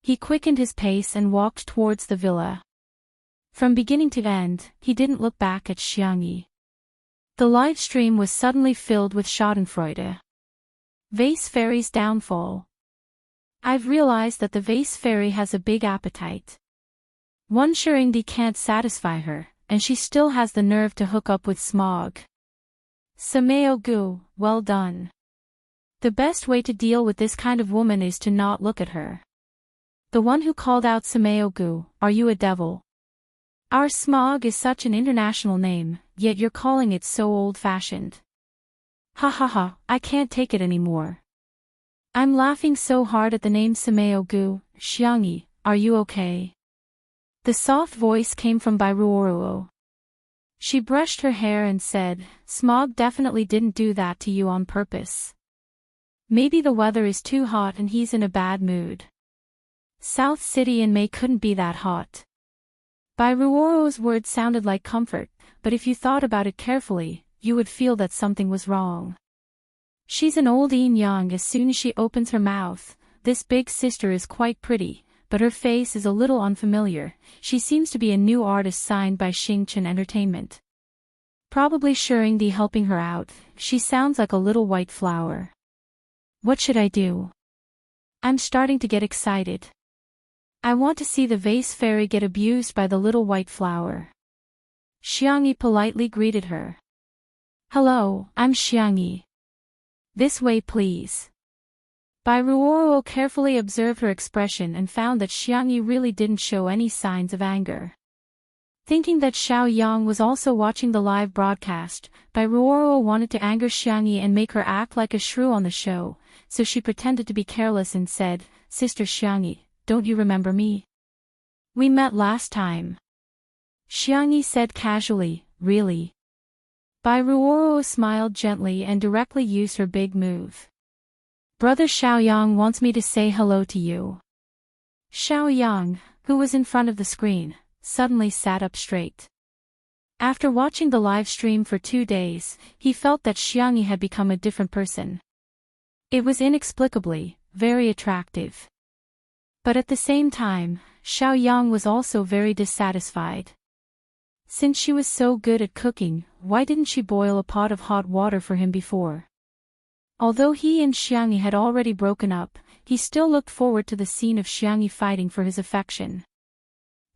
He quickened his pace and walked towards the villa. From beginning to end, he didn't look back at Xiangyi. The live stream was suddenly filled with schadenfreude. Vase Fairy's downfall. I've realized that the Vase Fairy has a big appetite. One Shurindi can't satisfy her, and she still has the nerve to hook up with Smog. Sameo-gu, well done. The best way to deal with this kind of woman is to not look at her. The one who called out Sameo-gu, are you a devil? Our Smog is such an international name, yet you're calling it so old-fashioned. Ha ha ha, I can't take it anymore. I'm laughing so hard at the name Sameo-gu. Xiangyi, are you okay? The soft voice came from Bairuoruo. She brushed her hair and said, Smog definitely didn't do that to you on purpose. Maybe the weather is too hot and he's in a bad mood. South City in May couldn't be that hot. Bairuoruo's words sounded like comfort, but if you thought about it carefully, you would feel that something was wrong. She's an old yin-yang. As soon as she opens her mouth, this big sister is quite pretty, but her face is a little unfamiliar. She seems to be a new artist signed by Xingchen Entertainment. Probably Shuringdi helping her out. She sounds like a little white flower. What should I do? I'm starting to get excited. I want to see the vase fairy get abused by the little white flower. Xiangyi politely greeted her. Hello, I'm Xiangyi. This way please. Bairuoruo carefully observed her expression and found that Xiangyi really didn't show any signs of anger. Thinking that Xiao Yang was also watching the live broadcast, Bairuoruo wanted to anger Xiangyi and make her act like a shrew on the show, so she pretended to be careless and said, Sister Xiangyi, don't you remember me? We met last time. Xiangyi said casually, really? Bairuoruo smiled gently and directly used her big move. Brother Xiaoyang wants me to say hello to you. Xiaoyang, who was in front of the screen, suddenly sat up straight. After watching the live stream for 2 days, he felt that Xiangyi had become a different person. It was inexplicably very attractive. But at the same time, Xiaoyang was also very dissatisfied. Since she was so good at cooking, why didn't she boil a pot of hot water for him before? Although he and Xiangyi had already broken up, he still looked forward to the scene of Xiangyi fighting for his affection.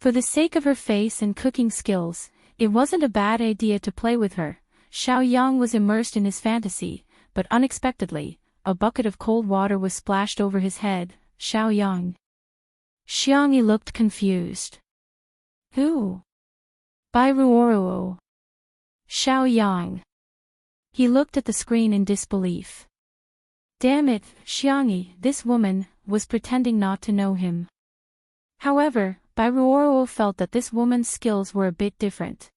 For the sake of her face and cooking skills, it wasn't a bad idea to play with her. Xiaoyang was immersed in his fantasy, but unexpectedly, a bucket of cold water was splashed over his head. Xiaoyang. Xiangyi looked confused. Who? Bairuoruo. Xiaoyang. He looked at the screen in disbelief. Damn it, Xiangyi, this woman, was pretending not to know him. However, Bairuoruo felt that this woman's skills were a bit different.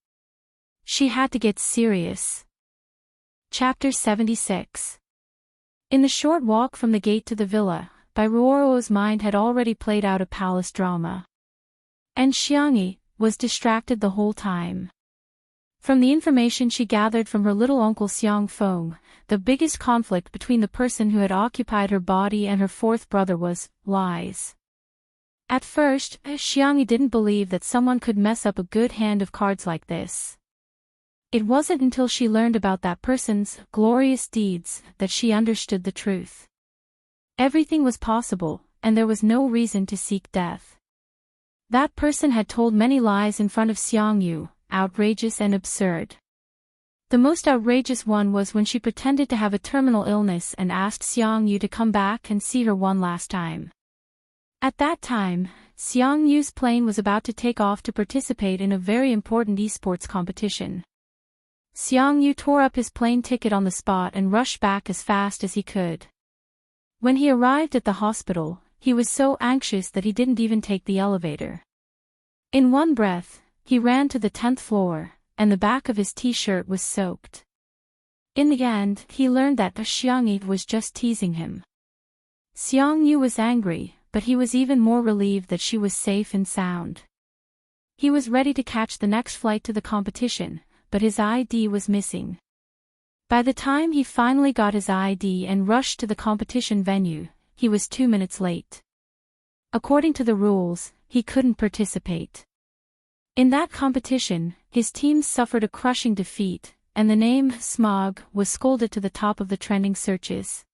She had to get serious. Chapter 76. In the short walk from the gate to the villa, Bairuoruo's mind had already played out a palace drama. And Xiangyi was distracted the whole time. From the information she gathered from her little uncle Xiang Feng, the biggest conflict between the person who had occupied her body and her fourth brother was lies. At first, Xiangyi didn't believe that someone could mess up a good hand of cards like this. It wasn't until she learned about that person's glorious deeds that she understood the truth. Everything was possible, and there was no reason to seek death. That person had told many lies in front of Xiangyu, outrageous and absurd. The most outrageous one was when she pretended to have a terminal illness and asked Xiangyu to come back and see her one last time. At that time, Xiangyu's plane was about to take off to participate in a very important esports competition. Xiangyu tore up his plane ticket on the spot and rushed back as fast as he could. When he arrived at the hospital, he was so anxious that he didn't even take the elevator. In one breath, he ran to the 10th floor, and the back of his t-shirt was soaked. In the end, he learned that Xiangyi was just teasing him. Xiangyu was angry, but he was even more relieved that she was safe and sound. He was ready to catch the next flight to the competition, but his ID was missing. By the time he finally got his ID and rushed to the competition venue, he was 2 minutes late. According to the rules, he couldn't participate. In that competition, his team suffered a crushing defeat, and the name Smog was scolded to the top of the trending searches.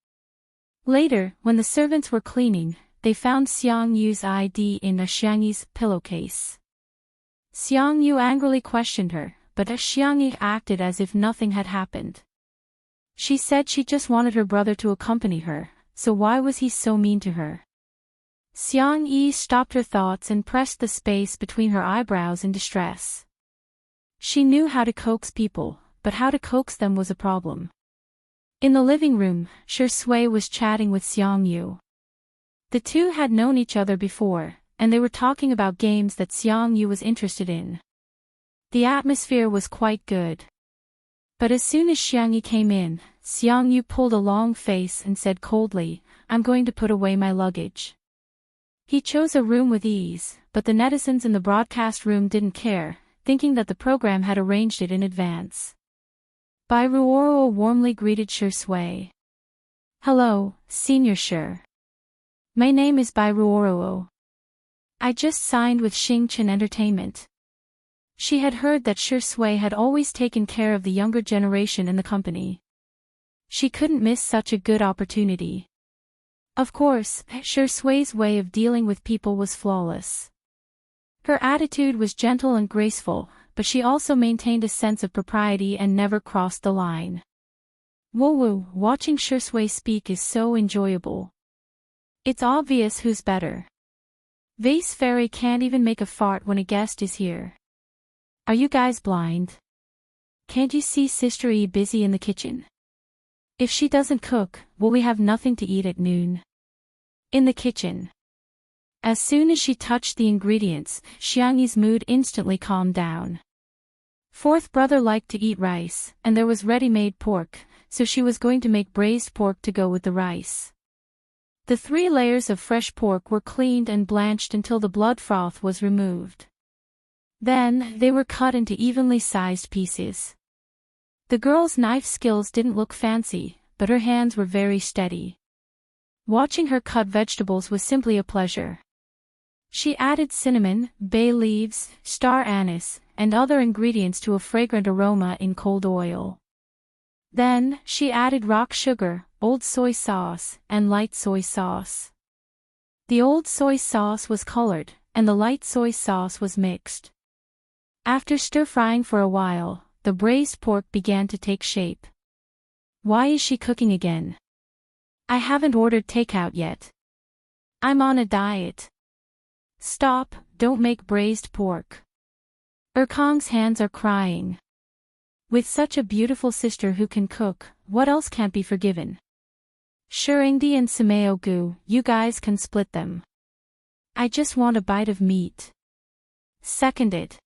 Later, when the servants were cleaning, they found Xiangyu's ID in Xiangyi's pillowcase. Xiangyu angrily questioned her, but Xiangyi acted as if nothing had happened. She said she just wanted her brother to accompany her, so why was he so mean to her? Xiangyi stopped her thoughts and pressed the space between her eyebrows in distress. She knew how to coax people, but how to coax them was a problem. In the living room, Shi Sui was chatting with Xiang Yu. The two had known each other before, and they were talking about games that Xiang Yu was interested in. The atmosphere was quite good. But as soon as Xiang Yi came in, Xiang Yu pulled a long face and said coldly, "I'm going to put away my luggage." He chose a room with ease, but the netizens in the broadcast room didn't care, thinking that the program had arranged it in advance. Bai Ruoro warmly greeted Shi Sui. "Hello, Senior Shi. My name is Bai Ruoro. I just signed with Xingchen Entertainment." She had heard that Shi Sui had always taken care of the younger generation in the company. She couldn't miss such a good opportunity. Of course, Shi Sui's way of dealing with people was flawless. Her attitude was gentle and graceful, but she also maintained a sense of propriety and never crossed the line. Woo, watching Shi Sui speak is so enjoyable. It's obvious who's better. Vase Fairy can't even make a fart when a guest is here. Are you guys blind? Can't you see Sister E busy in the kitchen? If she doesn't cook, will we have nothing to eat at noon? In the kitchen. As soon as she touched the ingredients, Xiang Yi's mood instantly calmed down. Fourth brother liked to eat rice, and there was ready-made pork, so she was going to make braised pork to go with the rice. The 3 layers of fresh pork were cleaned and blanched until the blood froth was removed. Then, they were cut into evenly sized pieces. The girl's knife skills didn't look fancy, but her hands were very steady. Watching her cut vegetables was simply a pleasure. She added cinnamon, bay leaves, star anise, and other ingredients to a fragrant aroma in cold oil. Then, she added rock sugar, old soy sauce, and light soy sauce. The old soy sauce was colored, and the light soy sauce was mixed. After stir-frying for a while, the braised pork began to take shape. Why is she cooking again? I haven't ordered takeout yet. I'm on a diet. Stop, don't make braised pork. Erkong's hands are crying. With such a beautiful sister who can cook, what else can't be forgiven? Shirindi and Sameo Gu, you guys can split them. I just want a bite of meat. Seconded.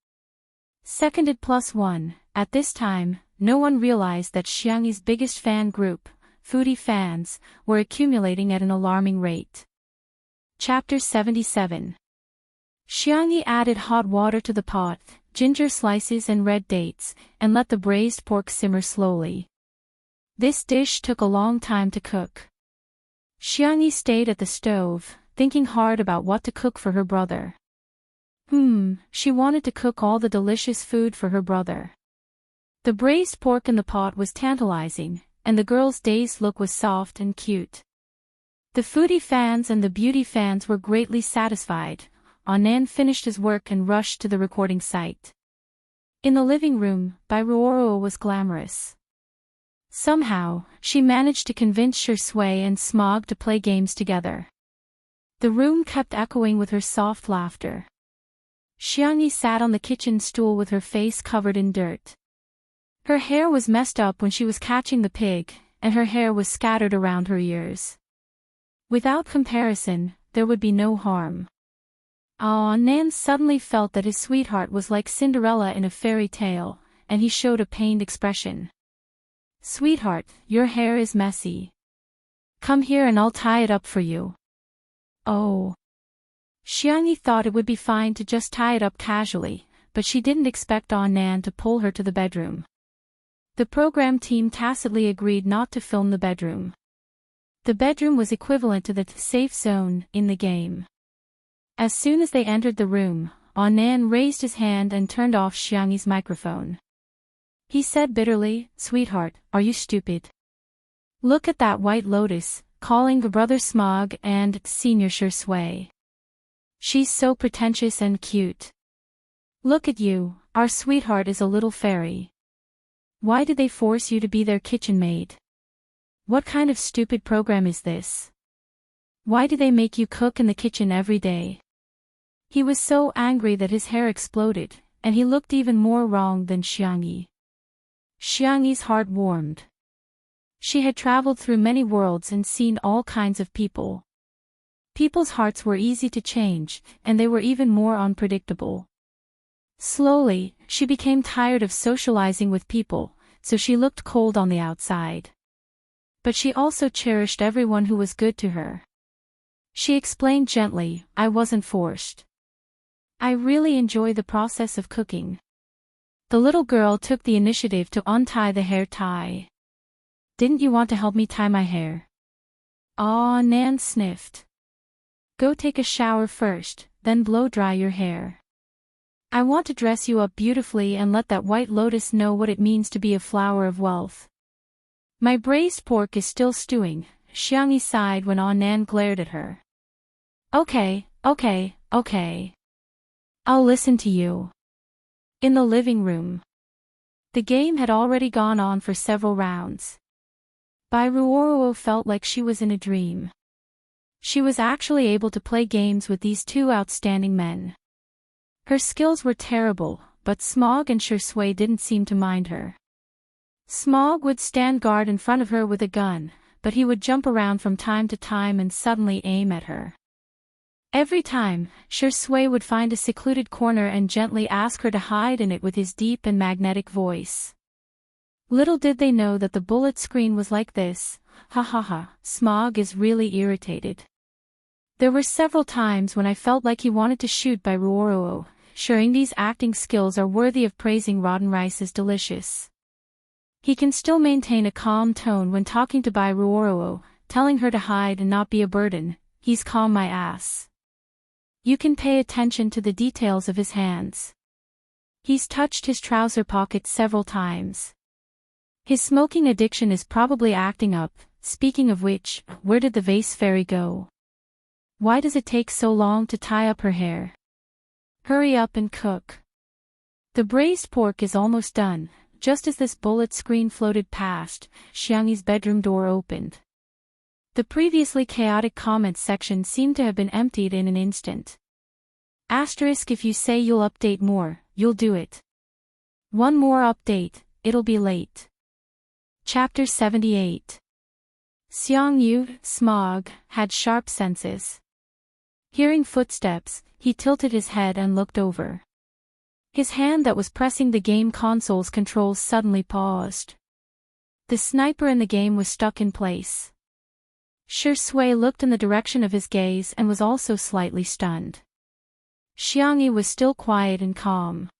Seconded +1. At this time, no one realized that Xiang Yi's biggest fan group, foodie fans, were accumulating at an alarming rate. Chapter 77. Xiang Yi added hot water to the pot, ginger slices and red dates, and let the braised pork simmer slowly. This dish took a long time to cook. Xiang Yi stayed at the stove, thinking hard about what to cook for her brother. She wanted to cook all the delicious food for her brother. The braised pork in the pot was tantalizing, and the girl's dazed look was soft and cute. The foodie fans and the beauty fans were greatly satisfied. Anan finished his work and rushed to the recording site. In the living room, Bai Ruoro was glamorous. Somehow, she managed to convince Shi Sui and Smog to play games together. The room kept echoing with her soft laughter. Xiang Yi sat on the kitchen stool with her face covered in dirt. Her hair was messed up when she was catching the pig, and her hair was scattered around her ears. Without comparison, there would be no harm. Nan suddenly felt that his sweetheart was like Cinderella in a fairy tale, and he showed a pained expression. Sweetheart, your hair is messy. Come here and I'll tie it up for you. Oh. Xiang Yi thought it would be fine to just tie it up casually, but she didn't expect Nan to pull her to the bedroom. The program team tacitly agreed not to film the bedroom. The bedroom was equivalent to the safe zone in the game. As soon as they entered the room, Nan raised his hand and turned off Xiang Yi's microphone. He said bitterly, Sweetheart, are you stupid? Look at that white lotus, calling brother Smog and Senior Shi Sui. She's so pretentious and cute. Look at you, our sweetheart is a little fairy. Why did they force you to be their kitchen maid? What kind of stupid program is this? Why do they make you cook in the kitchen every day? He was so angry that his hair exploded, and he looked even more wrong than Xiang Yi. Xiang Yi's heart warmed. She had traveled through many worlds and seen all kinds of people. People's hearts were easy to change, and they were even more unpredictable. Slowly, she became tired of socializing with people, so she looked cold on the outside. But she also cherished everyone who was good to her. She explained gently, "I wasn't forced. I really enjoy the process of cooking." The little girl took the initiative to untie the hair tie. "Didn't you want to help me tie my hair?" "Aw," Nan sniffed. "Go take a shower first, then blow dry your hair. I want to dress you up beautifully and let that white lotus know what it means to be a flower of wealth." "My braised pork is still stewing," Xiangyi sighed when Nan glared at her. Okay. I'll listen to you." In the living room. The game had already gone on for several rounds. Bai Ruoruo felt like she was in a dream. She was actually able to play games with these two outstanding men. Her skills were terrible, but Smog and Shui didn't seem to mind her. Smog would stand guard in front of her with a gun, but he would jump around from time to time and suddenly aim at her. Every time, Shui would find a secluded corner and gently ask her to hide in it with his deep and magnetic voice. Little did they know that the bullet screen was like this. Ha ha ha, Smog is really irritated. There were several times when I felt like he wanted to shoot Bai Ruoruo, sharing these acting skills are worthy of praising. Rotten rice is delicious. He can still maintain a calm tone when talking to Bai Ruoruo, telling her to hide and not be a burden. He's calm my ass. You can pay attention to the details of his hands. He's touched his trouser pocket several times. His smoking addiction is probably acting up. Speaking of which, where did the vase fairy go? Why does it take so long to tie up her hair? Hurry up and cook. The braised pork is almost done. Just as this bullet screen floated past, Xiangyi's bedroom door opened. The previously chaotic comments section seemed to have been emptied in an instant. Asterisk if you say you'll update more, you'll do it. One more update, it'll be late. Chapter 78. Xiangyu, Smog, had sharp senses. Hearing footsteps, he tilted his head and looked over. His hand that was pressing the game console's controls suddenly paused. The sniper in the game was stuck in place. Shui looked in the direction of his gaze and was also slightly stunned. Xiangyi was still quiet and calm.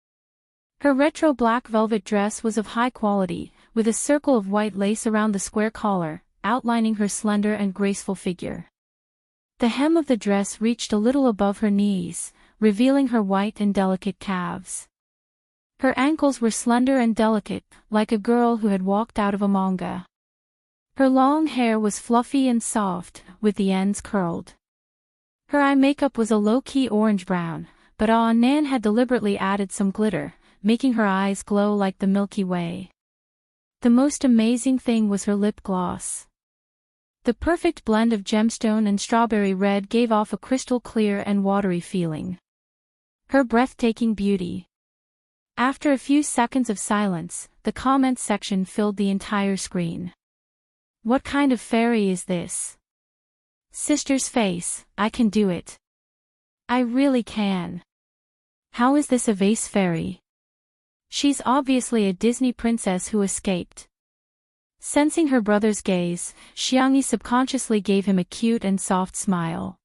Her retro black velvet dress was of high quality, with a circle of white lace around the square collar, outlining her slender and graceful figure. The hem of the dress reached a little above her knees, revealing her white and delicate calves. Her ankles were slender and delicate, like a girl who had walked out of a manga. Her long hair was fluffy and soft, with the ends curled. Her eye makeup was a low-key orange-brown, but Nan had deliberately added some glitter, making her eyes glow like the Milky Way. The most amazing thing was her lip gloss. The perfect blend of gemstone and strawberry red gave off a crystal clear and watery feeling. Her breathtaking beauty. After a few seconds of silence, the comments section filled the entire screen. What kind of fairy is this? Sister's face, I can do it. I really can. How is this a vase fairy? She's obviously a Disney princess who escaped. Sensing her brother's gaze, Xiangyi subconsciously gave him a cute and soft smile.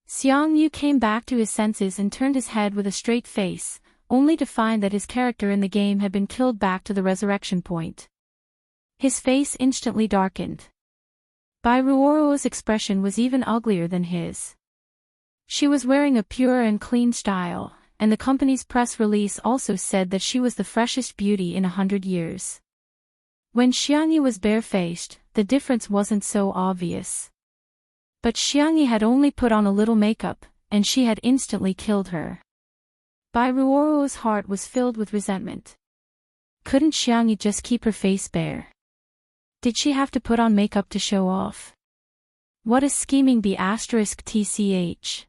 Xiangyu came back to his senses and turned his head with a straight face, only to find that his character in the game had been killed back to the resurrection point. His face instantly darkened. Bai Ruoruo's expression was even uglier than his. She was wearing a pure and clean style, and the company's press release also said that she was the freshest beauty in 100 years. When Xiangyi was barefaced, the difference wasn't so obvious. But Xiangyi had only put on a little makeup, and she had instantly killed her. Bai Ruoruo's heart was filled with resentment. Couldn't Xiangyi just keep her face bare? Did she have to put on makeup to show off? What a scheming *tch.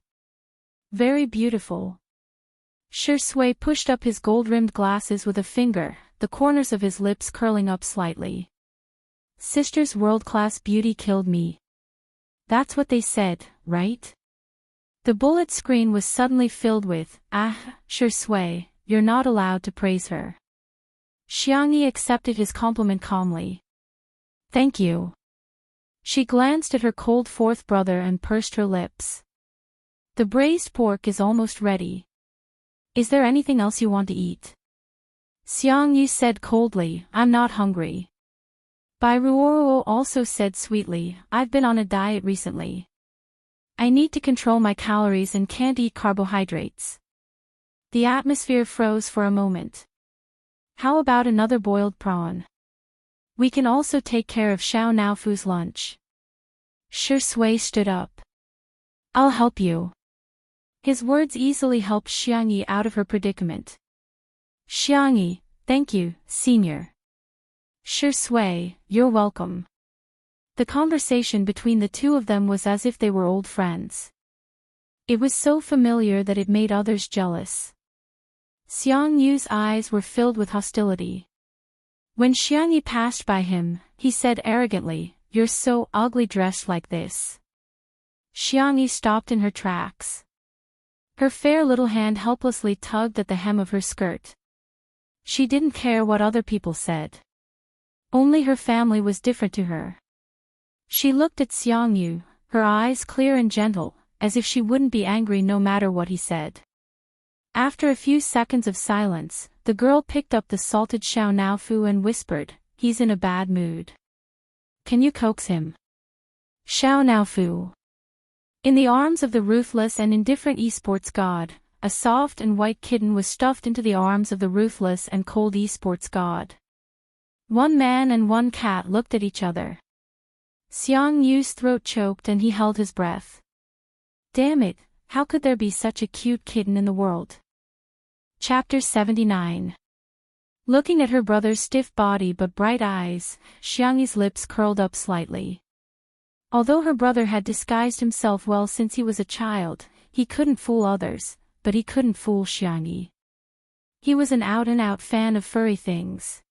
Very beautiful. Shui pushed up his gold-rimmed glasses with a finger, the corners of his lips curling up slightly. Sister's world-class beauty killed me. That's what they said, right? The bullet screen was suddenly filled with, sure Sui, you're not allowed to praise her. Xiangyi accepted his compliment calmly. Thank you. She glanced at her cold fourth brother and pursed her lips. The braised pork is almost ready. Is there anything else you want to eat? Xiangyi said coldly, I'm not hungry. Bai Ruoruo also said sweetly, I've been on a diet recently. I need to control my calories and can't eat carbohydrates. The atmosphere froze for a moment. How about another boiled prawn? We can also take care of Xiao Naofu's lunch. Shi Sui stood up. I'll help you. His words easily helped Xiangyi out of her predicament. Xiangyi, thank you, senior. Shi Sui, you're welcome. The conversation between the two of them was as if they were old friends. It was so familiar that it made others jealous. Xiang Yu's eyes were filled with hostility. When Xiangyi passed by him, he said arrogantly, You're so ugly dressed like this. Xiangyi stopped in her tracks. Her fair little hand helplessly tugged at the hem of her skirt. She didn't care what other people said. Only her family was different to her. She looked at Xiang Yu, her eyes clear and gentle, as if she wouldn't be angry no matter what he said. After a few seconds of silence, the girl picked up the salted Xiao Naofu and whispered, He's in a bad mood. Can you coax him? Xiao Naofu. In the arms of the ruthless and indifferent esports god, a soft and white kitten was stuffed into the arms of the ruthless and cold esports god. One man and one cat looked at each other. Xiang Yu's throat choked and he held his breath. Damn it, how could there be such a cute kitten in the world? Chapter 79. Looking at her brother's stiff body but bright eyes, Xiangyi's lips curled up slightly. Although her brother had disguised himself well since he was a child, he couldn't fool others, but he couldn't fool Xiangyi. He was an out-and-out fan of furry things.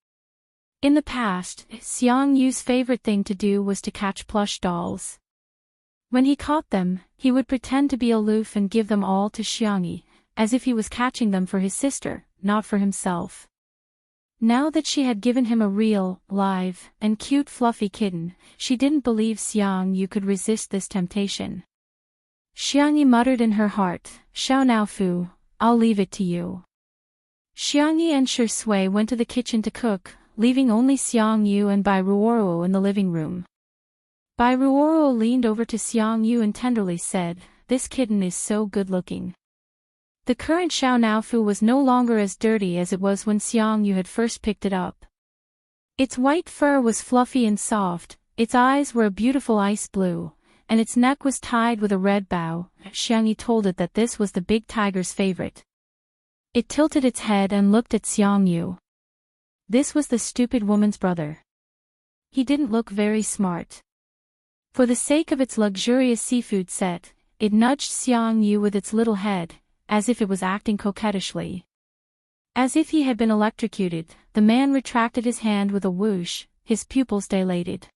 In the past, Xiang Yu's favorite thing to do was to catch plush dolls. When he caught them, he would pretend to be aloof and give them all to Xiangyi, as if he was catching them for his sister, not for himself. Now that she had given him a real, live, and cute fluffy kitten, she didn't believe Xiang Yu could resist this temptation. Xiangyi muttered in her heart, Xiao Naofu, I'll leave it to you. Xiangyi and Shi Sui went to the kitchen to cook, leaving only Xiang Yu and Bai Ruoruo in the living room. Bai Ruoruo leaned over to Xiang Yu and tenderly said, This kitten is so good-looking. The current Xiao Naofu was no longer as dirty as it was when Xiang Yu had first picked it up. Its white fur was fluffy and soft, its eyes were a beautiful ice blue, and its neck was tied with a red bow. Xiangyi told it that this was the big tiger's favorite. It tilted its head and looked at Xiang Yu. This was the stupid woman's brother. He didn't look very smart. For the sake of its luxurious seafood set, it nudged Xiang Yu with its little head, as if it was acting coquettishly. As if he had been electrocuted, the man retracted his hand with a whoosh, his pupils dilated.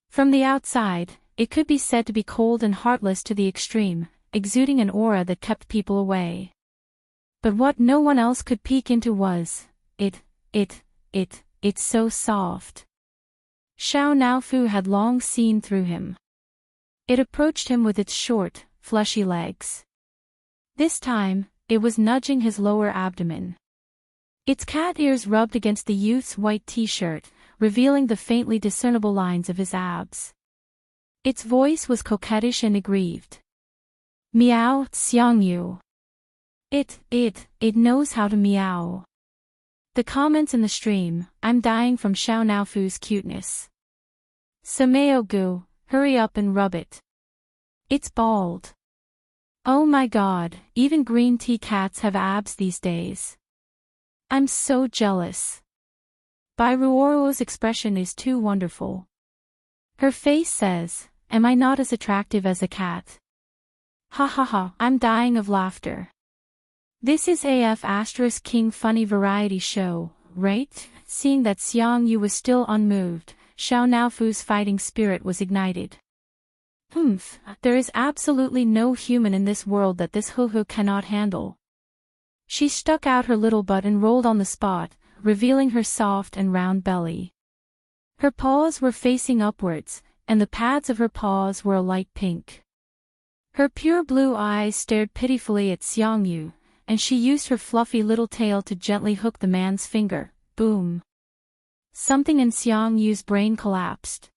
From the outside, it could be said to be cold and heartless to the extreme, exuding an aura that kept people away. But what no one else could peek into was, it's so soft. Xiao Naofu had long seen through him. It approached him with its short, fleshy legs. This time, it was nudging his lower abdomen. Its cat ears rubbed against the youth's white t-shirt, revealing the faintly discernible lines of his abs. Its voice was coquettish and aggrieved. Meow, Xiang Yu. It knows how to meow. The comments in the stream, I'm dying from Xiao Naofu's cuteness. Sameo Gu, hurry up and rub it. It's bald. Oh my god, even green tea cats have abs these days. I'm so jealous. Bai Ruoruo's expression is too wonderful. Her face says, am I not as attractive as a cat? Ha ha ha, I'm dying of laughter. This is AF *King funny variety show, right? Seeing that Xiang Yu was still unmoved, Xiao Naofu's fighting spirit was ignited. There is absolutely no human in this world that this Hu cannot handle. She stuck out her little butt and rolled on the spot, revealing her soft and round belly. Her paws were facing upwards, and the pads of her paws were a light pink. Her pure blue eyes stared pitifully at Xiang Yu, and she used her fluffy little tail to gently hook the man's finger. Boom! Something in Xiang Yu's brain collapsed.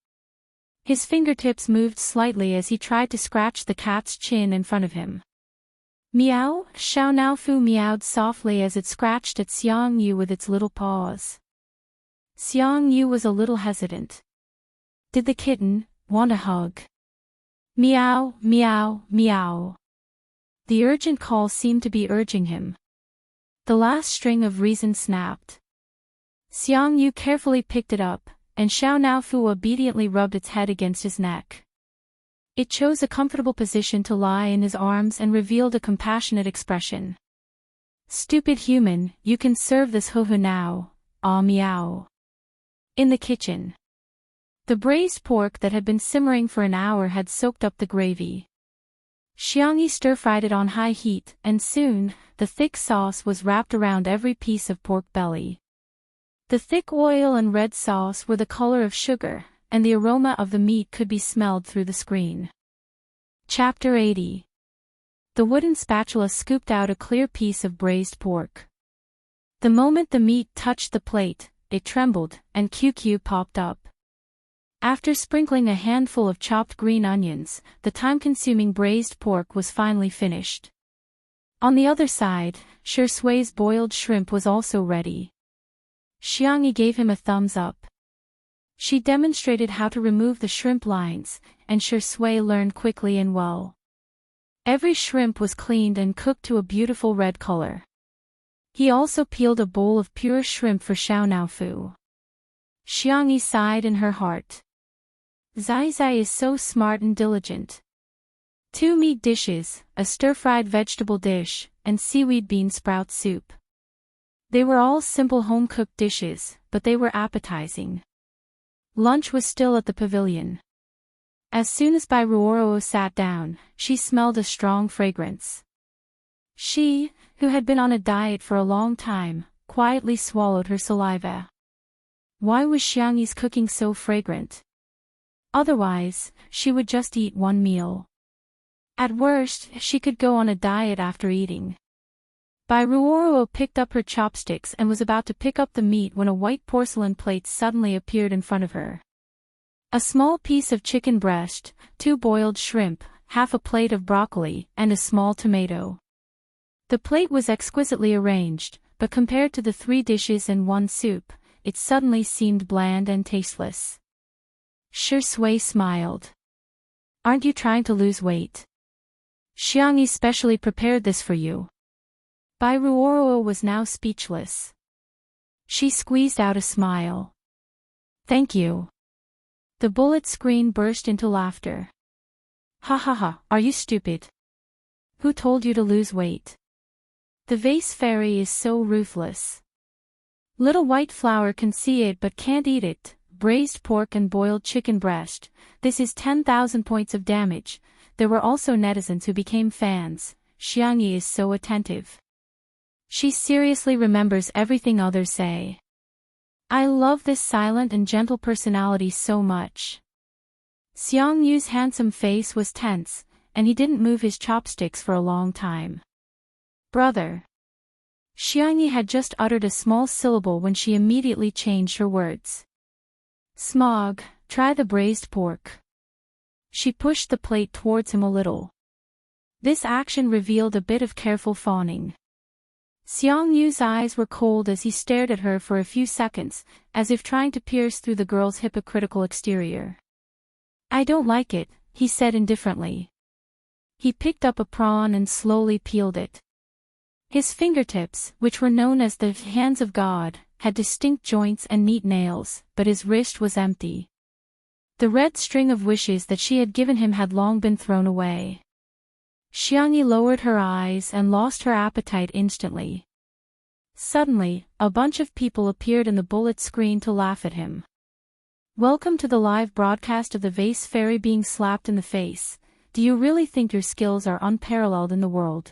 His fingertips moved slightly as he tried to scratch the cat's chin in front of him. Meow! Xiao Naofu meowed softly as it scratched at Xiang Yu with its little paws. Xiang Yu was a little hesitant. Did the kitten want a hug? Meow, meow, meow. The urgent call seemed to be urging him. The last string of reason snapped. Xiang Yu carefully picked it up, and Xiao Naofu obediently rubbed its head against his neck. It chose a comfortable position to lie in his arms and revealed a compassionate expression. Stupid human, you can serve this Hu now. Ah meow. In the kitchen. The braised pork that had been simmering for an hour had soaked up the gravy. Xiang Yi stir-fried it on high heat, and soon, the thick sauce was wrapped around every piece of pork belly. The thick oil and red sauce were the color of sugar, and the aroma of the meat could be smelled through the screen. Chapter 80. The wooden spatula scooped out a clear piece of braised pork. The moment the meat touched the plate, it trembled, and QQ popped up. After sprinkling a handful of chopped green onions, the time-consuming braised pork was finally finished. On the other side, Shi Sui's boiled shrimp was also ready. Xiang Yi gave him a thumbs up. She demonstrated how to remove the shrimp lines, and Shi Sui learned quickly and well. Every shrimp was cleaned and cooked to a beautiful red color. He also peeled a bowl of pure shrimp for Xiao Naofu. Xiang Yi sighed in her heart. Zai Zai is so smart and diligent. 2 meat dishes, a stir-fried vegetable dish, and seaweed bean sprout soup. They were all simple home-cooked dishes, but they were appetizing. Lunch was still at the pavilion. As soon as Bai Ruoro sat down, she smelled a strong fragrance. She, who had been on a diet for a long time, quietly swallowed her saliva. Why was Xiang Yi's cooking so fragrant? Otherwise, she would just eat one meal. At worst, she could go on a diet after eating. Bai Ruoro picked up her chopsticks and was about to pick up the meat when a white porcelain plate suddenly appeared in front of her. A small piece of chicken breast, 2 boiled shrimp, half a plate of broccoli, and a small tomato. The plate was exquisitely arranged, but compared to the 3 dishes and 1 soup, it suddenly seemed bland and tasteless. Shi Sui smiled. Aren't you trying to lose weight? Xiang Yi specially prepared this for you. Bai Ruoro was now speechless. She squeezed out a smile. Thank you. The bullet screen burst into laughter. Ha ha ha, are you stupid? Who told you to lose weight? The vase fairy is so ruthless. Little white flower can see it but can't eat it. Braised pork and boiled chicken breast, this is 10,000 points of damage. There were also netizens who became fans. Xiang Yi is so attentive. She seriously remembers everything others say. I love this silent and gentle personality so much. Xiang Yu's handsome face was tense, and he didn't move his chopsticks for a long time. Brother. Xiang Yi had just uttered a small syllable when she immediately changed her words. Smog, try the braised pork. She pushed the plate towards him a little. This action revealed a bit of careful fawning. Xiang Yu's eyes were cold as he stared at her for a few seconds, as if trying to pierce through the girl's hypocritical exterior. I don't like it, he said indifferently. He picked up a prawn and slowly peeled it. His fingertips, which were known as the hands of God, had distinct joints and neat nails, but his wrist was empty. The red string of wishes that she had given him had long been thrown away. Xiang Yi lowered her eyes and lost her appetite instantly. Suddenly, a bunch of people appeared in the bullet screen to laugh at him. Welcome to the live broadcast of the vase fairy being slapped in the face. Do you really think your skills are unparalleled in the world?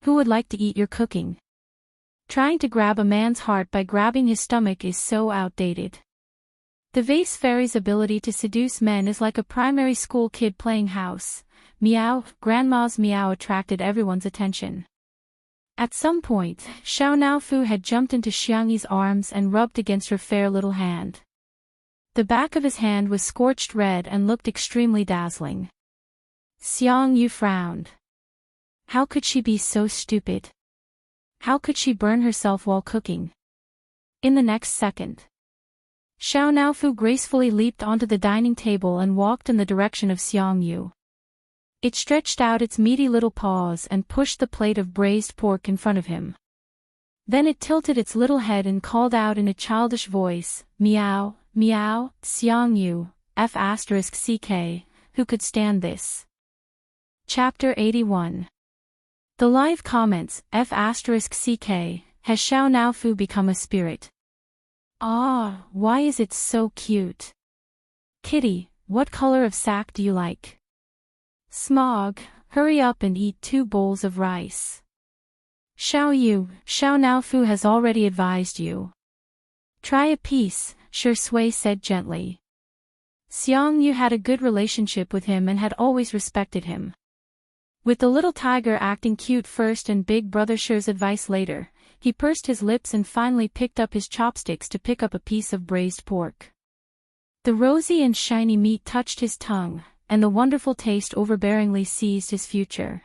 Who would like to eat your cooking? Trying to grab a man's heart by grabbing his stomach is so outdated. The vase fairy's ability to seduce men is like a primary school kid playing house. Meow, grandma's meow attracted everyone's attention. At some point, Xiao Naofu had jumped into Xiangyi's arms and rubbed against her fair little hand. The back of his hand was scorched red and looked extremely dazzling. Xiang Yu frowned. How could she be so stupid? How could she burn herself while cooking? In the next second, Xiao Naofu gracefully leaped onto the dining table and walked in the direction of Xiang Yu. It stretched out its meaty little paws and pushed the plate of braised pork in front of him. Then it tilted its little head and called out in a childish voice, "Meow, meow, Xiang Yu, F***ck, who could stand this?" Chapter 81. The live comments, F***ck, has Xiao Naofu become a spirit? Ah, why is it so cute? Kitty, what color of sack do you like? Smog, hurry up and eat 2 bowls of rice. Xiao Yu, Xiao Naofu has already advised you. Try a piece, Shi Sui said gently. Xiang Yu had a good relationship with him and had always respected him. With the little tiger acting cute first and Big Brother Shi's advice later, he pursed his lips and finally picked up his chopsticks to pick up a piece of braised pork. The rosy and shiny meat touched his tongue, and the wonderful taste overbearingly seized his future.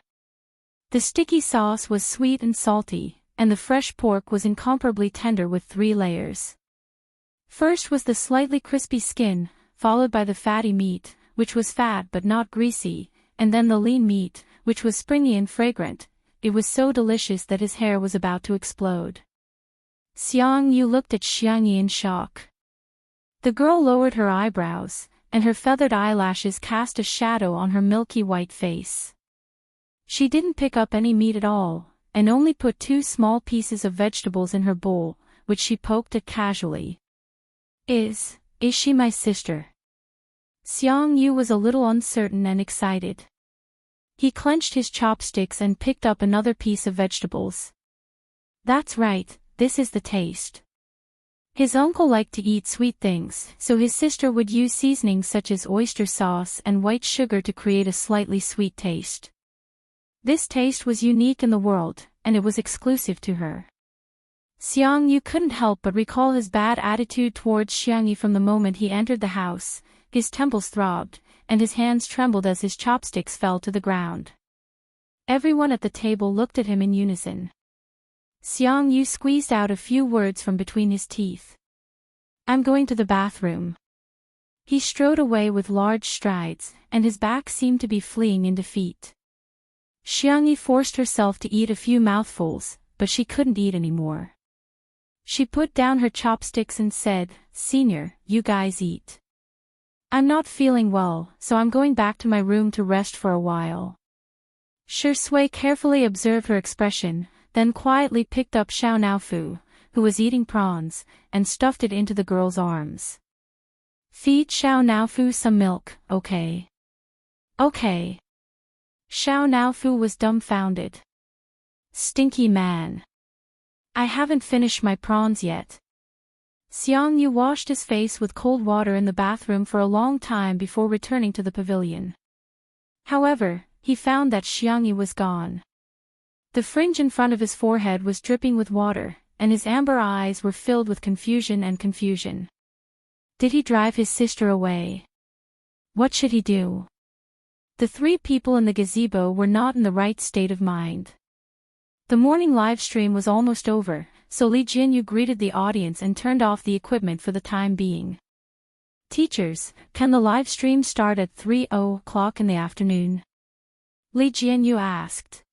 The sticky sauce was sweet and salty, and the fresh pork was incomparably tender with 3 layers. First was the slightly crispy skin, followed by the fatty meat, which was fat but not greasy, and then the lean meat, which was springy and fragrant. It was so delicious that his hair was about to explode. Xiang Yu looked at Xiangyi in shock. The girl lowered her eyebrows, and her feathered eyelashes cast a shadow on her milky white face. She didn't pick up any meat at all, and only put 2 small pieces of vegetables in her bowl, which she poked at casually. Is she my sister? Xiang Yu was a little uncertain and excited. He clenched his chopsticks and picked up another piece of vegetables. That's right, this is the taste. His uncle liked to eat sweet things, so his sister would use seasonings such as oyster sauce and white sugar to create a slightly sweet taste. This taste was unique in the world, and it was exclusive to her. Xiang Yu couldn't help but recall his bad attitude towards Xiangyi from the moment he entered the house. His temples throbbed, and his hands trembled as his chopsticks fell to the ground. Everyone at the table looked at him in unison. Xiang Yu squeezed out a few words from between his teeth. I'm going to the bathroom. He strode away with large strides, and his back seemed to be fleeing in defeat. Xiangyi forced herself to eat a few mouthfuls, but she couldn't eat anymore. She put down her chopsticks and said, "Senior, you guys eat. I'm not feeling well, so I'm going back to my room to rest for a while." Shi Sui carefully observed her expression, then quietly picked up Xiao Naofu, who was eating prawns, and stuffed it into the girl's arms. Feed Xiao Naofu some milk, okay? Okay. Xiao Naofu was dumbfounded. Stinky man. I haven't finished my prawns yet. Xiang Yu washed his face with cold water in the bathroom for a long time before returning to the pavilion. However, he found that Xiangyi was gone. The fringe in front of his forehead was dripping with water, and his amber eyes were filled with confusion. Did he drive his sister away? What should he do? The 3 people in the gazebo were not in the right state of mind. The morning live stream was almost over, so Li Jinyu greeted the audience and turned off the equipment for the time being. Teachers, can the live stream start at 3:00 in the afternoon? Li Jinyu asked.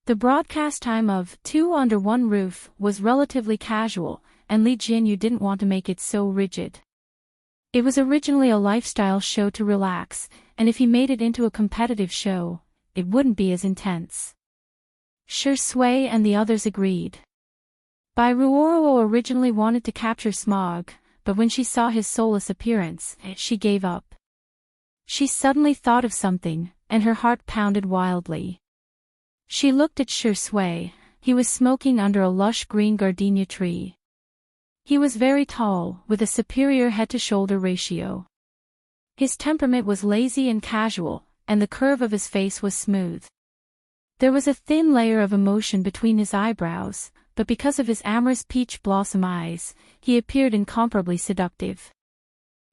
The broadcast time of 2 Under One Roof was relatively casual, and Li Jinyu didn't want to make it so rigid. It was originally a lifestyle show to relax, and if he made it into a competitive show, it wouldn't be as intense. Shi Sui and the others agreed. Bai Ruoro originally wanted to capture Smog, but when she saw his soulless appearance, she gave up. She suddenly thought of something, and her heart pounded wildly. She looked at Shui. He was smoking under a lush green gardenia tree. He was very tall, with a superior head-to-shoulder ratio. His temperament was lazy and casual, and the curve of his face was smooth. There was a thin layer of emotion between his eyebrows, but because of his amorous peach blossom eyes, he appeared incomparably seductive.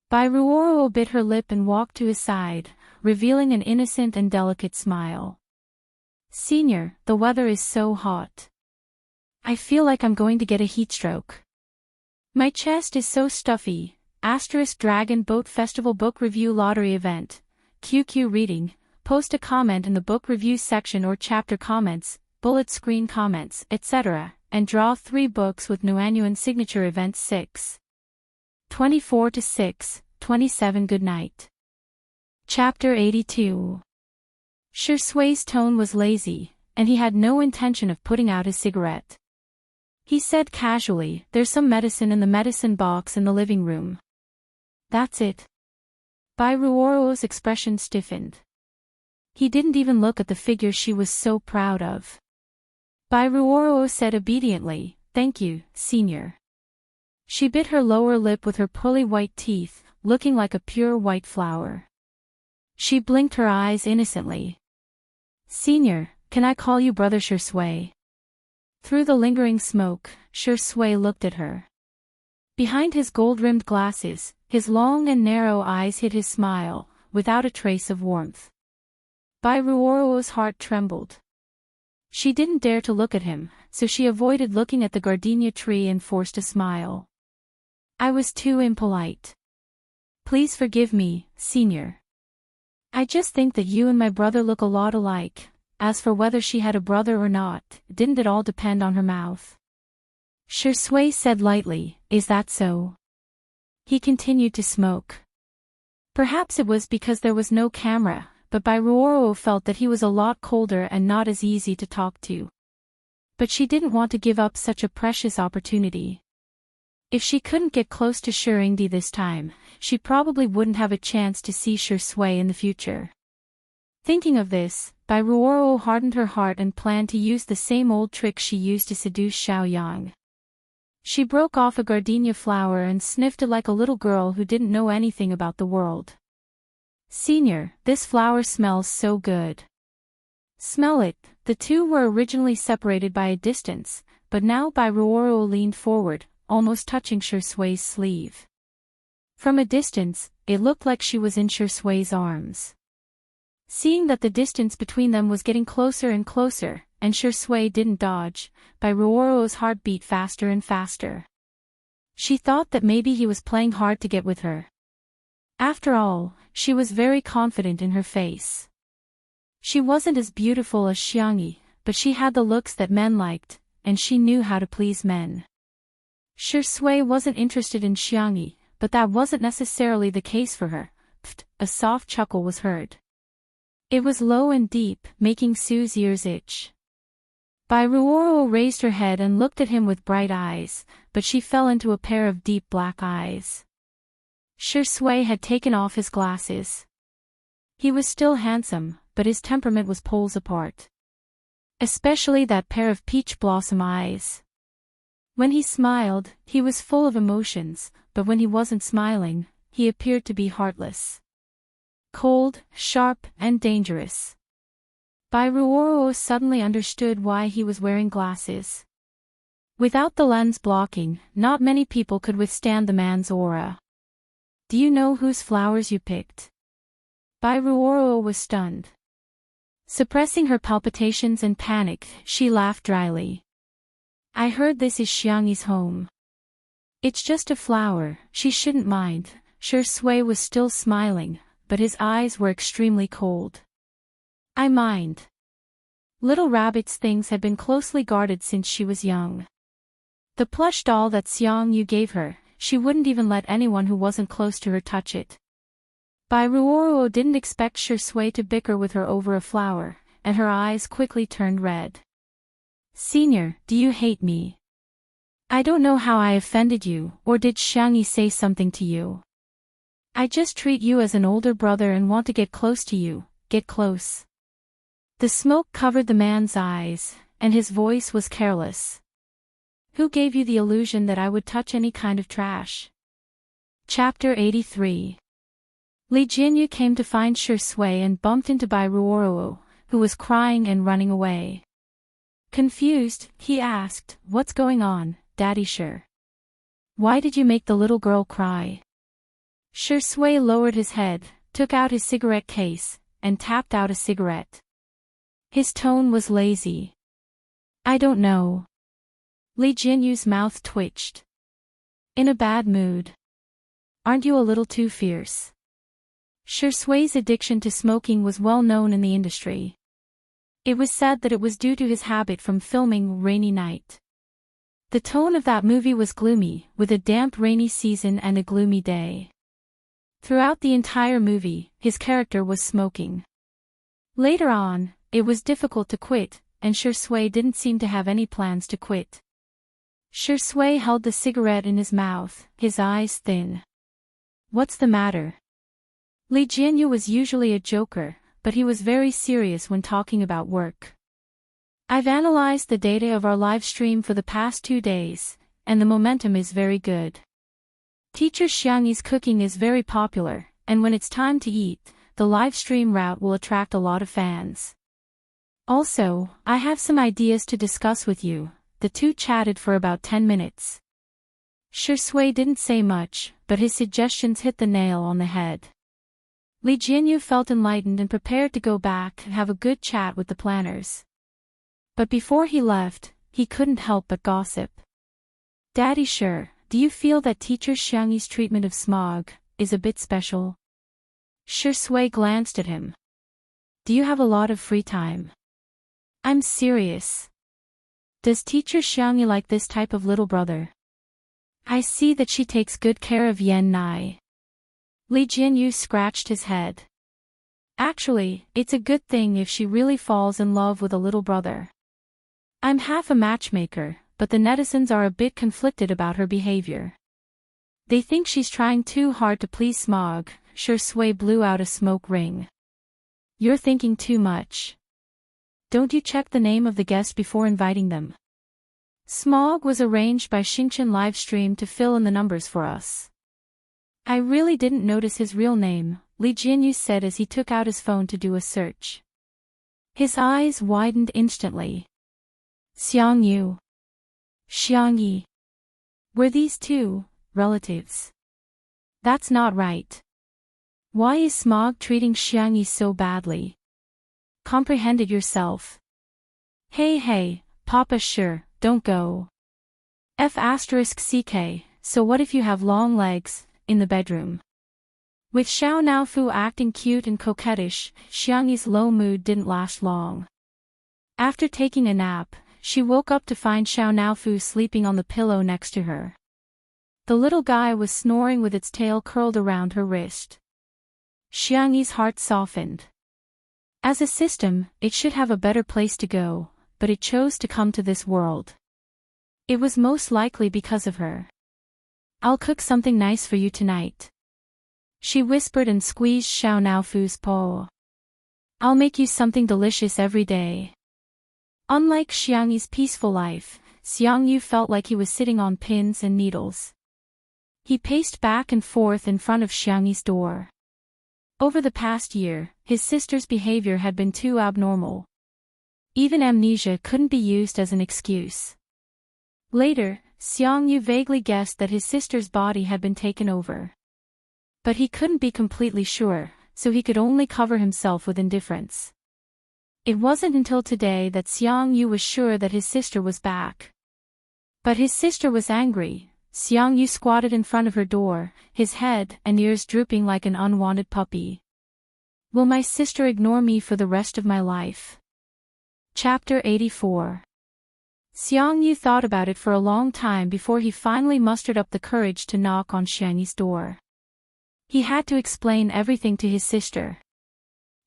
Bai Ruoro bit her lip and walked to his side, revealing an innocent and delicate smile. "Senior, the weather is so hot. I feel like I'm going to get a heatstroke. My chest is so stuffy." Dragon Boat Festival Book Review Lottery Event. QQ Reading. Post a comment in the book review section or chapter comments, bullet screen comments, etc., and draw 3 books with Nuanuan signature event 6. 24 to 6, 27. Good night. Chapter 82. Shui's tone was lazy, and he had no intention of putting out his cigarette. He said casually, "There's some medicine in the medicine box in the living room." "That's it." Bai Ruoro's expression stiffened. He didn't even look at the figure she was so proud of. Bai Ruoro said obediently, "Thank you, senior." She bit her lower lip with her pearly white teeth, looking like a pure white flower. She blinked her eyes innocently. "Senior, can I call you Brother Shui?" Through the lingering smoke, Shui looked at her. Behind his gold-rimmed glasses, his long and narrow eyes hid his smile, without a trace of warmth. Bai Ruoro's heart trembled. She didn't dare to look at him, so she avoided looking at the gardenia tree and forced a smile. "I was too impolite. Please forgive me, senior. I just think that you and my brother look a lot alike. As for whether she had a brother or not, didn't it all depend on her mouth?" Shui said lightly, "Is that so?" He continued to smoke. Perhaps it was because there was no camera, but Bai Ruoro felt that he was a lot colder and not as easy to talk to. But she didn't want to give up such a precious opportunity. If she couldn't get close to Shurindi this time, she probably wouldn't have a chance to see Shui in the future. Thinking of this, Bai Ruoro hardened her heart and planned to use the same old trick she used to seduce Xiaoyang. She broke off a gardenia flower and sniffed it like a little girl who didn't know anything about the world. "Senior, this flower smells so good." "Smell it." The two were originally separated by a distance, but now Bai Ruoro leaned forward, almost touching Shui's sleeve. From a distance, it looked like she was in Shui's arms. Seeing that the distance between them was getting closer and closer, and Shui didn't dodge, Bai Ruoro's heart beat faster and faster. She thought that maybe he was playing hard to get with her. After all, she was very confident in her face. She wasn't as beautiful as Xiangyi, but she had the looks that men liked, and she knew how to please men. Shui wasn't interested in Xiangyi, but that wasn't necessarily the case for her. Pfft, a soft chuckle was heard. It was low and deep, making Sue's ears itch. Bai Ruoro raised her head and looked at him with bright eyes, but she fell into a pair of deep black eyes. Shui had taken off his glasses. He was still handsome, but his temperament was poles apart. Especially that pair of peach blossom eyes. When he smiled, he was full of emotions, but when he wasn't smiling, he appeared to be heartless. Cold, sharp, and dangerous. Bai Ruoro suddenly understood why he was wearing glasses. Without the lens blocking, not many people could withstand the man's aura. "Do you know whose flowers you picked?" Bai Ruoro was stunned. Suppressing her palpitations and panic, she laughed dryly. "I heard this is Xiangyi's home. It's just a flower, she shouldn't mind." Shui was still smiling, but his eyes were extremely cold. "I mind. Little Rabbit's things had been closely guarded since she was young. The plush doll that Xiangyu gave her, she wouldn't even let anyone who wasn't close to her touch it." Bai Ruoro didn't expect Shui to bicker with her over a flower, and her eyes quickly turned red. "Senior, do you hate me?" I don't know how I offended you, or did Xiangyi say something to you? I just treat you as an older brother and want to get close to you, get close. The smoke covered the man's eyes, and his voice was careless. Who gave you the illusion that I would touch any kind of trash? Chapter 83. Li Jinyu came to find Shi Sui and bumped into Bai Ruoruo, who was crying and running away. Confused, he asked, "What's going on, Daddy Shi? Why did you make the little girl cry?" Shi Sui lowered his head, took out his cigarette case, and tapped out a cigarette. His tone was lazy. "I don't know." Li Jinyu's mouth twitched. "In a bad mood. Aren't you a little too fierce?" Shi Sui's addiction to smoking was well known in the industry. It was said that it was due to his habit from filming Rainy Night. The tone of that movie was gloomy, with a damp rainy season and a gloomy day. Throughout the entire movie, his character was smoking. Later on, it was difficult to quit, and Shi Sui didn't seem to have any plans to quit. Shi Sui held the cigarette in his mouth, his eyes thin. "What's the matter?" Li Jinyu was usually a joker, but he was very serious when talking about work. "I've analyzed the data of our live stream for the past 2 days, and the momentum is very good. Teacher Xiangyi's cooking is very popular, and when it's time to eat, the live stream route will attract a lot of fans. Also, I have some ideas to discuss with you." The two chatted for about 10 minutes. Shi Sui didn't say much, but his suggestions hit the nail on the head. Li Jinyu felt enlightened and prepared to go back and have a good chat with the planners. But before he left, he couldn't help but gossip. "Daddy Shi, do you feel that teacher Xiangyi's treatment of smog is a bit special?" Shi Sui glanced at him. "Do you have a lot of free time?" "I'm serious. Does teacher Xiangyi like this type of little brother?" "I see that she takes good care of Yan Nai." Li Jinyu scratched his head. "Actually, it's a good thing if she really falls in love with a little brother. I'm half a matchmaker, but the netizens are a bit conflicted about her behavior. They think she's trying too hard to please Smog." Shi Sui blew out a smoke ring. "You're thinking too much. Don't you check the name of the guest before inviting them?" Smog was arranged by Xingchen Livestream to fill in the numbers for us. "I really didn't notice his real name," Li Jinyu said as he took out his phone to do a search. His eyes widened instantly. Xiangyu. Xiangyi. Were these two relatives? That's not right. Why is Smog treating Xiangyi so badly? Comprehended yourself. Hey, Papa sure, don't go. F***ck, so what if you have long legs, in the bedroom? With Xiao Naofu acting cute and coquettish, Xiangyi's low mood didn't last long. After taking a nap, she woke up to find Xiao Naofu sleeping on the pillow next to her. The little guy was snoring with its tail curled around her wrist. Xiangyi's heart softened. As a system, it should have a better place to go, but it chose to come to this world. It was most likely because of her. "I'll cook something nice for you tonight," she whispered and squeezed Xiao Naofu's paw. "I'll make you something delicious every day." Unlike Xiangyi's peaceful life, Xiangyu felt like he was sitting on pins and needles. He paced back and forth in front of Xiangyi's door. Over the past year, his sister's behavior had been too abnormal. Even amnesia couldn't be used as an excuse. Later, Xiangyu vaguely guessed that his sister's body had been taken over. But he couldn't be completely sure, so he could only cover himself with indifference. It wasn't until today that Xiangyu was sure that his sister was back. But his sister was angry. Xiangyu squatted in front of her door, his head and ears drooping like an unwanted puppy. Will my sister ignore me for the rest of my life? Chapter 84. Xiangyu thought about it for a long time before he finally mustered up the courage to knock on Xiangyi's door. He had to explain everything to his sister.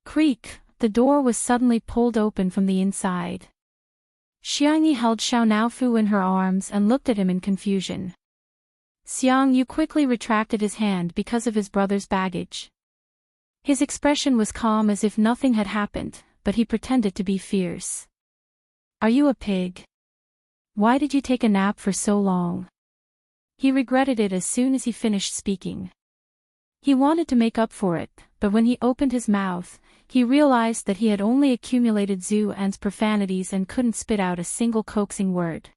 Creak, the door was suddenly pulled open from the inside. Xiangyi held Xiao Naofu in her arms and looked at him in confusion. Xiang Yu quickly retracted his hand because of his brother's baggage. His expression was calm as if nothing had happened, but he pretended to be fierce. Are you a pig? Why did you take a nap for so long? He regretted it as soon as he finished speaking. He wanted to make up for it, but when he opened his mouth, he realized that he had only accumulated Zhu An's profanities and couldn't spit out a single coaxing word.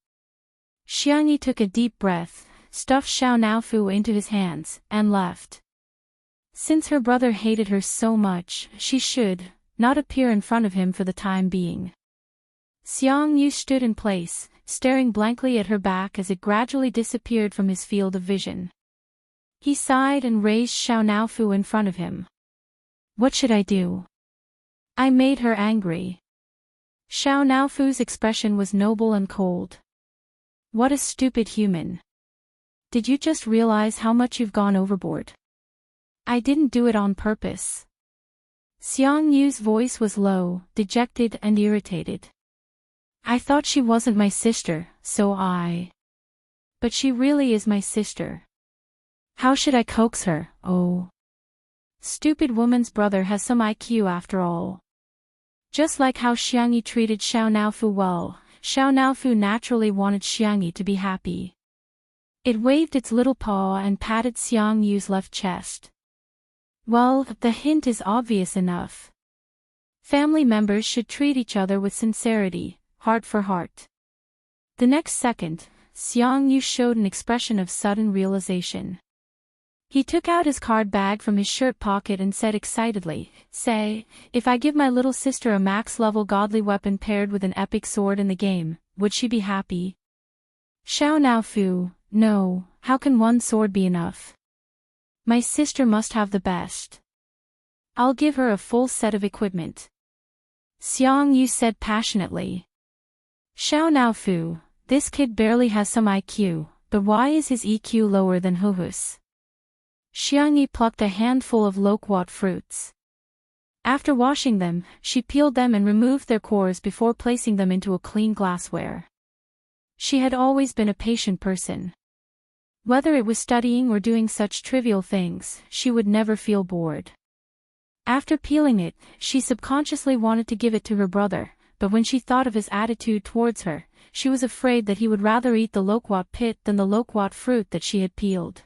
Xiangyi took a deep breath, stuffed Xiao Naofu into his hands, and left. Since her brother hated her so much, she should not appear in front of him for the time being. Xiang Yu stood in place, staring blankly at her back as it gradually disappeared from his field of vision. He sighed and raised Xiao Naofu in front of him. What should I do? I made her angry. Xiao Naofu's expression was noble and cold. What a stupid human. Did you just realize how much you've gone overboard? I didn't do it on purpose. Xiang Yu's voice was low, dejected and irritated. I thought she wasn't my sister, so I... But she really is my sister. How should I coax her? Oh. Stupid woman's brother has some IQ after all. Just like how Xiangyi treated Xiao Naofu well, Xiao Naofu naturally wanted Xiangyi to be happy. It waved its little paw and patted Xiang Yu's left chest. Well, the hint is obvious enough. Family members should treat each other with sincerity, heart for heart. The next second, Xiang Yu showed an expression of sudden realization. He took out his card bag from his shirt pocket and said excitedly, Say, if I give my little sister a max-level godly weapon paired with an epic sword in the game, would she be happy? Xiao Naofu, no, how can one sword be enough? My sister must have the best. I'll give her a full set of equipment. Xiang Yu said passionately. Xiao Naofu, this kid barely has some IQ, but why is his EQ lower than Huhu's? Xiangyi plucked a handful of loquat fruits. After washing them, she peeled them and removed their cores before placing them into a clean glassware. She had always been a patient person. Whether it was studying or doing such trivial things, she would never feel bored. After peeling it, she subconsciously wanted to give it to her brother, but when she thought of his attitude towards her, she was afraid that he would rather eat the loquat pit than the loquat fruit that she had peeled.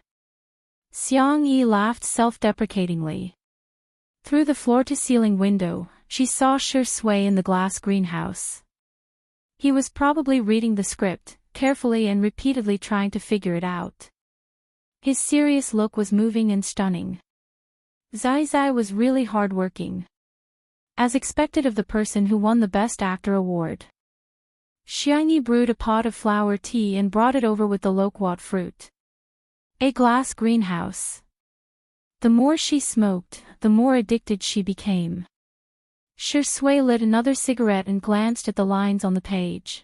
Xiang Yi laughed self-deprecatingly. Through the floor-to-ceiling window, she saw Shi Sui in the glass greenhouse. He was probably reading the script, carefully and repeatedly trying to figure it out. His serious look was moving and stunning. Zai Zai was really hard-working. As expected of the person who won the Best Actor award. Xiangyi brewed a pot of flower tea and brought it over with the loquat fruit. A glass greenhouse. The more she smoked, the more addicted she became. Shi Sui lit another cigarette and glanced at the lines on the page.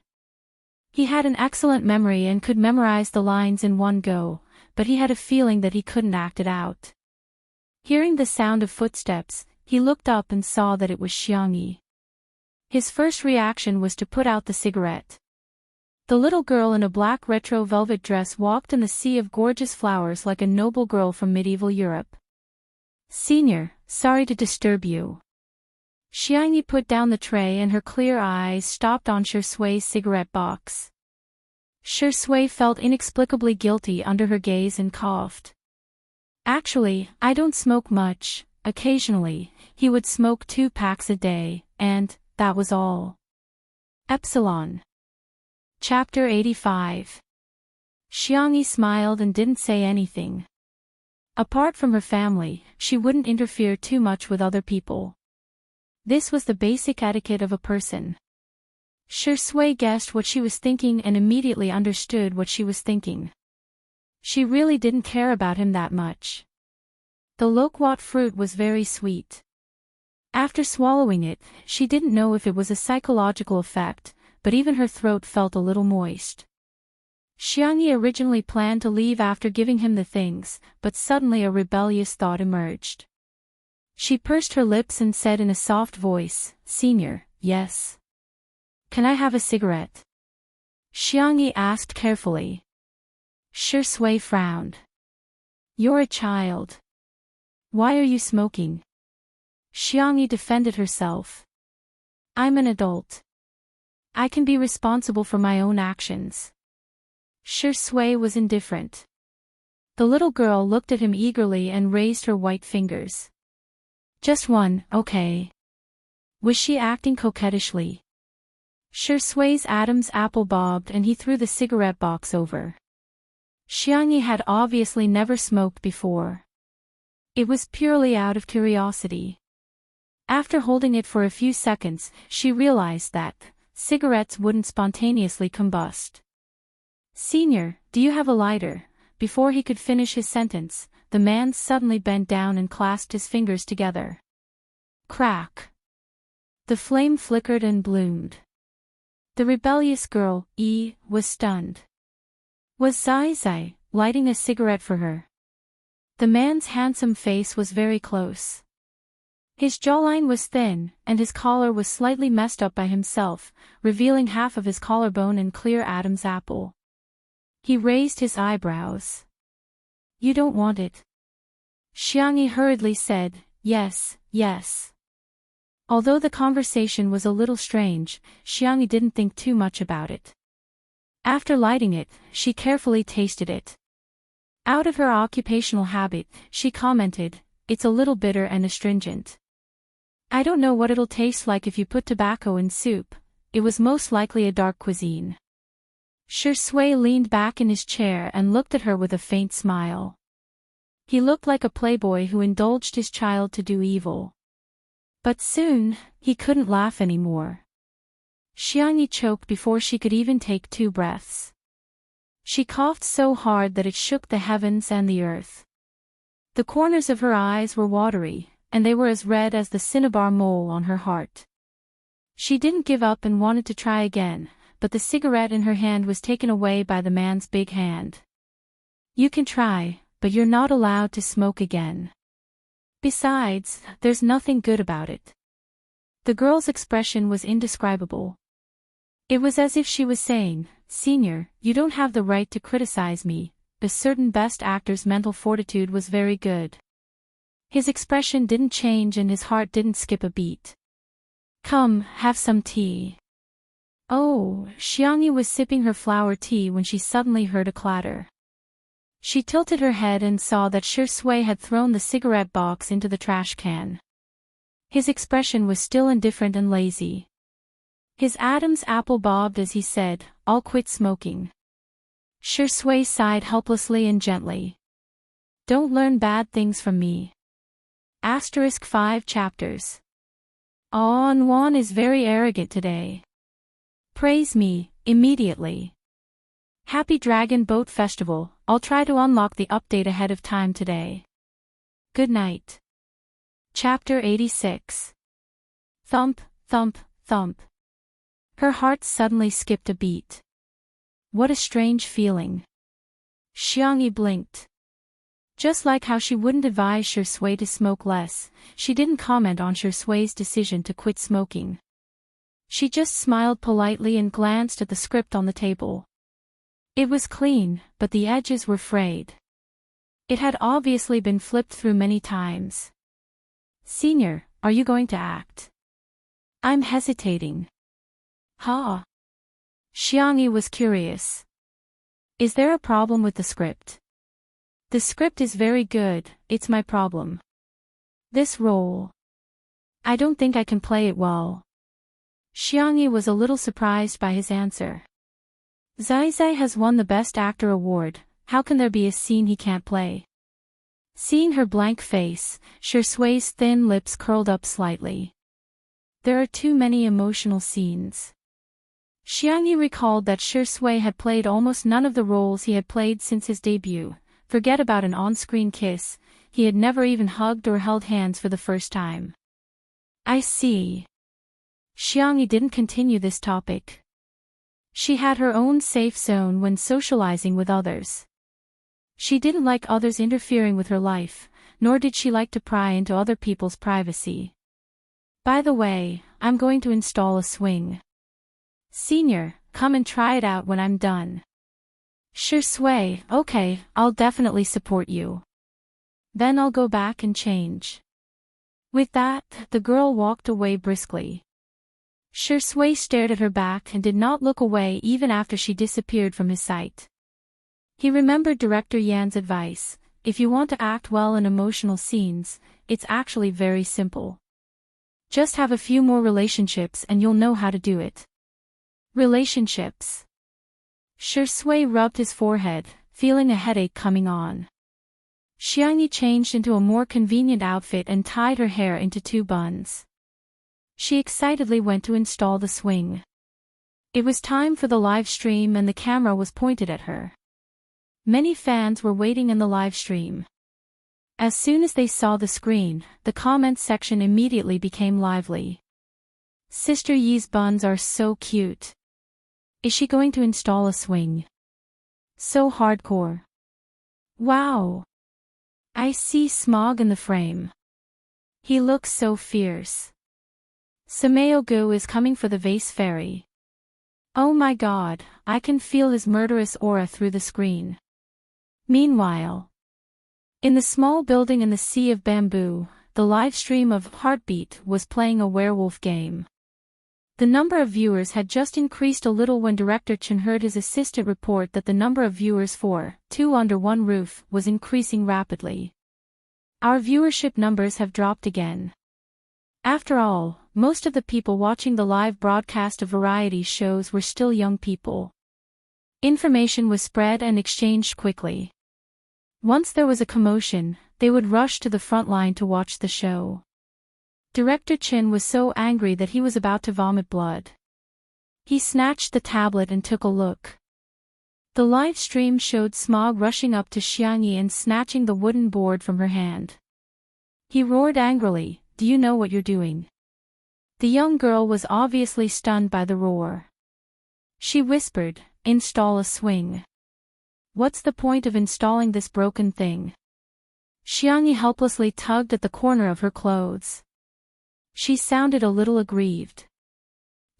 He had an excellent memory and could memorize the lines in one go, but he had a feeling that he couldn't act it out. Hearing the sound of footsteps, he looked up and saw that it was Xiangyi. His first reaction was to put out the cigarette. The little girl in a black retro velvet dress walked in the sea of gorgeous flowers like a noble girl from medieval Europe. Senior, sorry to disturb you. Xiangyi put down the tray and her clear eyes stopped on Shi Sui's cigarette box. Shi Sui felt inexplicably guilty under her gaze and coughed. Actually, I don't smoke much. Occasionally, he would smoke 2 packs a day, and that was all. Epsilon. Chapter 85. Xiangyi smiled and didn't say anything. Apart from her family, she wouldn't interfere too much with other people. This was the basic etiquette of a person. Shi Sui guessed what she was thinking and immediately understood what she was thinking. She really didn't care about him that much. The loquat fruit was very sweet. After swallowing it, she didn't know if it was a psychological effect, but even her throat felt a little moist. Xiangyi originally planned to leave after giving him the things, but suddenly a rebellious thought emerged. She pursed her lips and said in a soft voice, Senior, yes. Can I have a cigarette? Xiangyi asked carefully. Shui frowned. You're a child. Why are you smoking? Xiangyi defended herself. I'm an adult. I can be responsible for my own actions. Shui was indifferent. The little girl looked at him eagerly and raised her white fingers. Just one, okay. Was she acting coquettishly? Shui's Adam's apple bobbed and he threw the cigarette box over. Xiangyi had obviously never smoked before. It was purely out of curiosity. After holding it for a few seconds, she realized that cigarettes wouldn't spontaneously combust. Senior, do you have a lighter? Before he could finish his sentence, the man suddenly bent down and clasped his fingers together. Crack! The flame flickered and bloomed. The rebellious girl, was stunned. Was Zai lighting a cigarette for her? The man's handsome face was very close. His jawline was thin, and his collar was slightly messed up by himself, revealing half of his collarbone and clear Adam's apple. He raised his eyebrows. You don't want it? Xiangyi hurriedly said, yes, yes. Although the conversation was a little strange, Xiangyi didn't think too much about it. After lighting it, she carefully tasted it. Out of her occupational habit, she commented, it's a little bitter and astringent. I don't know what it'll taste like if you put tobacco in soup. It was most likely a dark cuisine. Shui leaned back in his chair and looked at her with a faint smile. He looked like a playboy who indulged his child to do evil. But soon, he couldn't laugh anymore. Xiangyi choked before she could even take 2 breaths. She coughed so hard that it shook the heavens and the earth. The corners of her eyes were watery, and they were as red as the cinnabar mole on her heart. She didn't give up and wanted to try again, but the cigarette in her hand was taken away by the man's big hand. You can try, but you're not allowed to smoke again. Besides, there's nothing good about it. The girl's expression was indescribable. It was as if she was saying, Senior, you don't have the right to criticize me. A certain best actor's mental fortitude was very good. His expression didn't change and his heart didn't skip a beat. Come, have some tea. Oh, Xiangyi was sipping her flower tea when she suddenly heard a clatter. She tilted her head and saw that Shui had thrown the cigarette box into the trash can. His expression was still indifferent and lazy. His Adam's apple bobbed as he said, I'll quit smoking. Shui sighed helplessly and gently. Don't learn bad things from me. *5 chapters. Wan is very arrogant today. Praise me, immediately. Happy Dragon Boat Festival, I'll try to unlock the update ahead of time today. Good night. Chapter 86. Thump, thump, thump. Her heart suddenly skipped a beat. What a strange feeling. Xiangyi blinked. Just like how she wouldn't advise Shui to smoke less, she didn't comment on Shui's decision to quit smoking. She just smiled politely and glanced at the script on the table. It was clean, but the edges were frayed. It had obviously been flipped through many times. Senior, are you going to act? I'm hesitating. Huh? Xiangyi was curious. Is there a problem with the script? The script is very good, it's my problem. This role. I don't think I can play it well. Xiangyi was a little surprised by his answer. Zai has won the Best Actor award, how can there be a scene he can't play? Seeing her blank face, Shui's thin lips curled up slightly. There are too many emotional scenes. Xiangyi recalled that Shui had played almost none of the roles he had played since his debut. Forget about an on-screen kiss, he had never even hugged or held hands for the first time. I see. Xiangyi didn't continue this topic. She had her own safe zone when socializing with others. She didn't like others interfering with her life, nor did she like to pry into other people's privacy. By the way, I'm going to install a swing. Senior, come and try it out when I'm done. Sure Sway, okay, I'll definitely support you. Then I'll go back and change. With that, the girl walked away briskly. Sure Sway stared at her back and did not look away even after she disappeared from his sight. He remembered Director Yan's advice: if you want to act well in emotional scenes, it's actually very simple. Just have a few more relationships and you'll know how to do it. Relationships. Sure Sway rubbed his forehead, feeling a headache coming on. Xiangyi changed into a more convenient outfit and tied her hair into 2 buns. She excitedly went to install the swing. It was time for the live stream and the camera was pointed at her. Many fans were waiting in the live stream. As soon as they saw the screen, the comments section immediately became lively. Sister Yi's buns are so cute. Is she going to install a swing? So hardcore. Wow. I see Smog in the frame. He looks so fierce. Sameo-gu is coming for the vase fairy. Oh my god, I can feel his murderous aura through the screen. Meanwhile, in the small building in the Sea of Bamboo, the live stream of Heartbeat was playing a werewolf game. The number of viewers had just increased a little when Director Chen heard his assistant report that the number of viewers for Two Under One Roof was increasing rapidly. Our viewership numbers have dropped again. After all, most of the people watching the live broadcast of variety shows were still young people. Information was spread and exchanged quickly. Once there was a commotion, they would rush to the front line to watch the show. Director Chen was so angry that he was about to vomit blood. He snatched the tablet and took a look. The live stream showed Smog rushing up to Xiangyi and snatching the wooden board from her hand. He roared angrily, "Do you know what you're doing?" The young girl was obviously stunned by the roar. She whispered, "Install a swing." What's the point of installing this broken thing? Xiangyi helplessly tugged at the corner of her clothes. She sounded a little aggrieved.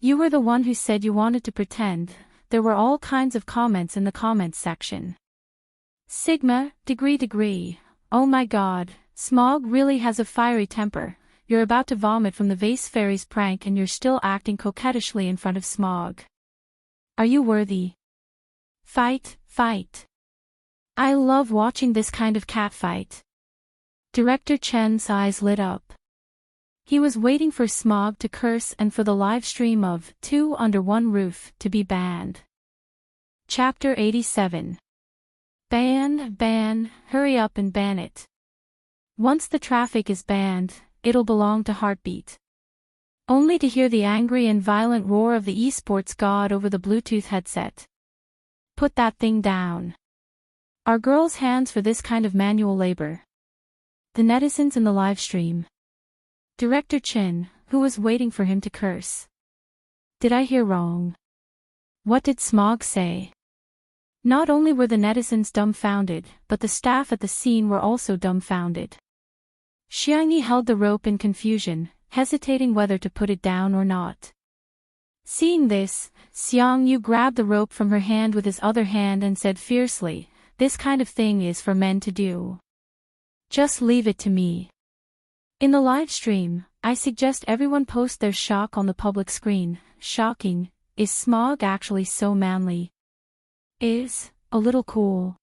You were the one who said you wanted to pretend. There were all kinds of comments in the comments section. Sigma, degree. Oh my god, Smog really has a fiery temper. You're about to vomit from the vase fairy's prank and you're still acting coquettishly in front of Smog. Are you worthy? Fight. I love watching this kind of catfight. Director Chen's eyes lit up. He was waiting for Smog to curse and for the live stream of Two Under One Roof to be banned. Chapter 87. Ban, hurry up and ban it. Once the traffic is banned, it'll belong to Heartbeat. Only to hear the angry and violent roar of the esports god over the Bluetooth headset. Put that thing down. Are girls' hands for this kind of manual labor? The netizens in the live stream. Director Chen, who was waiting for him to curse. Did I hear wrong? What did Smog say? Not only were the netizens dumbfounded, but the staff at the scene were also dumbfounded. Xiangyi held the rope in confusion, hesitating whether to put it down or not. Seeing this, Xiangyu grabbed the rope from her hand with his other hand and said fiercely, "This kind of thing is for men to do. Just leave it to me." In the live stream, I suggest everyone post their shock on the public screen. Shocking, is Smog actually so manly? Is a little cool.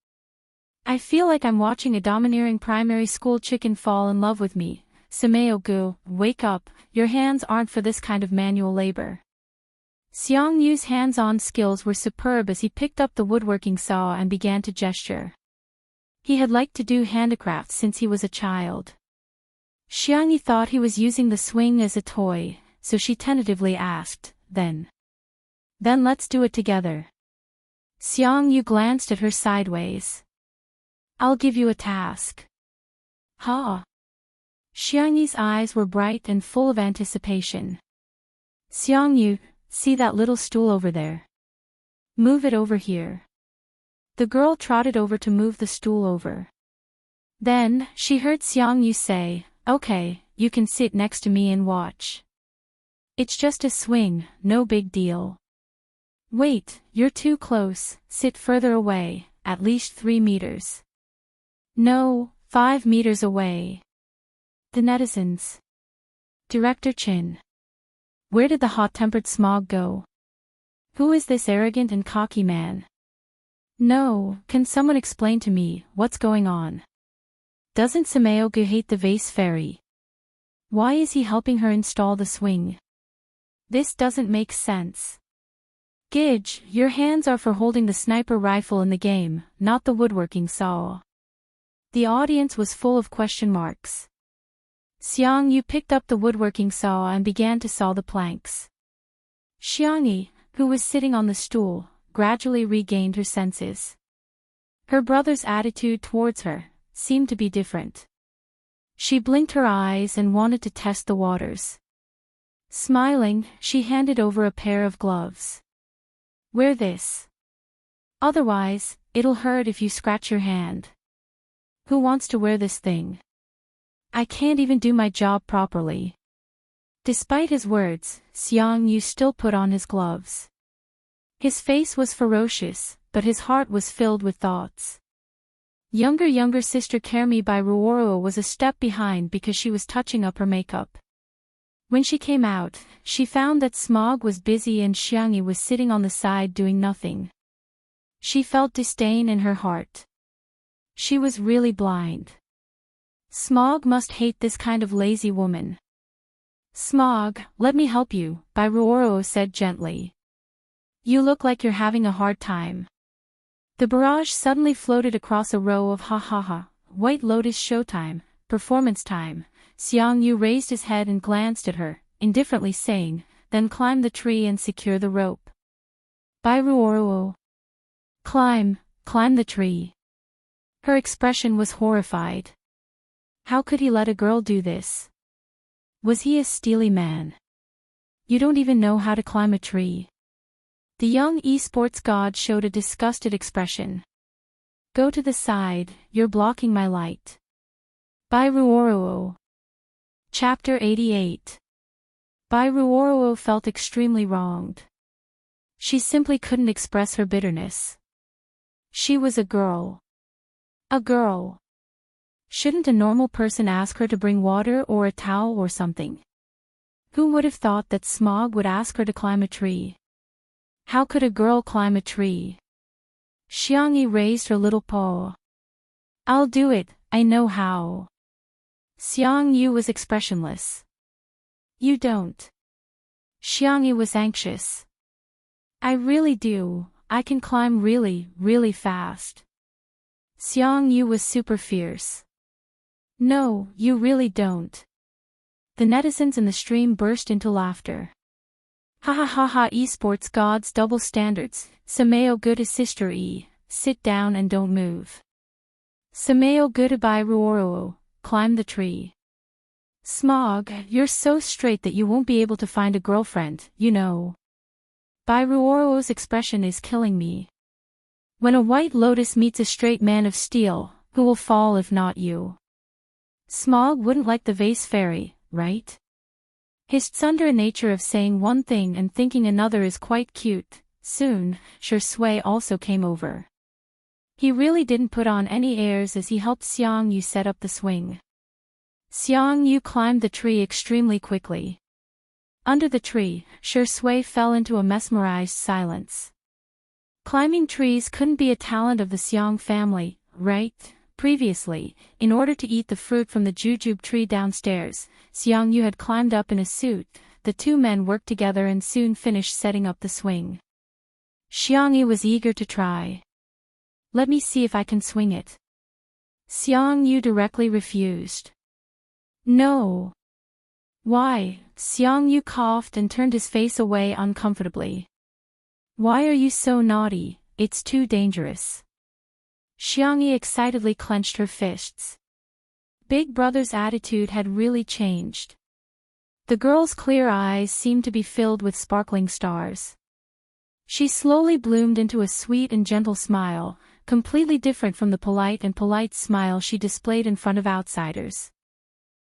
I feel like I'm watching a domineering primary school chicken fall in love with me. Sameo-gu, wake up, your hands aren't for this kind of manual labor. Xiang Yu's hands-on skills were superb as he picked up the woodworking saw and began to gesture. He had liked to do handicrafts since he was a child. Xiangyi thought he was using the swing as a toy, so she tentatively asked, Then let's do it together." Xiang Yu glanced at her sideways. "I'll give you a task." "Ha!" Xiangyi's eyes were bright and full of anticipation. "Xiang Yu, see that little stool over there? Move it over here." The girl trotted over to move the stool over. Then, she heard Xiang Yu say, "Okay, you can sit next to me and watch. It's just a swing, no big deal." Wait, you're too close, sit further away, at least 3 meters. No, 5 meters away. The netizens. Director Chin. Where did the hot-tempered Smog go? Who is this arrogant and cocky man? No, can someone explain to me what's going on? Doesn't Samaogu hate the vase fairy? Why is he helping her install the swing? This doesn't make sense. Gidge, your hands are for holding the sniper rifle in the game, not the woodworking saw. The audience was full of question marks. Xiang Yu picked up the woodworking saw and began to saw the planks. Xiang Yi, who was sitting on the stool, gradually regained her senses. Her brother's attitude towards her seemed to be different. She blinked her eyes and wanted to test the waters. Smiling, she handed over a pair of gloves. Wear this. Otherwise, it'll hurt if you scratch your hand. Who wants to wear this thing? I can't even do my job properly. Despite his words, Xiang Yu still put on his gloves. His face was ferocious, but his heart was filled with thoughts. Younger sister Kermi by Ruoro was a step behind because she was touching up her makeup. When she came out, she found that Smog was busy and Xiangyi was sitting on the side doing nothing. She felt disdain in her heart. She was really blind. Smog must hate this kind of lazy woman. Smog, let me help you, by Ruoro said gently. You look like you're having a hard time. The barrage suddenly floated across a row of ha, White Lotus showtime, performance time. Xiang Yu raised his head and glanced at her, indifferently saying, then climb the tree and secure the rope. By Ruoro. Climb the tree. Her expression was horrified. How could he let a girl do this? Was he a steely man? You don't even know how to climb a tree. The young esports god showed a disgusted expression. Go to the side, you're blocking my light. By Ruoro. Chapter 88. By Ruoro felt extremely wronged. She simply couldn't express her bitterness. She was a girl. A girl. Shouldn't a normal person ask her to bring water or a towel or something? Who would have thought that Smog would ask her to climb a tree? How could a girl climb a tree? Xiangyi raised her little paw. I'll do it, I know how. Xiang Yu was expressionless. You don't. Xiangyi was anxious. I really do, I can climb really fast. Xiang Yu was super fierce. No, you really don't. The netizens in the stream burst into laughter. Ha, esports gods double standards, Sameo good as sister E, sit down and don't move. Sameo good by Ruoro, climb the tree. Smog, you're so straight that you won't be able to find a girlfriend, you know. By Ruoro's expression is killing me. When a white lotus meets a straight man of steel, who will fall if not you? Smog wouldn't like the vase fairy, right? His tsundere nature of saying one thing and thinking another is quite cute. Soon, Sher Sui also came over. He really didn't put on any airs as he helped Xiang Yu set up the swing. Xiang Yu climbed the tree extremely quickly. Under the tree, Sher Sui fell into a mesmerized silence. Climbing trees couldn't be a talent of the Xiang family, right? Previously, in order to eat the fruit from the jujube tree downstairs, Xiang Yu had climbed up in a suit. The two men worked together and soon finished setting up the swing. Xiang Yu was eager to try. Let me see if I can swing it. Xiang Yu directly refused. No. Why? Xiang Yu coughed and turned his face away uncomfortably. Why are you so naughty? It's too dangerous. Xiang Yi excitedly clenched her fists. Big Brother's attitude had really changed. The girl's clear eyes seemed to be filled with sparkling stars. She slowly bloomed into a sweet and gentle smile, completely different from the polite smile she displayed in front of outsiders.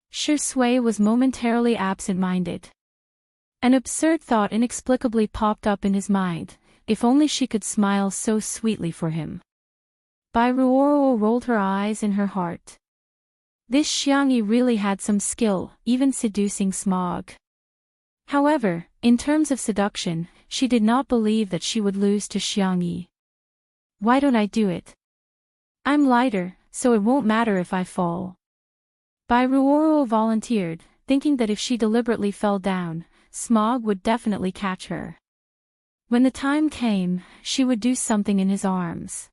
Sher Sui was momentarily absent-minded. An absurd thought inexplicably popped up in his mind. if only she could smile so sweetly for him. Bai Ruoro rolled her eyes in her heart. This Xiangyi really had some skill, even seducing Smog. However, in terms of seduction, she did not believe that she would lose to Xiangyi. Why don't I do it? I'm lighter, so it won't matter if I fall. Bai Ruoro volunteered, thinking that if she deliberately fell down, Smog would definitely catch her. When the time came, she would do something in his arms.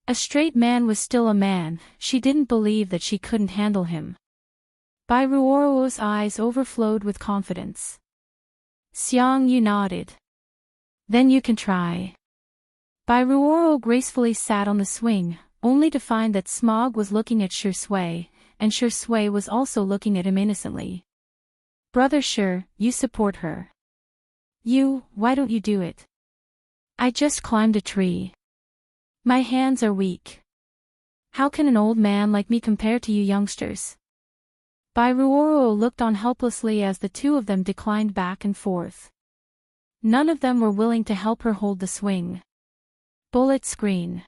A straight man was still a man, she didn't believe that she couldn't handle him. Bai Ruoro's eyes overflowed with confidence. Xiangyu nodded. Then you can try. Bai Ruoro gracefully sat on the swing, only to find that Smog was looking at Shui, and Shui was also looking at him innocently. Brother Shui, you support her. Why don't you do it? I just climbed a tree. My hands are weak. How can an old man like me compare to you youngsters? Bai Ruoro looked on helplessly as the two of them declined back and forth. None of them were willing to help her hold the swing. Bullet screen.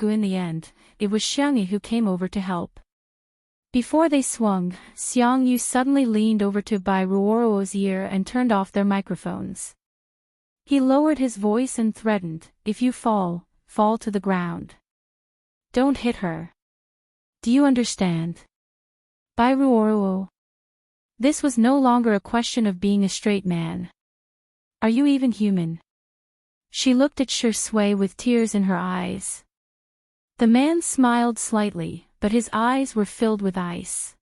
In the end, it was Xiangyi who came over to help. Before they swung, Xiangyu suddenly leaned over to Bai Ruoro's ear and turned off their microphones. He lowered his voice and threatened, if you fall to the ground. Don't hit her. Do you understand? Bai Ruoro. This was no longer a question of being a straight man. Are you even human? She looked at Shui with tears in her eyes. The man smiled slightly, but his eyes were filled with ice.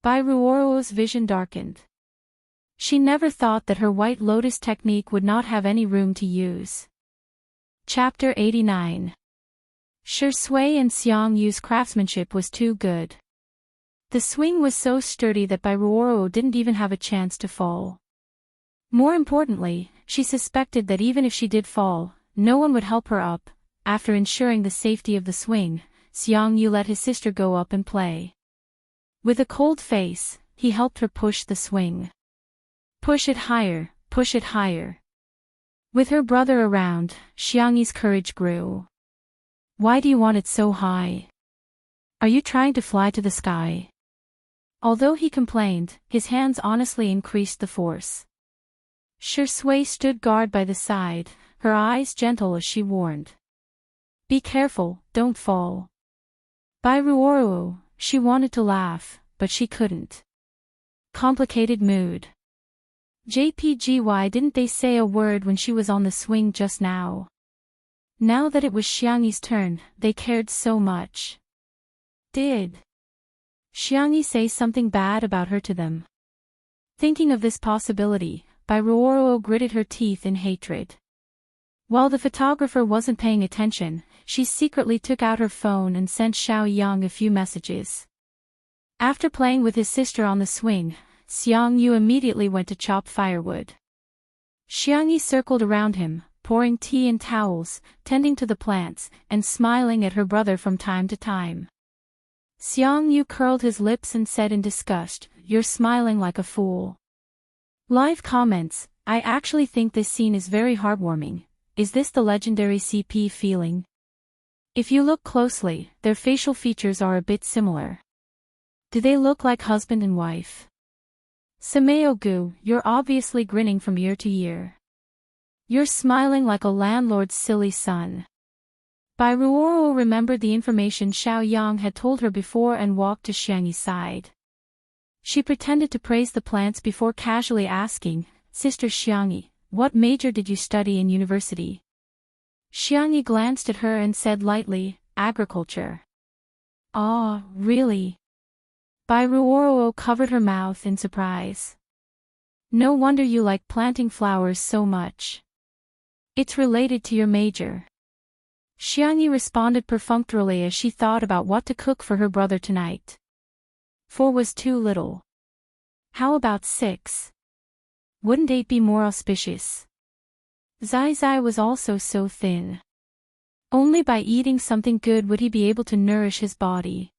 Bai Ruoro's vision darkened. She never thought that her White Lotus technique would not have any room to use. Chapter 89. Shui and Xiangyu's craftsmanship was too good. The swing was so sturdy that Bai Ruoro didn't even have a chance to fall. More importantly, she suspected that even if she did fall, no one would help her up. After ensuring the safety of the swing, Xiangyu let his sister go up and play. With a cold face, he helped her push the swing. Push it higher, push it higher. With her brother around, Xiangyi's courage grew. Why do you want it so high? Are you trying to fly to the sky? Although he complained, his hands honestly increased the force. Shui stood guard by the side, her eyes gentle as she warned. Be careful, don't fall. Bai Ruoro, she wanted to laugh, but she couldn't. Complicated mood. JPG, didn't they say a word when she was on the swing just now? Now that it was Xiangyi's turn, they cared so much. Did Xiangyi say something bad about her to them? Thinking of this possibility, Bai Ruoro gritted her teeth in hatred. While the photographer wasn't paying attention, she secretly took out her phone and sent Xiao Yang a few messages. After playing with his sister on the swing, Xiangyu immediately went to chop firewood. Xiangyi circled around him, pouring tea and towels, tending to the plants, and smiling at her brother from time to time. Xiangyu curled his lips and said in disgust, "You're smiling like a fool." Live comments, I actually think this scene is very heartwarming. Is this the legendary CP feeling? If you look closely, their facial features are a bit similar. Do they look like husband and wife? Samayogu, you're obviously grinning from ear to ear. You're smiling like a landlord's silly son. Bai Ruoro remembered the information Xiao Yang had told her before and walked to Xiangyi's side. She pretended to praise the plants before casually asking, Sister Xiangyi, what major did you study in university? Xiangyi glanced at her and said lightly, agriculture. Ah, really? Bai Ruoro covered her mouth in surprise. No wonder you like planting flowers so much. It's related to your major. Xiangyi responded perfunctorily as she thought about what to cook for her brother tonight. 4 was too little. How about 6? Wouldn't 8 be more auspicious? Zai was also so thin. Only by eating something good would he be able to nourish his body.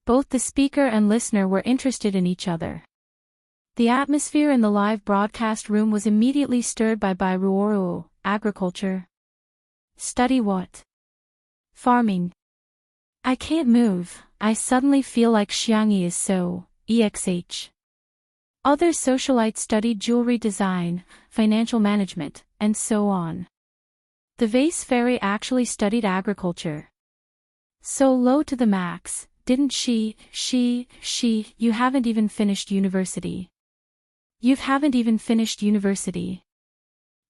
Both the speaker and listener were interested in each other. The atmosphere in the live broadcast room was immediately stirred by Ruoro. Agriculture. Study what? Farming. I can't move. I suddenly feel like Xiangyi is so, exh. Other socialites studied jewelry design, financial management, and so on. The vase fairy actually studied agriculture. So low to the max, didn't she, you haven't even finished university. You haven't even finished university.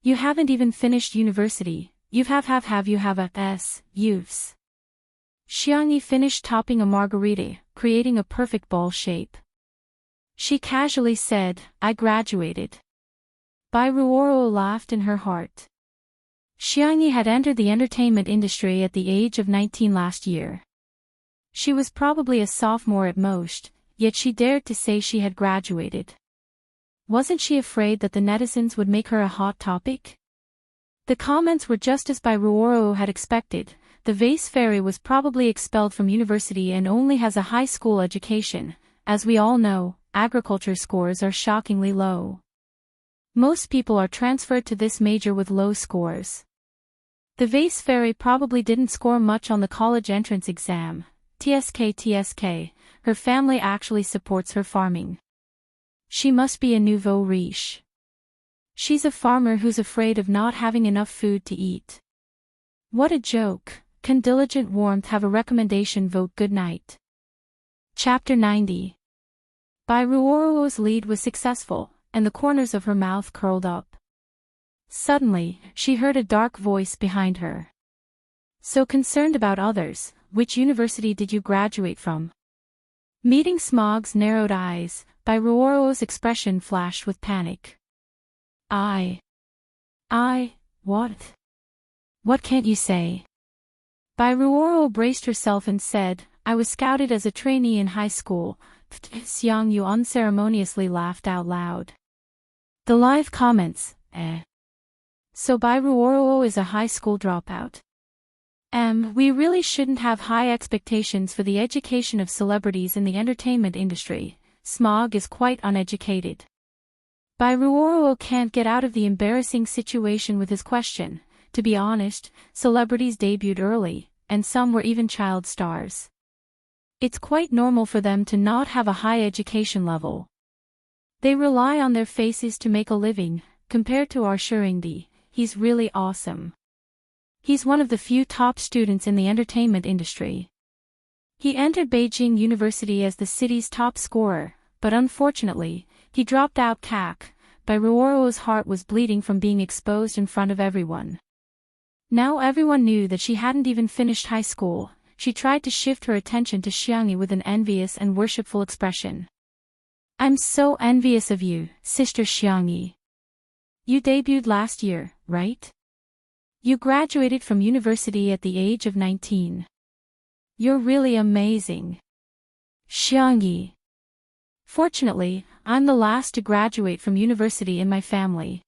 You haven't even finished university. You have a S, youths. Xiangyi finished topping a margarita, creating a perfect ball shape. She casually said, I graduated. Ruoro laughed in her heart. Xiangyi had entered the entertainment industry at the age of 19 last year. She was probably a sophomore at most, yet she dared to say she had graduated. Wasn't she afraid that the netizens would make her a hot topic? The comments were just as Ruoro had expected. The vase fairy was probably expelled from university and only has a high school education. As we all know, agriculture scores are shockingly low. Most people are transferred to this major with low scores. The vase fairy probably didn't score much on the college entrance exam. TSK. Her family actually supports her farming. She must be a nouveau riche. She's a farmer who's afraid of not having enough food to eat. What a joke. Can diligent warmth have a recommendation? Vote good night. Chapter 90. Ruoro's lead was successful, and the corners of her mouth curled up. Suddenly, she heard a dark voice behind her. So concerned about others, which university did you graduate from? Meeting Smog's narrowed eyes, Ruoro's expression flashed with panic. What? What can't you say? Ruoro braced herself and said, I was scouted as a trainee in high school. Xiangyu unceremoniously laughed out loud. The live comments, So Ruoro is a high school dropout. We really shouldn't have high expectations for the education of celebrities in the entertainment industry. Smog is quite uneducated. Ruoro can't get out of the embarrassing situation with his question. To be honest, celebrities debuted early, and some were even child stars. It's quite normal for them to not have a high education level. They rely on their faces to make a living. Compared to our Shurindi, he's really awesome. He's one of the few top students in the entertainment industry. He entered Beijing University as the city's top scorer, but unfortunately, he dropped out CAC. Ruoro's heart was bleeding from being exposed in front of everyone. Now everyone knew that she hadn't even finished high school. She tried to shift her attention to Xiangyi with an envious and worshipful expression. I'm so envious of you, Sister Xiangyi. You debuted last year, right? You graduated from university at the age of 19. You're really amazing. Xiangyi. Fortunately, I'm the last to graduate from university in my family.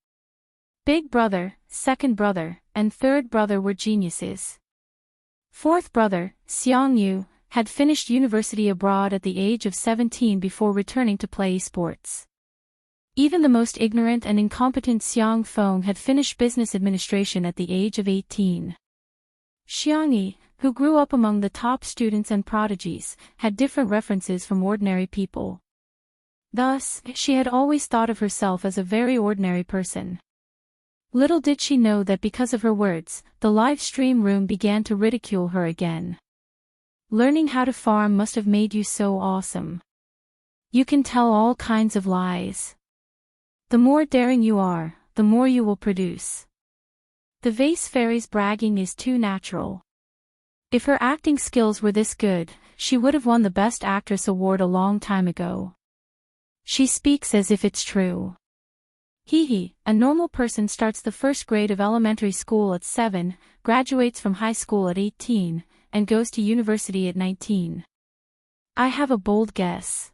Big brother, second brother, and third brother were geniuses. Fourth brother, Xiangyu, had finished university abroad at the age of 17 before returning to play sports. Even the most ignorant and incompetent Xiang Feng had finished business administration at the age of 18. Xiangyi, who grew up among the top students and prodigies, had different references from ordinary people. Thus, she had always thought of herself as a very ordinary person. Little did she know that because of her words, the live stream room began to ridicule her again. Learning how to farm must have made you so awesome. You can tell all kinds of lies. The more daring you are, the more you will produce. The vase fairy's bragging is too natural. If her acting skills were this good, she would have won the Best Actress award a long time ago. She speaks as if it's true. A normal person starts the first grade of elementary school at 7, graduates from high school at 18, and goes to university at 19. I have a bold guess.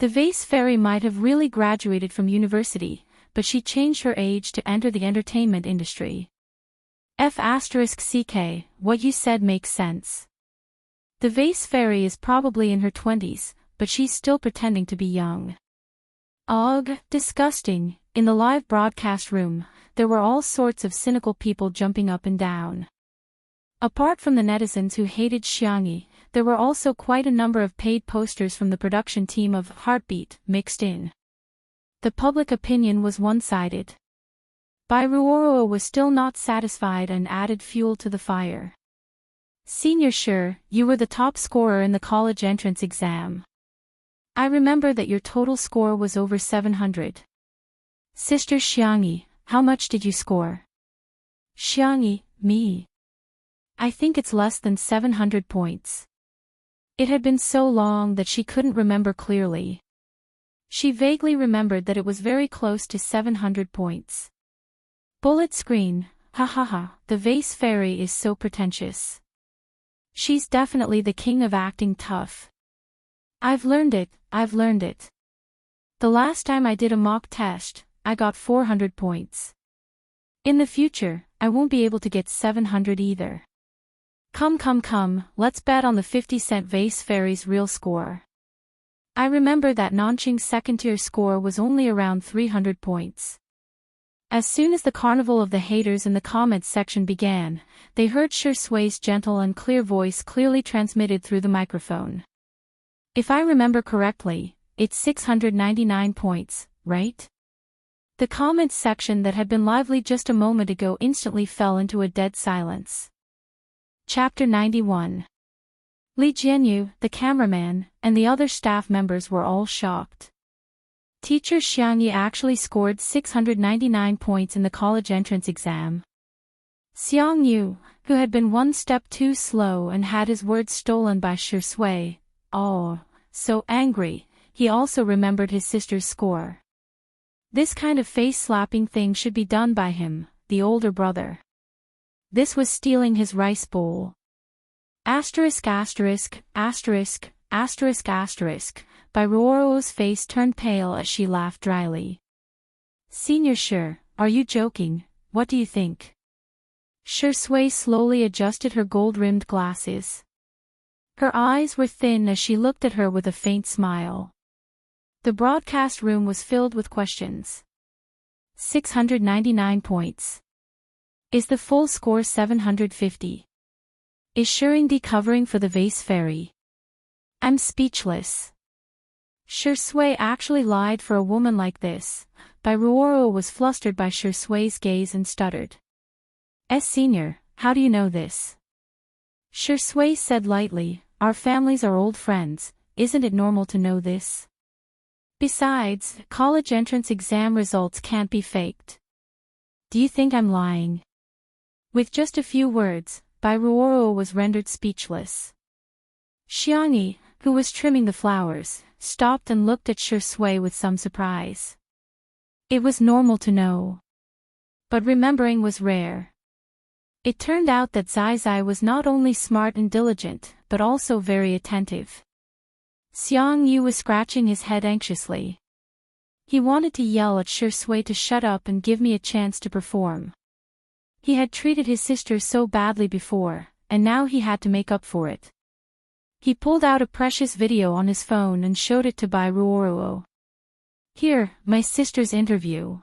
The vase fairy might have really graduated from university, but she changed her age to enter the entertainment industry. F***ck, what you said makes sense. The vase fairy is probably in her 20s, but she's still pretending to be young. Ugh, disgusting. In the live broadcast room, there were all sorts of cynical people jumping up and down. Apart from the netizens who hated Xiangyi, there were also quite a number of paid posters from the production team of Heartbeat mixed in. The public opinion was one-sided. Bai Ruoro was still not satisfied and added fuel to the fire. Senior Sure, you were the top scorer in the college entrance exam. I remember that your total score was over 700. Sister Xiangyi, how much did you score? Xiangyi, me. I think it's less than 700 points. It had been so long that she couldn't remember clearly. She vaguely remembered that it was very close to 700 points. Bullet screen, ha ha ha, the vase fairy is so pretentious. She's definitely the king of acting tough. I've learned it. The last time I did a mock test, I got 400 points. In the future, I won't be able to get 700 either. Come, let's bet on the 50-cent vase fairy's real score. I remember that Nanqing's second-tier score was only around 300 points. As soon as the carnival of the haters in the comments section began, they heard Shi Sui's gentle and clear voice clearly transmitted through the microphone. If I remember correctly, it's 699 points, right? The comments section that had been lively just a moment ago instantly fell into a dead silence. Chapter 91. Li Jianyu, the cameraman, and the other staff members were all shocked. Teacher Xiangyi actually scored 699 points in the college entrance exam. Xiang Yu, who had been one step too slow and had his words stolen by Shi Sui, so angry, he also remembered his sister's score. This kind of face-slapping thing should be done by him, the older brother. This was stealing his rice bowl. Asterisk. Bai Ruoro's face turned pale as she laughed dryly. Senior Shi, are you joking? What do you think? Shi Sui slowly adjusted her gold-rimmed glasses. Her eyes were thin as she looked at her with a faint smile. The broadcast room was filled with questions. 699 points. Is the full score 750? Is Shurindi covering for the vase fairy? I'm speechless. Shi Sui actually lied for a woman like this. Bai Ruoro was flustered by Shi Sui's gaze and stuttered. Senior, how do you know this? Shi Sui said lightly, our families are old friends, isn't it normal to know this? Besides, college entrance exam results can't be faked. Do you think I'm lying? With just a few words, Bai Ruoro was rendered speechless. Xiangyi, who was trimming the flowers, stopped and looked at Shi Sui with some surprise. It was normal to know. But remembering was rare. It turned out that Zai Zai was not only smart and diligent, but also very attentive. Xiang Yu was scratching his head anxiously. He wanted to yell at Shi Sui to shut up and give me a chance to perform. He had treated his sister so badly before, and now he had to make up for it. He pulled out a precious video on his phone and showed it to Bai Ruoro. Here, my sister's interview.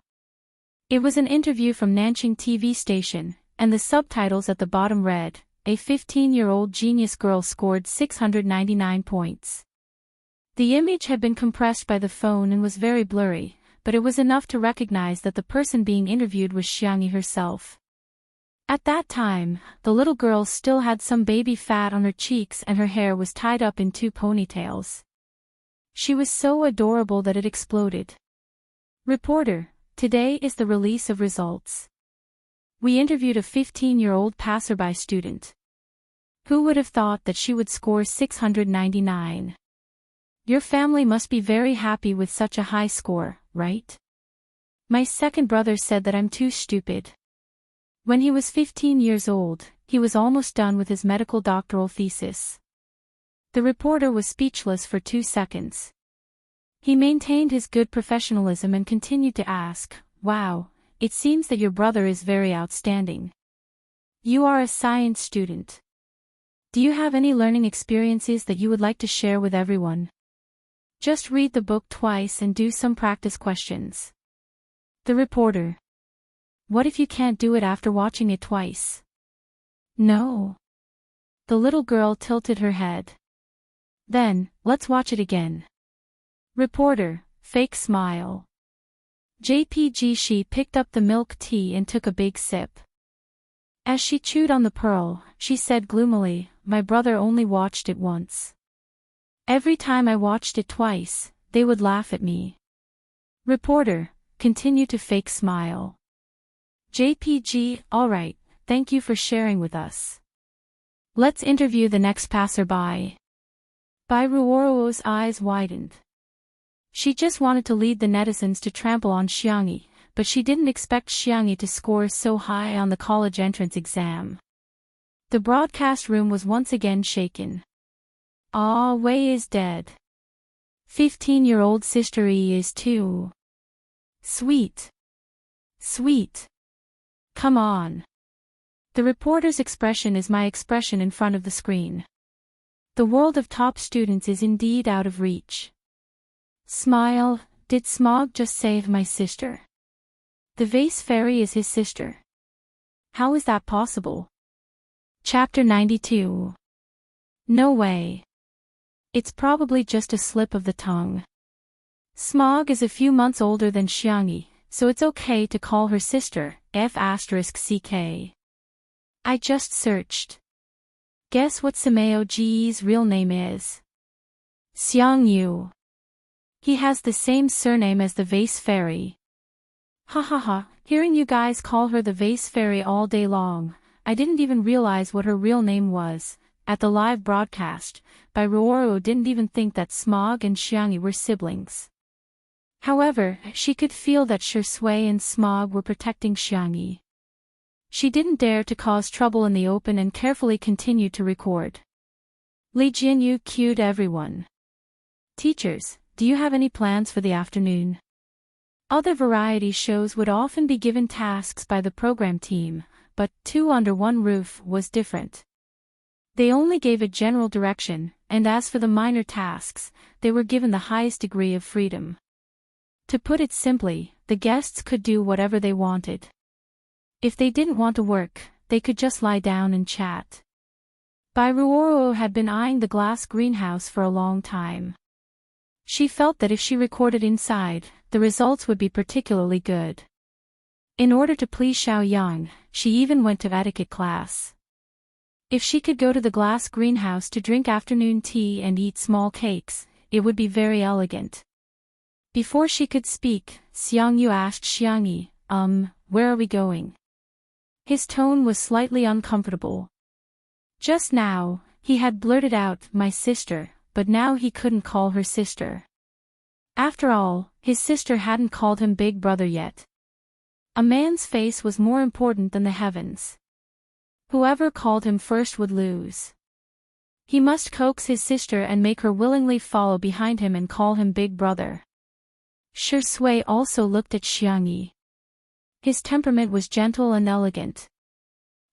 It was an interview from Nanqing TV station, and the subtitles at the bottom read, a 15-year-old genius girl scored 699 points. The image had been compressed by the phone and was very blurry, but it was enough to recognize that the person being interviewed was Xiangyi herself. At that time, the little girl still had some baby fat on her cheeks and her hair was tied up in 2 ponytails. She was so adorable that it exploded. Reporter, today is the release of results. We interviewed a 15-year-old passerby student. Who would have thought that she would score 699? Your family must be very happy with such a high score, right? My second brother said that I'm too stupid. When he was 15 years old, he was almost done with his medical doctoral thesis. The reporter was speechless for 2 seconds. He maintained his good professionalism and continued to ask, wow, it seems that your brother is very outstanding. You are a science student. Do you have any learning experiences that you would like to share with everyone? Just read the book twice and do some practice questions. The reporter. What if you can't do it after watching it twice? No. The little girl tilted her head. Then, let's watch it again. Reporter, fake smile. JPG. She picked up the milk tea and took a big sip. As she chewed on the pearl, she said gloomily, my brother only watched it once. Every time I watched it twice, they would laugh at me. Reporter, continue to fake smile. JPG, alright, thank you for sharing with us. Let's interview the next passerby. Bairuoro's eyes widened. She just wanted to lead the netizens to trample on Xiangyi, but she didn't expect Xiangyi to score so high on the college entrance exam. The broadcast room was once again shaken. Ah, Wei is dead. 15-year-old sister E is too. Sweet. Sweet. Come on. The reporter's expression is my expression in front of the screen. The world of top students is indeed out of reach. Smile, did Smog just save my sister? The vase fairy is his sister. How is that possible? Chapter 92. No way. It's probably just a slip of the tongue. Smog is a few months older than Xiangyi, so it's okay to call her sister, F***CK. I just searched. Guess what Sameo Ji's real name is? Xiang Yu. He has the same surname as the vase fairy. Ha ha ha, hearing you guys call her the vase fairy all day long, I didn't even realize what her real name was. At the live broadcast, Bairuoro didn't even think that Smog and Xiangyi were siblings. However, she could feel that Shui and Smog were protecting Xiangyi. She didn't dare to cause trouble in the open and carefully continued to record. Li Jinyu cued everyone. Teachers, do you have any plans for the afternoon? Other variety shows would often be given tasks by the program team, but Two Under One Roof was different. They only gave a general direction, and as for the minor tasks, they were given the highest degree of freedom. To put it simply, the guests could do whatever they wanted. If they didn't want to work, they could just lie down and chat. Bairuoro had been eyeing the glass greenhouse for a long time. She felt that if she recorded inside, the results would be particularly good. In order to please Xiaoyang, she even went to etiquette class. If she could go to the glass greenhouse to drink afternoon tea and eat small cakes, it would be very elegant. Before she could speak, Xiangyu asked Xiangyi, where are we going? His tone was slightly uncomfortable. Just now, he had blurted out, my sister, but now he couldn't call her sister. After all, his sister hadn't called him big brother yet. A man's face was more important than the heavens. Whoever called him first would lose. He must coax his sister and make her willingly follow behind him and call him big brother. Shui also looked at Xiangyi. His temperament was gentle and elegant.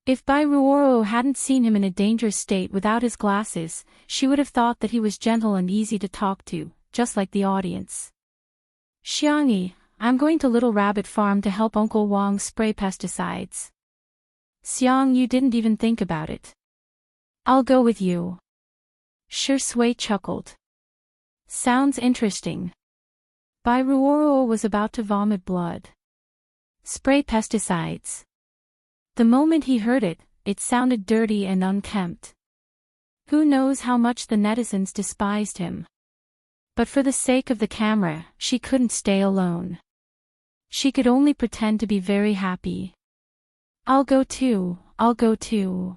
If Bairuoro hadn't seen him in a dangerous state without his glasses, she would have thought that he was gentle and easy to talk to, just like the audience. Xiangyi, I'm going to Little Rabbit Farm to help Uncle Wang spray pesticides. Xiang, you didn't even think about it. I'll go with you. Shui chuckled. Sounds interesting. Bairuoro was about to vomit blood. Spray pesticides. The moment he heard it, it sounded dirty and unkempt. Who knows how much the netizens despised him. But for the sake of the camera, she couldn't stay alone. She could only pretend to be very happy. I'll go too, I'll go too.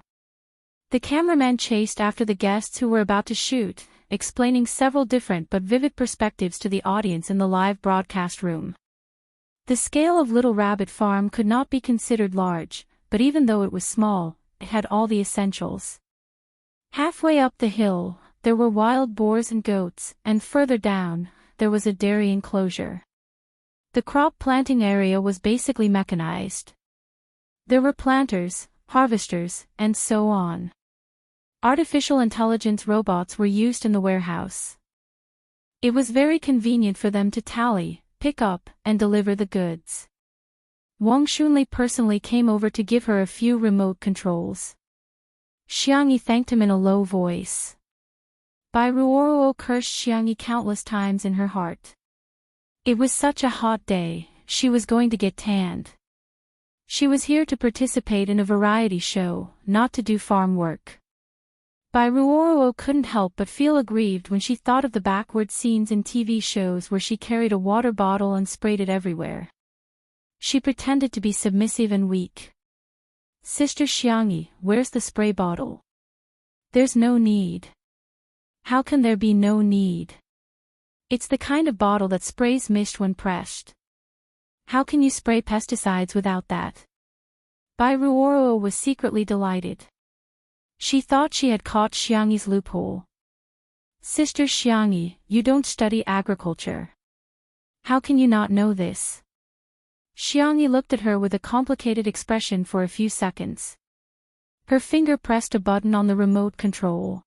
The cameraman chased after the guests who were about to shoot, explaining several different but vivid perspectives to the audience in the live broadcast room. The scale of Little Rabbit Farm could not be considered large, but even though it was small, it had all the essentials. Halfway up the hill, there were wild boars and goats, and further down, there was a dairy enclosure. The crop planting area was basically mechanized. There were planters, harvesters, and so on. Artificial intelligence robots were used in the warehouse. It was very convenient for them to tally, pick up, and deliver the goods. Wang Xunli personally came over to give her a few remote controls. Xiangyi thanked him in a low voice. Bai Ruoruo cursed Xiangyi countless times in her heart. It was such a hot day, she was going to get tanned. She was here to participate in a variety show, not to do farm work. Bai Ruoruo couldn't help but feel aggrieved when she thought of the backward scenes in TV shows where she carried a water bottle and sprayed it everywhere. She pretended to be submissive and weak. Sister Xiangyi, where's the spray bottle? There's no need. How can there be no need? It's the kind of bottle that sprays mist when pressed. How can you spray pesticides without that? Bai Ruoruo was secretly delighted. She thought she had caught Xiangyi's loophole. Sister Xiangyi, you don't study agriculture. How can you not know this? Xiangyi looked at her with a complicated expression for a few seconds. Her finger pressed a button on the remote control.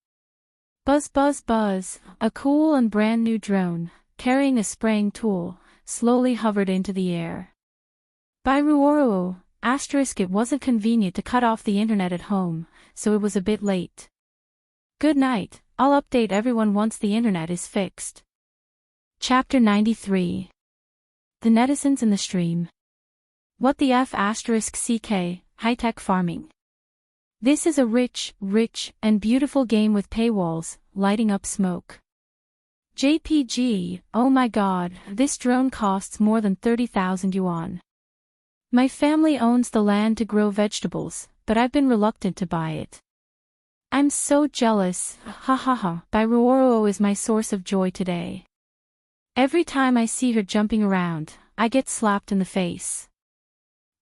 Buzz buzz buzz, a cool and brand new drone, carrying a spraying tool, slowly hovered into the air. Bai Ruoruo, it wasn't convenient to cut off the internet at home, so it was a bit late. Good night, I'll update everyone once the internet is fixed. Chapter 93. The netizens in the stream. What the F***, high-tech farming. This is a rich, and beautiful game with paywalls, lighting up smoke. JPG, oh my god, this drone costs more than 30,000 yuan. My family owns the land to grow vegetables, but I've been reluctant to buy it. I'm so jealous, hahaha. Bai Ruoruo is my source of joy today. Every time I see her jumping around, I get slapped in the face.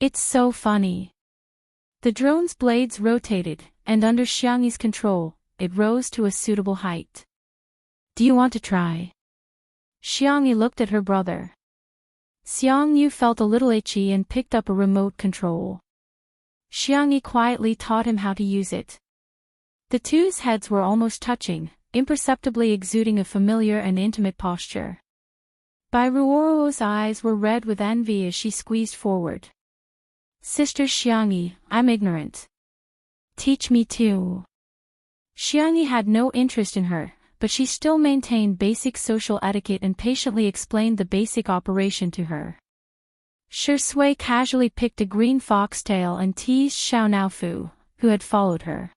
It's so funny. The drone's blades rotated, and under Xiangyi's control, it rose to a suitable height. Do you want to try? Xiangyi looked at her brother. Xiangyu felt a little itchy and picked up a remote control. Xiangyi quietly taught him how to use it. The two's heads were almost touching, imperceptibly exuding a familiar and intimate posture. Bai Ruoruo's eyes were red with envy as she squeezed forward. Sister Xiangyi, I'm ignorant. Teach me too. Xiangyi had no interest in her, but she still maintained basic social etiquette and patiently explained the basic operation to her. Shui casually picked a green foxtail and teased Xiao Naofu, who had followed her.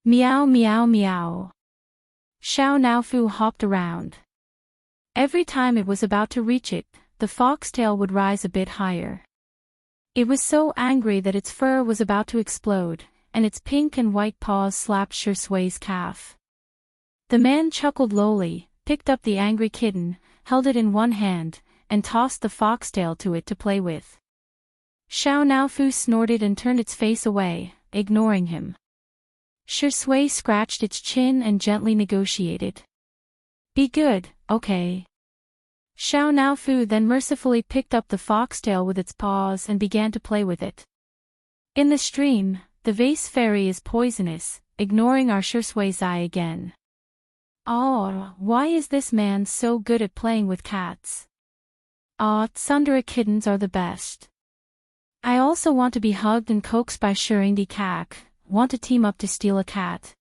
Meow meow meow. Xiao Naofu hopped around. Every time it was about to reach it, the foxtail would rise a bit higher. It was so angry that its fur was about to explode, and its pink and white paws slapped Shui's calf. The man chuckled lowly, picked up the angry kitten, held it in one hand, and tossed the foxtail to it to play with. Xiao Naofu snorted and turned its face away, ignoring him. Shui scratched its chin and gently negotiated. Be good, okay. Xiao Naofu then mercifully picked up the foxtail with its paws and began to play with it. In the stream, the vase fairy is poisonous, ignoring our Shui's eye again. Oh, why is this man so good at playing with cats? Tsundere kittens are the best. I also want to be hugged and coaxed by Shurindi Kak, want to team up to steal a cat.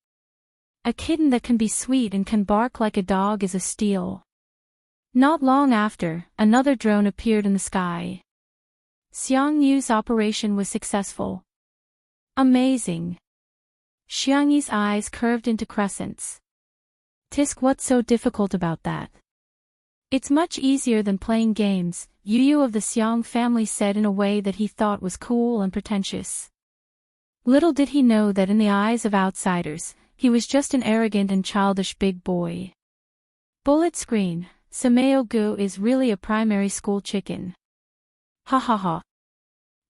A kitten that can be sweet and can bark like a dog is a steal. Not long after, another drone appeared in the sky. Xiangyi's operation was successful. Amazing. Xiangyi's eyes curved into crescents. Tisk, what's so difficult about that? It's much easier than playing games, Yu of the Xiang family said in a way that he thought was cool and pretentious. Little did he know that in the eyes of outsiders, he was just an arrogant and childish big boy. Bullet screen. Sameo Gu is really a primary school chicken. Ha ha ha.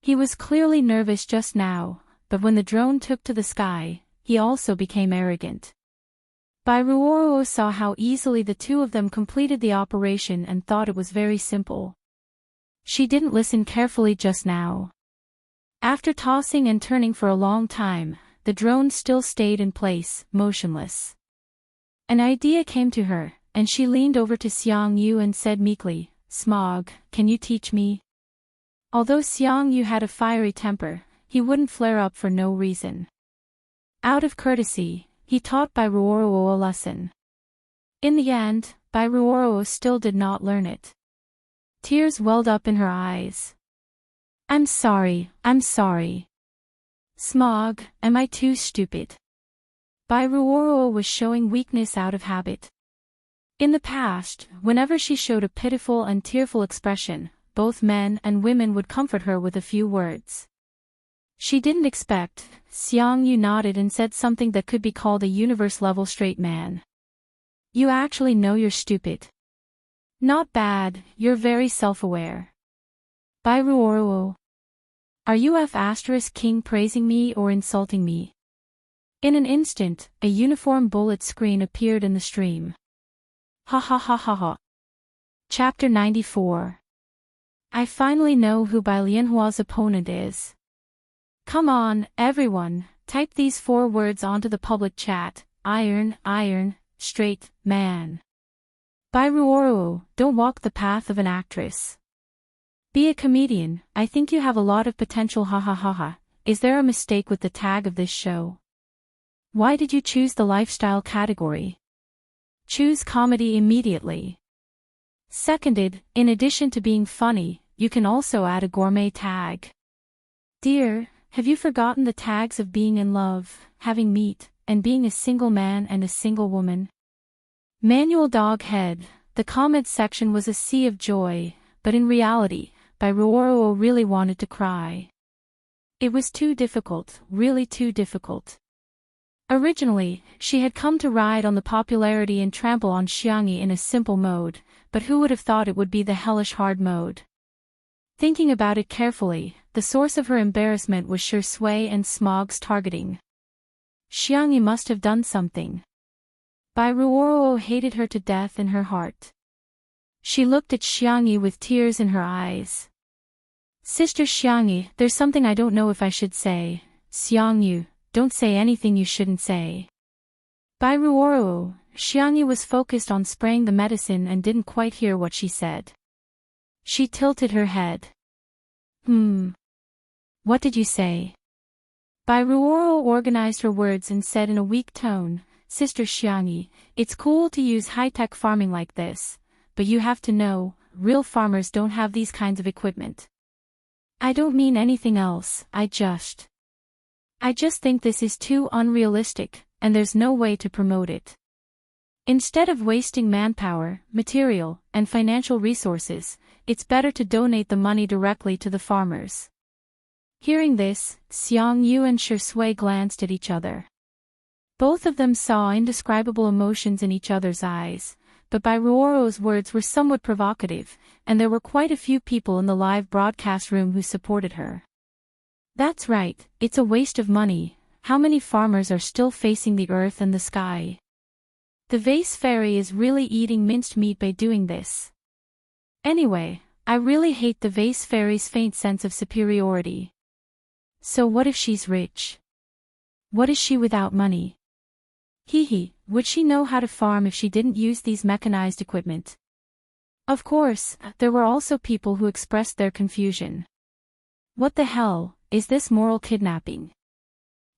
He was clearly nervous just now, but when the drone took to the sky, he also became arrogant. Bai Ruoruo saw how easily the two of them completed the operation and thought it was very simple. She didn't listen carefully just now. After tossing and turning for a long time, the drone still stayed in place, motionless. An idea came to her, and she leaned over to Xiang Yu and said meekly, "Smog, can you teach me?" Although Xiang Yu had a fiery temper, he wouldn't flare up for no reason. Out of courtesy, he taught Bai Ruoruo a lesson. In the end, Bai Ruoruo still did not learn it. Tears welled up in her eyes. I'm sorry. Smog, am I too stupid?" Bai Ruoruo was showing weakness out of habit. In the past, whenever she showed a pitiful and tearful expression, both men and women would comfort her with a few words. She didn't expect. Xiang Yu nodded and said something that could be called a universe-level straight man. "You actually know you're stupid. Not bad, you're very self-aware." Bai Ruoruo. Are you F*** praising me or insulting me? In an instant, a uniform bullet screen appeared in the stream. Ha ha ha ha ha. Chapter 94. I finally know who Bai Lianhua's opponent is. Come on, everyone, type these 4 words onto the public chat. Iron, straight, man. Bai Ruoruo, don't walk the path of an actress. Be a comedian, I think you have a lot of potential. Ha ha ha ha. Is there a mistake with the tag of this show? Why did you choose the lifestyle category? Choose comedy immediately. Seconded, in addition to being funny, you can also add a gourmet tag. Dear, have you forgotten the tags of being in love, having meat, and being a single man and a single woman? Manual dog head, the comments section was a sea of joy, but in reality, Bai Ruoruo really wanted to cry. It was too difficult, really too difficult. Originally, she had come to ride on the popularity and trample on Xiangyi in a simple mode, but who would have thought it would be the hellish hard mode? Thinking about it carefully, the source of her embarrassment was Shui Sui and Smog's targeting. Xiangyi must have done something. Bai Ruoruo hated her to death in her heart. She looked at Xiangyi with tears in her eyes. Sister Xiangyi, there's something I don't know if I should say. Xiangyu, don't say anything you shouldn't say. Bai Ruoruo, Xiangyi was focused on spraying the medicine and didn't quite hear what she said. She tilted her head. What did you say? Bai Ruoruo organized her words and said in a weak tone, Sister Xiangyi, it's cool to use high-tech farming like this, but you have to know, real farmers don't have these kinds of equipment. I don't mean anything else, I just think this is too unrealistic, and there's no way to promote it. Instead of wasting manpower, material, and financial resources, it's better to donate the money directly to the farmers. Hearing this, Xiang Yu and Shui Sui glanced at each other. Both of them saw indescribable emotions in each other's eyes, but Bai Ruoruo's words were somewhat provocative, and there were quite a few people in the live broadcast room who supported her. That's right, it's a waste of money. How many farmers are still facing the earth and the sky? The vase fairy is really eating minced meat by doing this. Anyway, I really hate the vase fairy's faint sense of superiority. So what if she's rich? What is she without money? Would she know how to farm if she didn't use these mechanized equipment? Of course, there were also people who expressed their confusion. What the hell, is this moral kidnapping?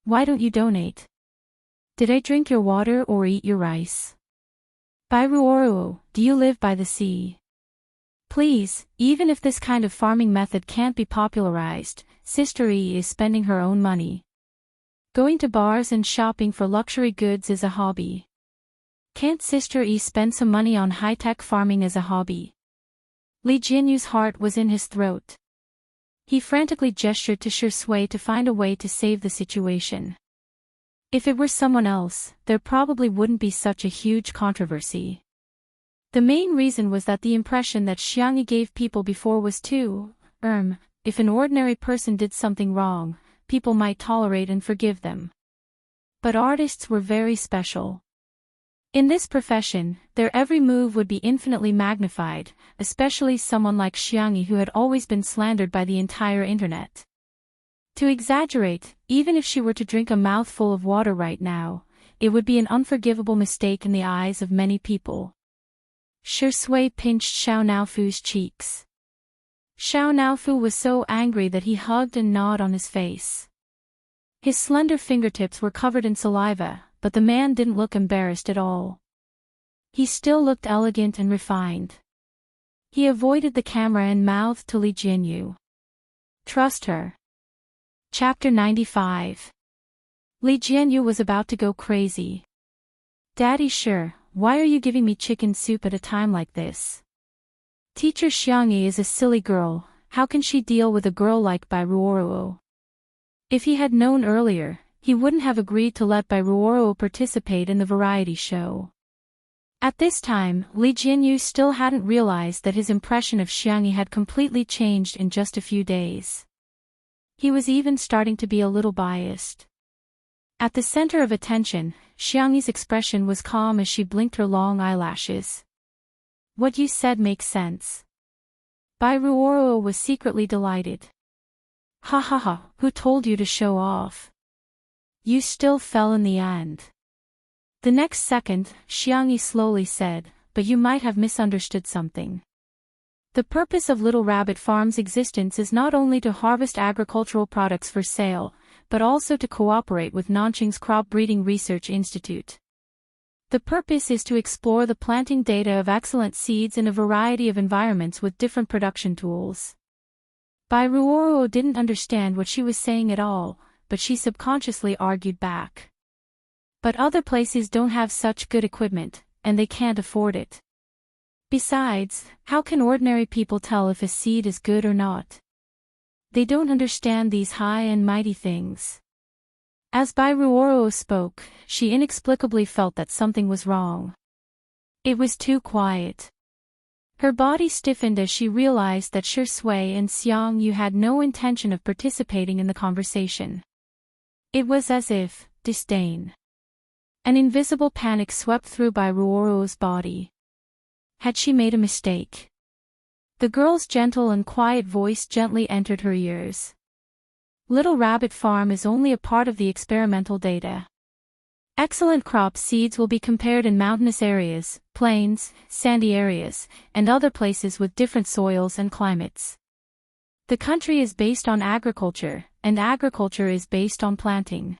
Why don't you donate? Did I drink your water or eat your rice? Bai Ruoruo, do you live by the sea? Please, even if this kind of farming method can't be popularized, Sister E is spending her own money. Going to bars and shopping for luxury goods is a hobby. Can't Sister E spend some money on high-tech farming as a hobby? Li Jianyu's heart was in his throat. He frantically gestured to Shui Sui to find a way to save the situation. If it were someone else, there probably wouldn't be such a huge controversy. The main reason was that the impression that Xiangyi gave people before was too, if an ordinary person did something wrong, people might tolerate and forgive them. But artists were very special. In this profession, their every move would be infinitely magnified, especially someone like Xiangyi who had always been slandered by the entire internet. To exaggerate, even if she were to drink a mouthful of water right now, it would be an unforgivable mistake in the eyes of many people. Shi Sui pinched Xiao Naofu's cheeks. Xiao Naofu was so angry that he hugged and gnawed on his face. His slender fingertips were covered in saliva, but the man didn't look embarrassed at all. He still looked elegant and refined. He avoided the camera and mouthed to Li Jianyu. Trust her. Chapter 95. Li Jianyu was about to go crazy. Daddy Shi, why are you giving me chicken soup at a time like this? Teacher Xiangyi is a silly girl, how can she deal with a girl like Bai Ruoruo? If he had known earlier, he wouldn't have agreed to let Bai Ruoruo participate in the variety show. At this time, Li Jianyu still hadn't realized that his impression of Xiangyi had completely changed in just a few days. He was even starting to be a little biased. At the center of attention, Xiangyi's expression was calm as she blinked her long eyelashes. What you said makes sense. Bai Ruoruo was secretly delighted. Ha ha ha, who told you to show off? You still fell in the end. The next second, Xiangyi slowly said, but you might have misunderstood something. The purpose of Little Rabbit Farm's existence is not only to harvest agricultural products for sale, but also to cooperate with Nanqing's Crop Breeding Research Institute. The purpose is to explore the planting data of excellent seeds in a variety of environments with different production tools. Bai Ruoruo didn't understand what she was saying at all, but she subconsciously argued back. But other places don't have such good equipment, and they can't afford it. Besides, how can ordinary people tell if a seed is good or not? They don't understand these high and mighty things. As Bai Ruoruo spoke, she inexplicably felt that something was wrong. It was too quiet. Her body stiffened as she realized that Shi Sui and Xiang Yu had no intention of participating in the conversation. It was as if, disdain. An invisible panic swept through Bai Ruoruo's body. Had she made a mistake? The girl's gentle and quiet voice gently entered her ears. Little Rabbit Farm is only a part of the experimental data. Excellent crop seeds will be compared in mountainous areas, plains, sandy areas, and other places with different soils and climates. The country is based on agriculture, and agriculture is based on planting.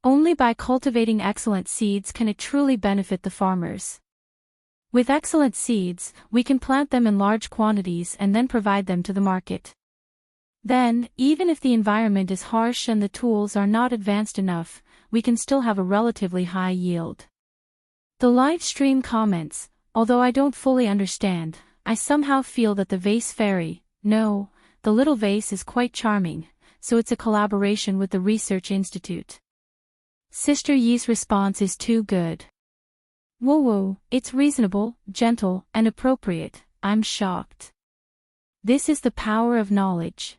Only by cultivating excellent seeds can it truly benefit the farmers. With excellent seeds, we can plant them in large quantities and then provide them to the market. Then, even if the environment is harsh and the tools are not advanced enough, we can still have a relatively high yield. The live stream comments, although I don't fully understand, I somehow feel that the vase fairy, no, the little vase is quite charming, so it's a collaboration with the Research Institute. Sister Yi's response is too good. Whoa, it's reasonable, gentle, and appropriate, I'm shocked. This is the power of knowledge.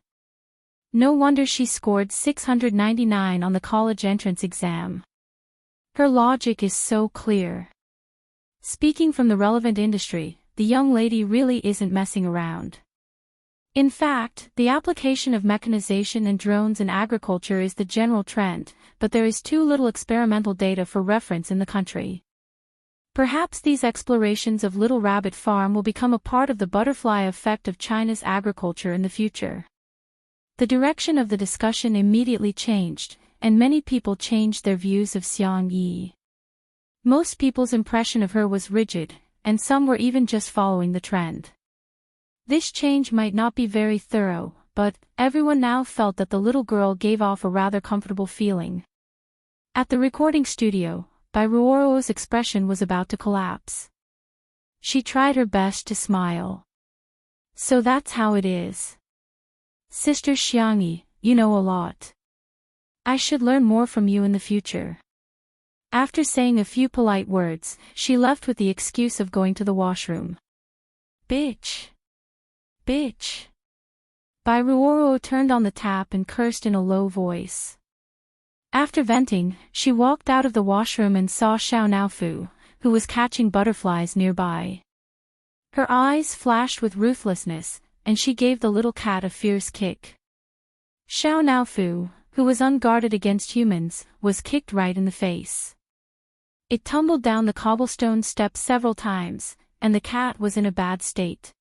No wonder she scored 699 on the college entrance exam. Her logic is so clear. Speaking from the relevant industry, the young lady really isn't messing around. In fact, the application of mechanization and drones in agriculture is the general trend, but there is too little experimental data for reference in the country. Perhaps these explorations of Little Rabbit Farm will become a part of the butterfly effect of China's agriculture in the future. The direction of the discussion immediately changed, and many people changed their views of Xiang Yi. Most people's impression of her was rigid, and some were even just following the trend. This change might not be very thorough, but everyone now felt that the little girl gave off a rather comfortable feeling. At the recording studio, Bai Ruoruo's expression was about to collapse. She tried her best to smile. So that's how it is. Sister Xiangyi, you know a lot. I should learn more from you in the future. After saying a few polite words, she left with the excuse of going to the washroom. Bitch. Bai Ruoruo turned on the tap and cursed in a low voice. After venting, she walked out of the washroom and saw Xiao Naofu, who was catching butterflies nearby. Her eyes flashed with ruthlessness, and she gave the little cat a fierce kick. Xiao Naofu, who was unguarded against humans, was kicked right in the face. It tumbled down the cobblestone steps several times, and the cat was in a bad state.